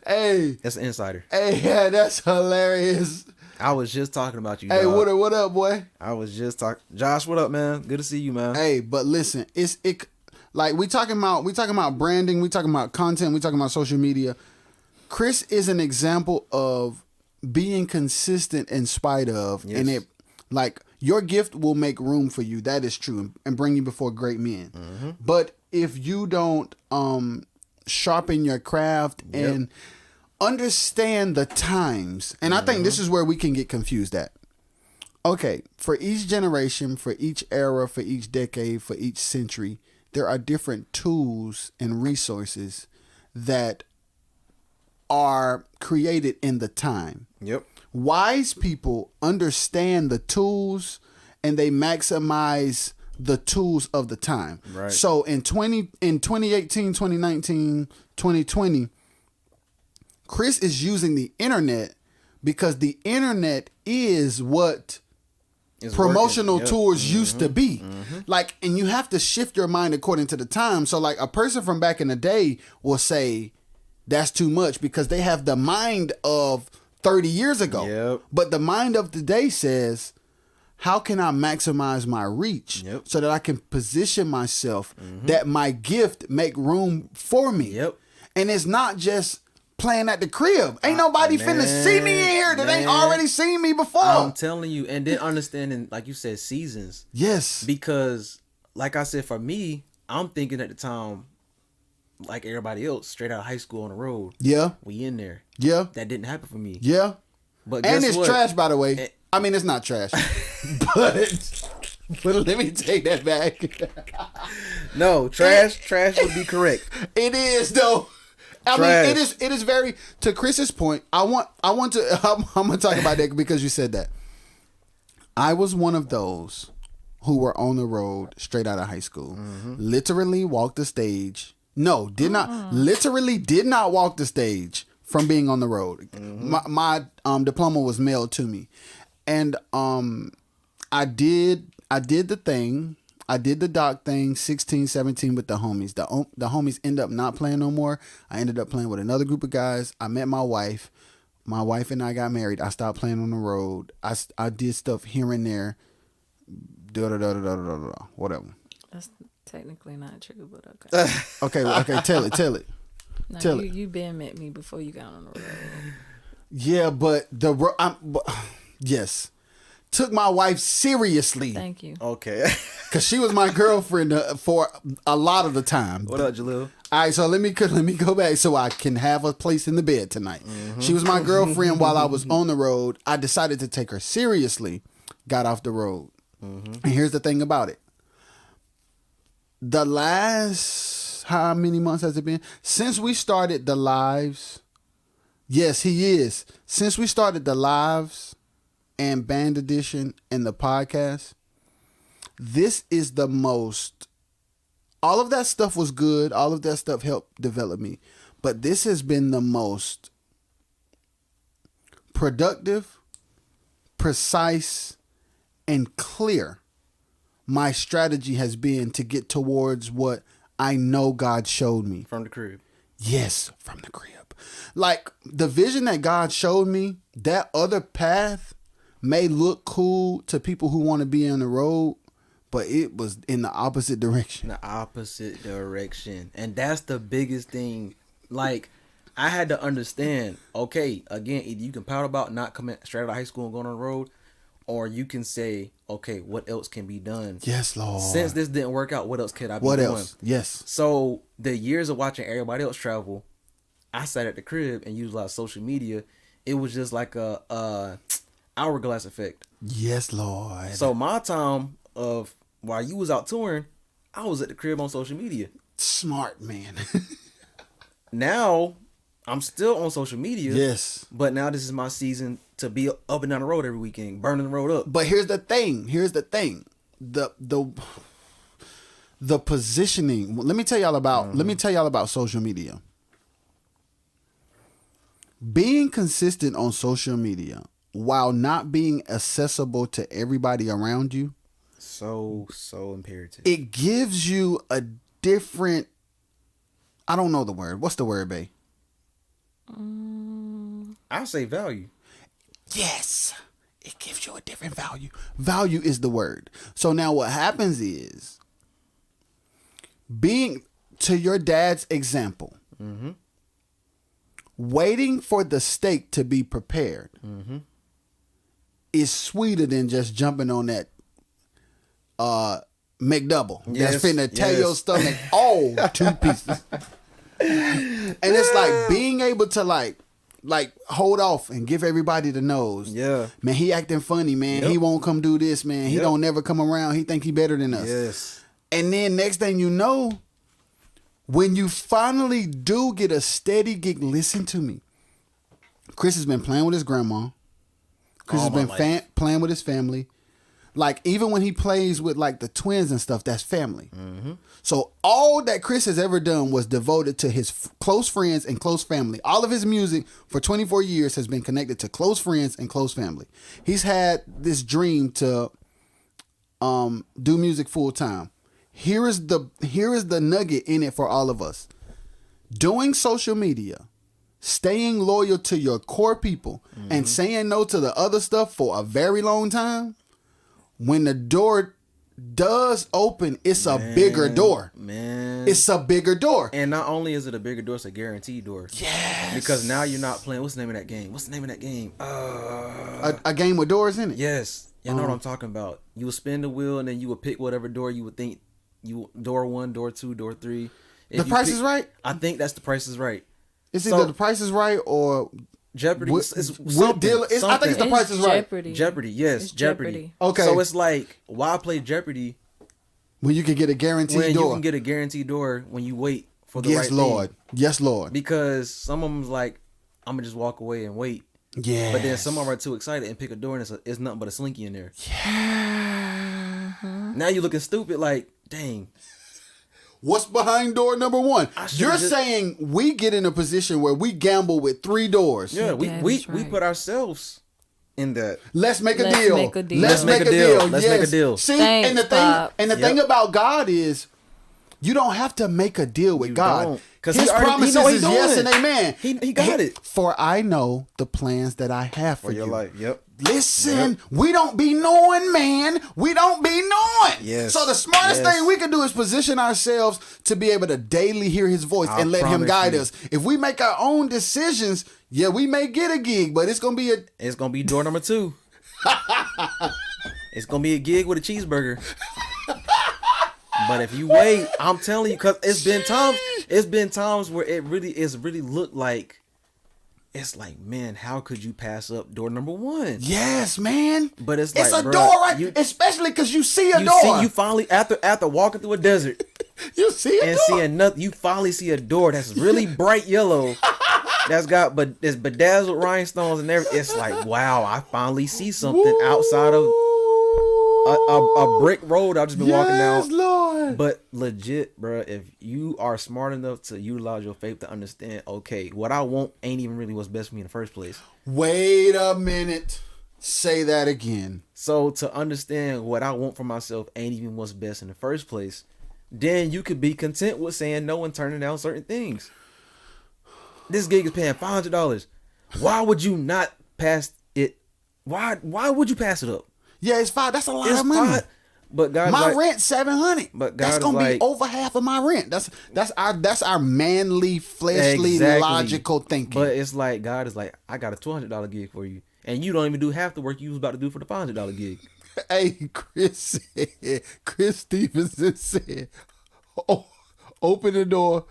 Hey.
That's an insider.
Hey, yeah, that's hilarious.
I was just talking about you,
Hey,
dog.
what up, boy?
I was just talking. Josh, what up, man? Good to see you, man.
Hey, but listen, like we talking about branding, we talking about content, we talking about social media. Chris is an example of being consistent in spite of, and it like your gift will make room for you. That is true, and bring you before great men.
Mm-hmm.
But if you don't sharpen your craft and understand the times, and I think this is where we can get confused at. Okay, for each generation, for each era, for each decade, for each century, there are different tools and resources that are created in the time.
Yep.
Wise people understand the tools and they maximize the tools of the time.
Right.
So in 2018, 2019, 2020, Chris is using the internet because the internet is what promotional tools used to be. Like, and you have to shift your mind according to the time. So like a person from back in the day will say that's too much because they have the mind of 30 years ago.
Yep.
But the mind of today says, how can I maximize my reach so that I can position myself that my gift make room for me?
Yep.
And it's not just playing at the crib. Ain't nobody finna see me in here that ain't already seen me before.
I'm telling you. And then understanding, like you said, seasons.
Yes.
Because, like I said, for me, I'm thinking at the time, like everybody else, straight out of high school on the road.
Yeah.
We in there.
Yeah.
That didn't happen for me.
Yeah.
But
and
guess
it's
what?
trash, by the way. I mean, it's not trash. but let me take that back.
No, trash would be correct.
It is, though. I mean, it is very, to Chris's point, I'm going to talk about that because you said that. I was one of those who were on the road straight out of high school. Literally walked the stage. No, literally did not walk the stage from being on the road. My diploma was mailed to me. And I did the thing. I did the doc thing 16, 17 with the homies. The homies end up not playing no more. I ended up playing with another group of guys. I met my wife. My wife and I got married. I stopped playing on the road. I did stuff here and there. Whatever.
That's technically not true, but okay.
Okay, tell it.
No, you been met me before you got on the road.
Yeah, but yes. Took my wife seriously.
Thank you.
Okay.
Because she was my girlfriend for a lot of the time.
What up, Jalil?
All right, so let me go back so I can have a place in the bed tonight. She was my girlfriend while I was on the road. I decided to take her seriously. Got off the road. And here's the thing about it. The last, how many months has it been? Since we started the lives. Yes, he is. Since we started the lives and Band Edition and the podcast, this is the most, all of that stuff was good. All of that stuff helped develop me. But this has been the most productive, precise, and clear my strategy has been to get towards what I know God showed me.
From the crib.
Yes, from the crib. Like the vision that God showed me, that other path may look cool to people who want to be on the road, but it was in the opposite direction.
The opposite direction. And that's the biggest thing. Like, I had to understand, okay, again, either you can pout about not coming straight out of high school and going on the road, or you can say, okay, what else can be done?
Yes, Lord.
Since this didn't work out, what else could I be
What
doing?
else? Yes.
So the years of watching everybody else travel, I sat at the crib and used a lot of social media. It was just like a hourglass effect.
Yes, Lord.
So my time of while you was out touring, I was at the crib on social media.
Smart man.
Now I'm still on social media.
Yes.
But now this is my season to be up and down the road every weekend, burning the road up.
But here's the thing. The positioning. Let me tell y'all about social media. Being consistent on social media while not being accessible to everybody around you.
So imperative.
It gives you a different, I don't know the word. What's the word, babe?
I'll say value.
Yes. It gives you a different value. Value is the word. So now what happens is, being to your dad's example, waiting for the steak to be prepared is sweeter than just jumping on that McDouble.
Yes,
That's finna tear your stomach all 2 pieces. And it's like being able to like hold off and give everybody the nose.
Yeah.
Man, he acting funny, man. He won't come do this, man. He don't never come around. He think he better than us.
Yes.
And then next thing you know, when you finally do get a steady gig, listen to me. Chris has been playing with his grandma. Chris has been playing with his family. Like, even when he plays with, like, the twins and stuff, that's family. So all that Chris has ever done was devoted to his close friends and close family. All of his music for 24 years has been connected to close friends and close family. He's had this dream to do music full time. Here is the nugget in it for all of us. Doing social media, staying loyal to your core people, and saying no to the other stuff for a very long time. When the door does open, it's a bigger door.
Man.
It's a bigger door.
And not only is it a bigger door, it's a guaranteed door.
Yes.
Because now you're not playing. What's the name of that game?
A game with doors in it?
Yes. You know what I'm talking about. You would spin the wheel and then you would pick whatever door you would think. Door 1, door 2, door 3.
The Price is Right?
I think that's The Price is Right.
It's either The Price is Right or
Jeopardy.
I think it's The Price is Right.
Jeopardy, yes.
It's
Jeopardy.
Okay.
So it's like, why play Jeopardy
when you can get a guaranteed
when
door?
you can get a guaranteed door when you wait for the
Yes,
right
Lord.
thing?
Yes, Lord.
Because some of them's like, I'm going to just walk away and wait.
Yeah.
But then some of them are too excited and pick a door and it's nothing but a slinky in there.
Yeah.
Now you looking stupid like, dang.
What's behind door number 1? You're
just
saying we get in a position where we gamble with 3 doors.
Yeah, we
right.
put ourselves in that.
Let's make a
Let's
deal.
make a deal.
Let's make a deal.
Let's make a deal.
See,
Thanks,
and the
Pop.
thing about God is, you don't have to make a deal with
You
God.
don't. 'Cause
His
he already-
promises
he know what
is
he
yes
doing.
and amen.
He got it.
For I know the plans that I have for you.
Yep.
Listen, we don't be knowing, man. We don't be knowing.
Yes.
So the smartest
Yes.
thing we can do is position ourselves to be able to daily hear his voice
I
and let him
promise
guide
you.
us. If we make our own decisions, yeah, we may get a gig, but it's gonna be
It's gonna be door number 2. It's gonna be a gig with a cheeseburger. But if you wait, I'm telling you, because it's been times where it's really looked like, it's like, man, how could you pass up door number 1?
Yes, man.
But it's
a
like,
door, right? Especially because you see a door.
You finally, after walking through a desert,
you see a
and
door.
seeing nothing, you finally see a door that's really bright yellow. That's got it's bedazzled rhinestones and everything. It's like, wow, I finally see something outside of a brick road I've just been walking down.
Lord.
But legit, bro, if you are smart enough to utilize your faith to understand, okay, what I want ain't even really what's best for me in the first place.
Wait a minute. Say that again.
So to understand what I want for myself ain't even what's best in the first place, then you could be content with saying no and turning down certain things. This gig is paying $500. Why would you not pass it? Why would you pass it up?
Yeah, it's $5. That's a lot of money.
But God,
my rent $700.
But
that's gonna be over half of my rent. That's our manly, fleshly, logical thinking.
But it's like God is like, I got a $200 gig for you, and you don't even do half the work you was about to do for the $500 gig.
Hey, Chris Stevenson said, "Oh, open the door."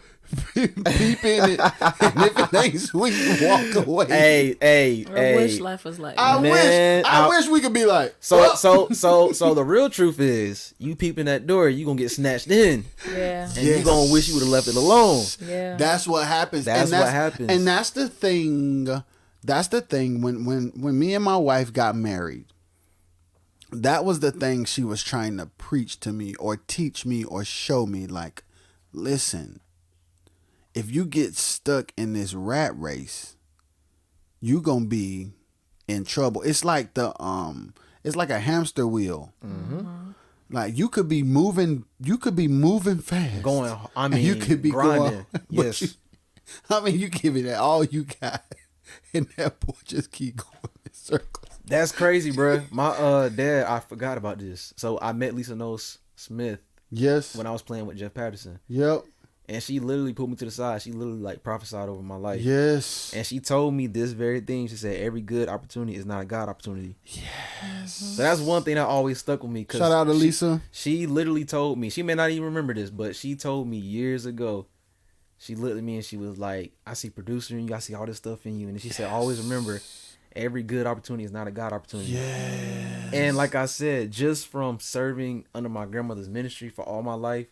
Peep in it, and if it ain't sweet, walk away.
I wish life was like.
I wish we could be like.
So the real truth is, you peep in that door, you gonna get snatched in.
Yeah.
And you gonna wish you would have left it alone.
Yeah.
That's what happens.
That's what happens.
And that's the thing. That's the thing. When me and my wife got married, that was the thing she was trying to preach to me or teach me or show me. Like, listen. If you get stuck in this rat race, you gonna be in trouble. It's like it's like a hamster wheel. Mm-hmm. Like you could be moving fast, you could be
grinding.
Going,
yes,
you give it all you got, and that boy just keep going in circles.
That's crazy, bro. My dad, I forgot about this. So I met Lisa Knowles Smith.
Yes,
when I was playing with Jeff Patterson.
Yep.
And she literally put me to the side. She literally like prophesied over my life.
Yes.
And she told me this very thing. She said, every good opportunity is not a God opportunity.
Yes.
So that's one thing that always stuck with me.
Shout out to Lisa.
She literally told me, she may not even remember this, but she told me years ago, she looked at me and she was like, I see producer in you. I see all this stuff in you. And she said, always remember, every good opportunity is not a God opportunity.
Yes.
And like I said, just from serving under my grandmother's ministry for all my life,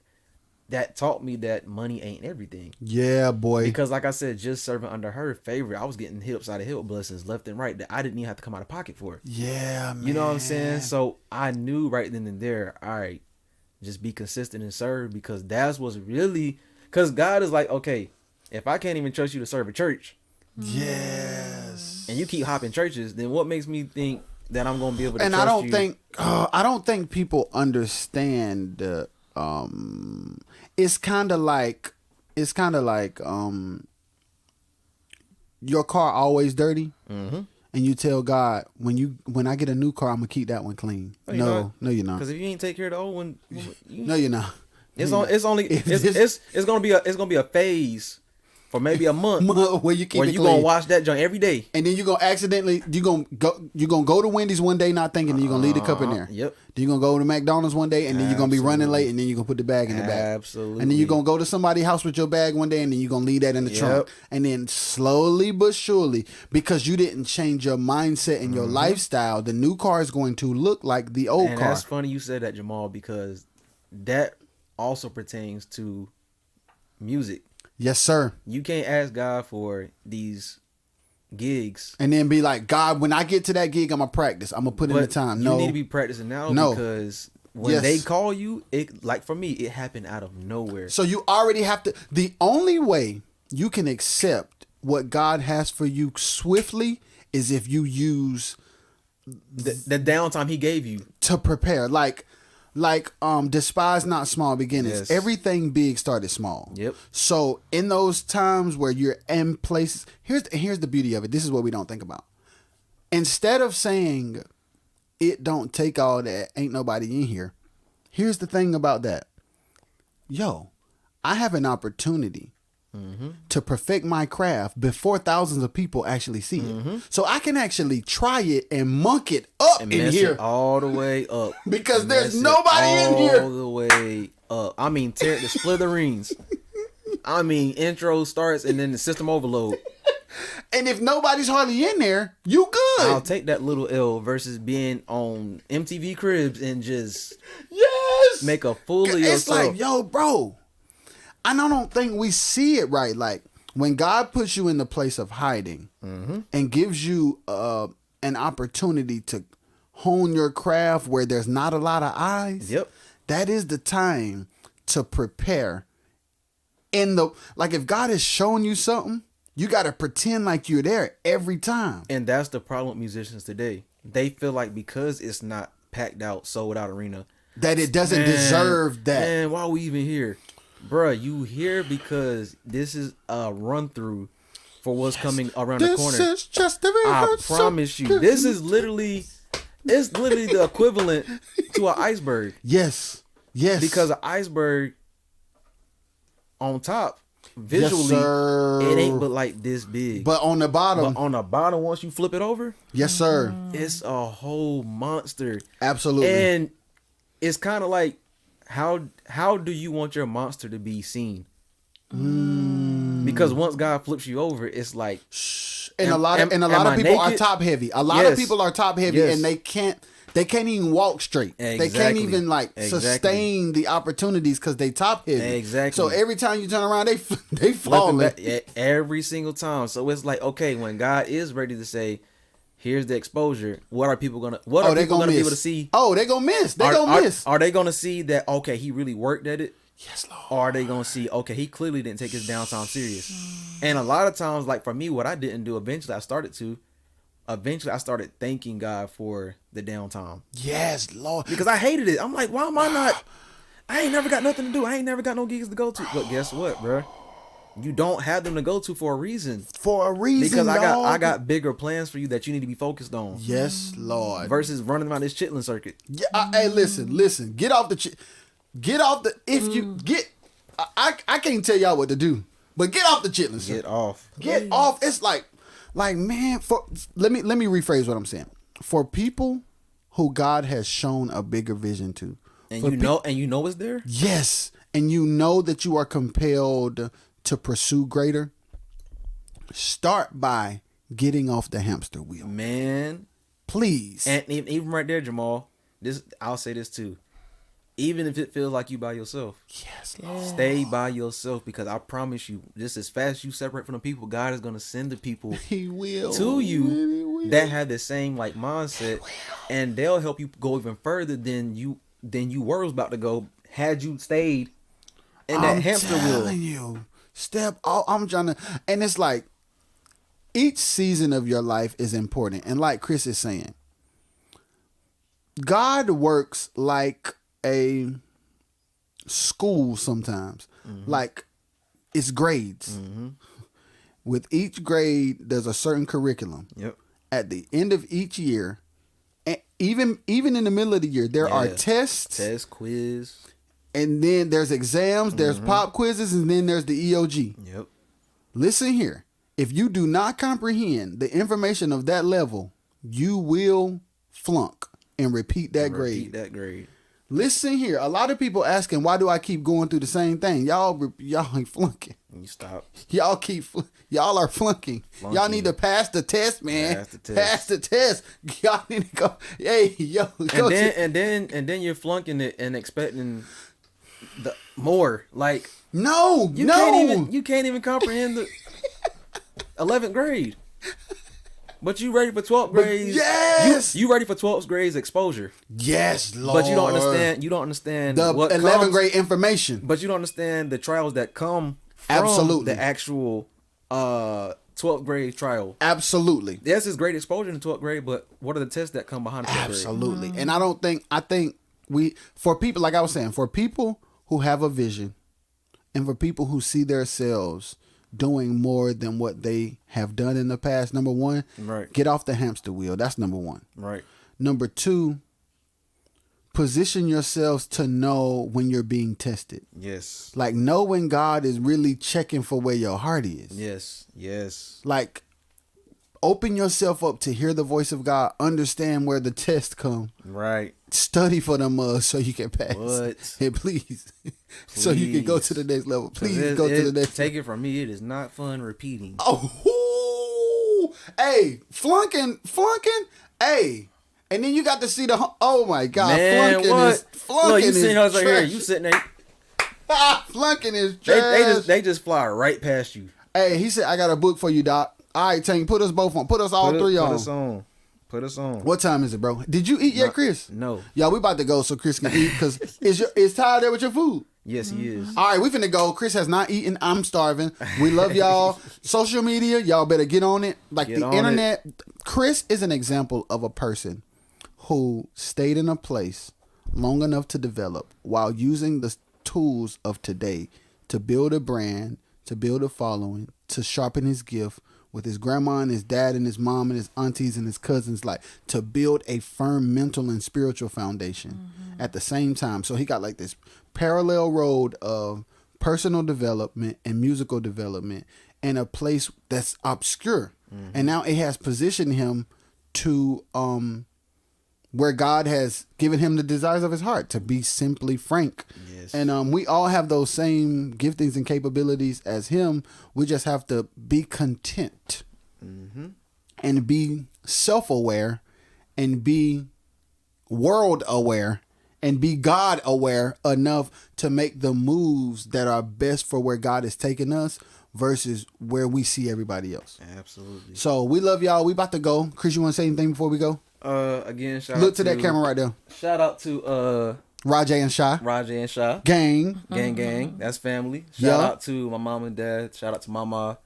that taught me that money ain't everything.
Yeah, boy.
Because like I said, just serving under her favor, I was getting hit upside the head with blessings left and right that I didn't even have to come out of pocket for.
Yeah, man.
You know what I'm saying? So I knew right then and there, all right, just be consistent and serve, because that's what's really, because God is like, okay, if I can't even trust you to serve a church.
Yes.
And you keep hopping churches, then what makes me think that I'm going to be able to
and
trust you?
I don't think people understand it's kind of like your car always dirty, and you tell God, when I get a new car, I'm gonna keep that one clean. No, you're not.
Because if you ain't take care of the old one,
no, you're not.
It's gonna be a phase for maybe a month
where you keep
where
it
you
clean.
gonna wash that joint every day,
and then you gonna go to Wendy's one day not thinking, and you're gonna leave the cup in there.
Yep.
Then you're gonna go to McDonald's one day, and then you're gonna be running late, and then you're gonna put the bag in the bag.
Absolutely.
And then you're gonna go to somebody's house with your bag one day, and then you're gonna leave that in the trunk. And then slowly but surely, because you didn't change your mindset and your lifestyle, the new car is going to look like the old car.
That's funny you said that, Jamal, because that also pertains to music.
Yes, sir.
You can't ask God for these gigs
and then be like, God, when I get to that gig, I'm gonna practice. I'm gonna put in the time. No,
you need to be practicing now, because when they call you, it, like for me, it happened out of nowhere.
So you already have to. The only way you can accept what God has for you swiftly is if you use
the downtime He gave you
to prepare. Like despise not small beginnings.
Yes.
Everything big started small.
Yep.
So in those times where you're in places, here's the beauty of it. This is what we don't think about. Instead of saying it don't take all that, ain't nobody in here. Here's the thing about that. Yo, I have an opportunity to perfect my craft before thousands of people actually see it. So I can actually try it and monk it up
and
in
mess
here
it all the way up
because there's nobody in here.
All the way up. I mean, tear it to smithereens. I mean, intro starts and then the system overload.
And if nobody's hardly in there, you good.
I'll take that little L versus being on MTV Cribs and just make a fool of yourself.
It's like, yo, bro. And I don't think we see it right. Like, when God puts you in the place of hiding and gives you an opportunity to hone your craft where there's not a lot of eyes, that is the time to prepare. Like, if God has shown you something, you got to pretend like you're there every time.
And that's the problem with musicians today. They feel like because it's not packed out, sold out arena,
that it doesn't deserve that.
Man, why are we even here? Bruh, you here because this is a run through for what's coming around the corner.
This is just a
I promise you. This is literally the equivalent to an iceberg.
Yes.
Because an iceberg on top, visually, it ain't but like this big.
But on the bottom,
once you flip it over,
yes, sir,
it's a whole monster.
Absolutely.
And it's kind of like, how do you want your monster to be seen? Because once God flips you over, it's like,
and a lot of people are top heavy. A lot of people are top heavy, and they can't even walk straight.
Exactly.
They can't even sustain the opportunities because they top heavy.
Exactly.
So every time you turn around, they fall
every single time. So it's like, okay, when God is ready to say, here's the exposure, what are people gonna be able to see?
Oh, they're gonna miss. They're gonna miss.
Are they gonna see that, okay, he really worked at it?
Yes, Lord.
Or are they gonna see, okay, he clearly didn't take his downtime serious? And a lot of times, like for me, what I didn't do, eventually I started thanking God for the downtime.
Yes, Lord.
Because I hated it. I'm like, why am I not? I ain't never got nothing to do. I ain't never got no gigs to go to. But guess what, bro? You don't have them to go to for a reason. Because I got bigger plans for you that you need to be focused on.
Yes, Lord.
Versus running around this chitlin circuit.
Yeah, hey, listen. Get off the. If you get, I can't tell y'all what to do. But get off the chitlin circuit. Get off. It's like man. Let me rephrase what I'm saying. For people who God has shown a bigger vision to,
and you know it's there.
Yes, and you know that you are compelled to pursue greater. Start by getting off the hamster wheel,
man.
Please.
And even right there, Jamal. I'll say this too. Even if it feels like you by yourself,
yes, Lord.
Stay by yourself, because I promise you, just as fast as you separate from the people, God is gonna send the people
He will
to you that have the same like mindset, and they'll help you go even further than you were about to go had you stayed in that hamster wheel.
I'm telling you, I'm trying to, and it's like each season of your life is important, and like Chris is saying, God works like a school sometimes. Like it's grades. With each grade there's a certain curriculum. At the end of each year, and even in the middle of the year, there are tests,
quiz,
and then there's exams, there's pop quizzes, and then there's the EOG. Listen here, if you do not comprehend the information of that level, you will flunk and repeat that grade. Listen here. A lot of people asking, why do I keep going through the same thing? Y'all ain't flunking.
You stop.
Y'all are flunking. Y'all need to pass the test, man. Pass the test. Y'all need to go. Hey, yo.
And then you're flunking it and expecting the more. Like you can't even comprehend the 11th grade. But you ready for 12th grades?
Yes.
You ready for 12th grades exposure?
Yes, Lord.
But you don't understand
the
what
11th grade information.
But you don't understand the trials that come from the actual 12th grade trial.
Absolutely.
Yes, it's great exposure in 12th grade, but what are the tests that come behind the 12th grade?
Absolutely. And I think for people, like I was saying, for people who have a vision and for people who see themselves doing more than what they have done in the past, number one, get off the hamster wheel. That's number one.
Right.
Number two, position yourselves to know when you're being tested.
Yes.
Like, know when God is really checking for where your heart is.
Yes.
Like, Open yourself up to hear the voice of God. Understand where the test come.
Right.
Study for them so you can pass.
What?
And please. So you can go to the next level. Please go to the next.
Take it from me. It is not fun repeating.
Oh, hey, flunking. Hey, and then you got to see the. Oh my God,
Man,
flunking
what?
is flunking.
Look, you
is
sitting right
trash.
here. You sitting there.
Flunking is trash.
They just fly right past you.
Hey, he said, "I got a book for you, Doc." All right, Tank, put us both on. Put us all three on.
Put us on.
What time is it, bro? Did you eat yet, Chris?
No.
Y'all, we about to go so Chris can eat because is Ty there with your food?
Yes, he is.
All right, we finna go. Chris has not eaten. I'm starving. We love y'all. Social media, y'all better get on it. Like
Get
the
on
internet. Chris is an example of a person who stayed in a place long enough to develop while using the tools of today to build a brand, to build a following, to sharpen his gift with his grandma and his dad and his mom and his aunties and his cousins, like to build a firm mental and spiritual foundation at the same time. So he got like this parallel road of personal development and musical development in a place that's obscure. And now it has positioned him to where God has given him the desires of his heart, to be simply Frank.
Yes.
And we all have those same giftings and capabilities as him. We just have to be content and be self-aware and be world aware and be God aware enough to make the moves that are best for where God is taking us versus where we see everybody else.
Absolutely.
So we love y'all. We about to go. Chris, you want to say anything before we go?
Again,
Look to that camera right there.
Shout out to
ROJAY and Shiy.
ROJAY and Shiy.
Gang.
That's family. Shout
Yeah.
out to my mom and dad. Shout out to mama.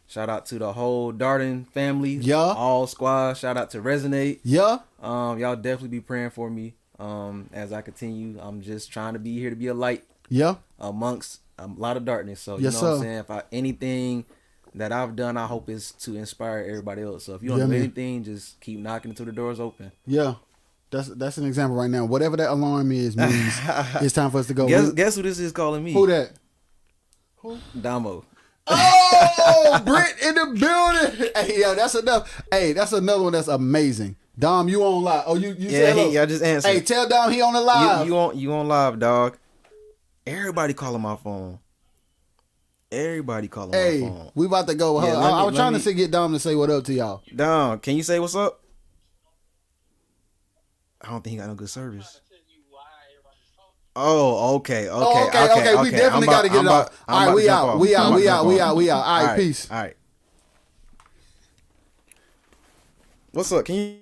Shout out to the whole Darden family.
Yeah.
All squad. Shout out to Resonate.
Yeah.
Y'all definitely be praying for me. As I continue. I'm just trying to be here to be a light
Yeah.
amongst a lot of darkness. So you
Yes,
know what I'm
sir.
saying? If anything that I've done, I hope is to inspire everybody else. So if you don't
Yeah,
do
man.
anything, just keep knocking until the doors open.
Yeah. That's an example right now. Whatever that alarm is means it's time for us to go.
Guess who this is calling me?
Who that?
Damo.
Oh, Britt in the building. Hey, yo, that's enough. Hey, that's another one that's amazing. Dom, you on live? Oh, you
Yeah,
said hello.
I just answered.
Hey, tell Dom he on the live.
You on live, dog. Everybody calling my phone. Everybody calling my phone.
We about to go.
Yeah,
I was trying to get Dom to say what up to y'all.
Dom, can you say what's up? I don't think he got no good service. Oh, okay.
We definitely got to get it off. All right, we out. We out. All right, peace.
All right. What's up? Can you?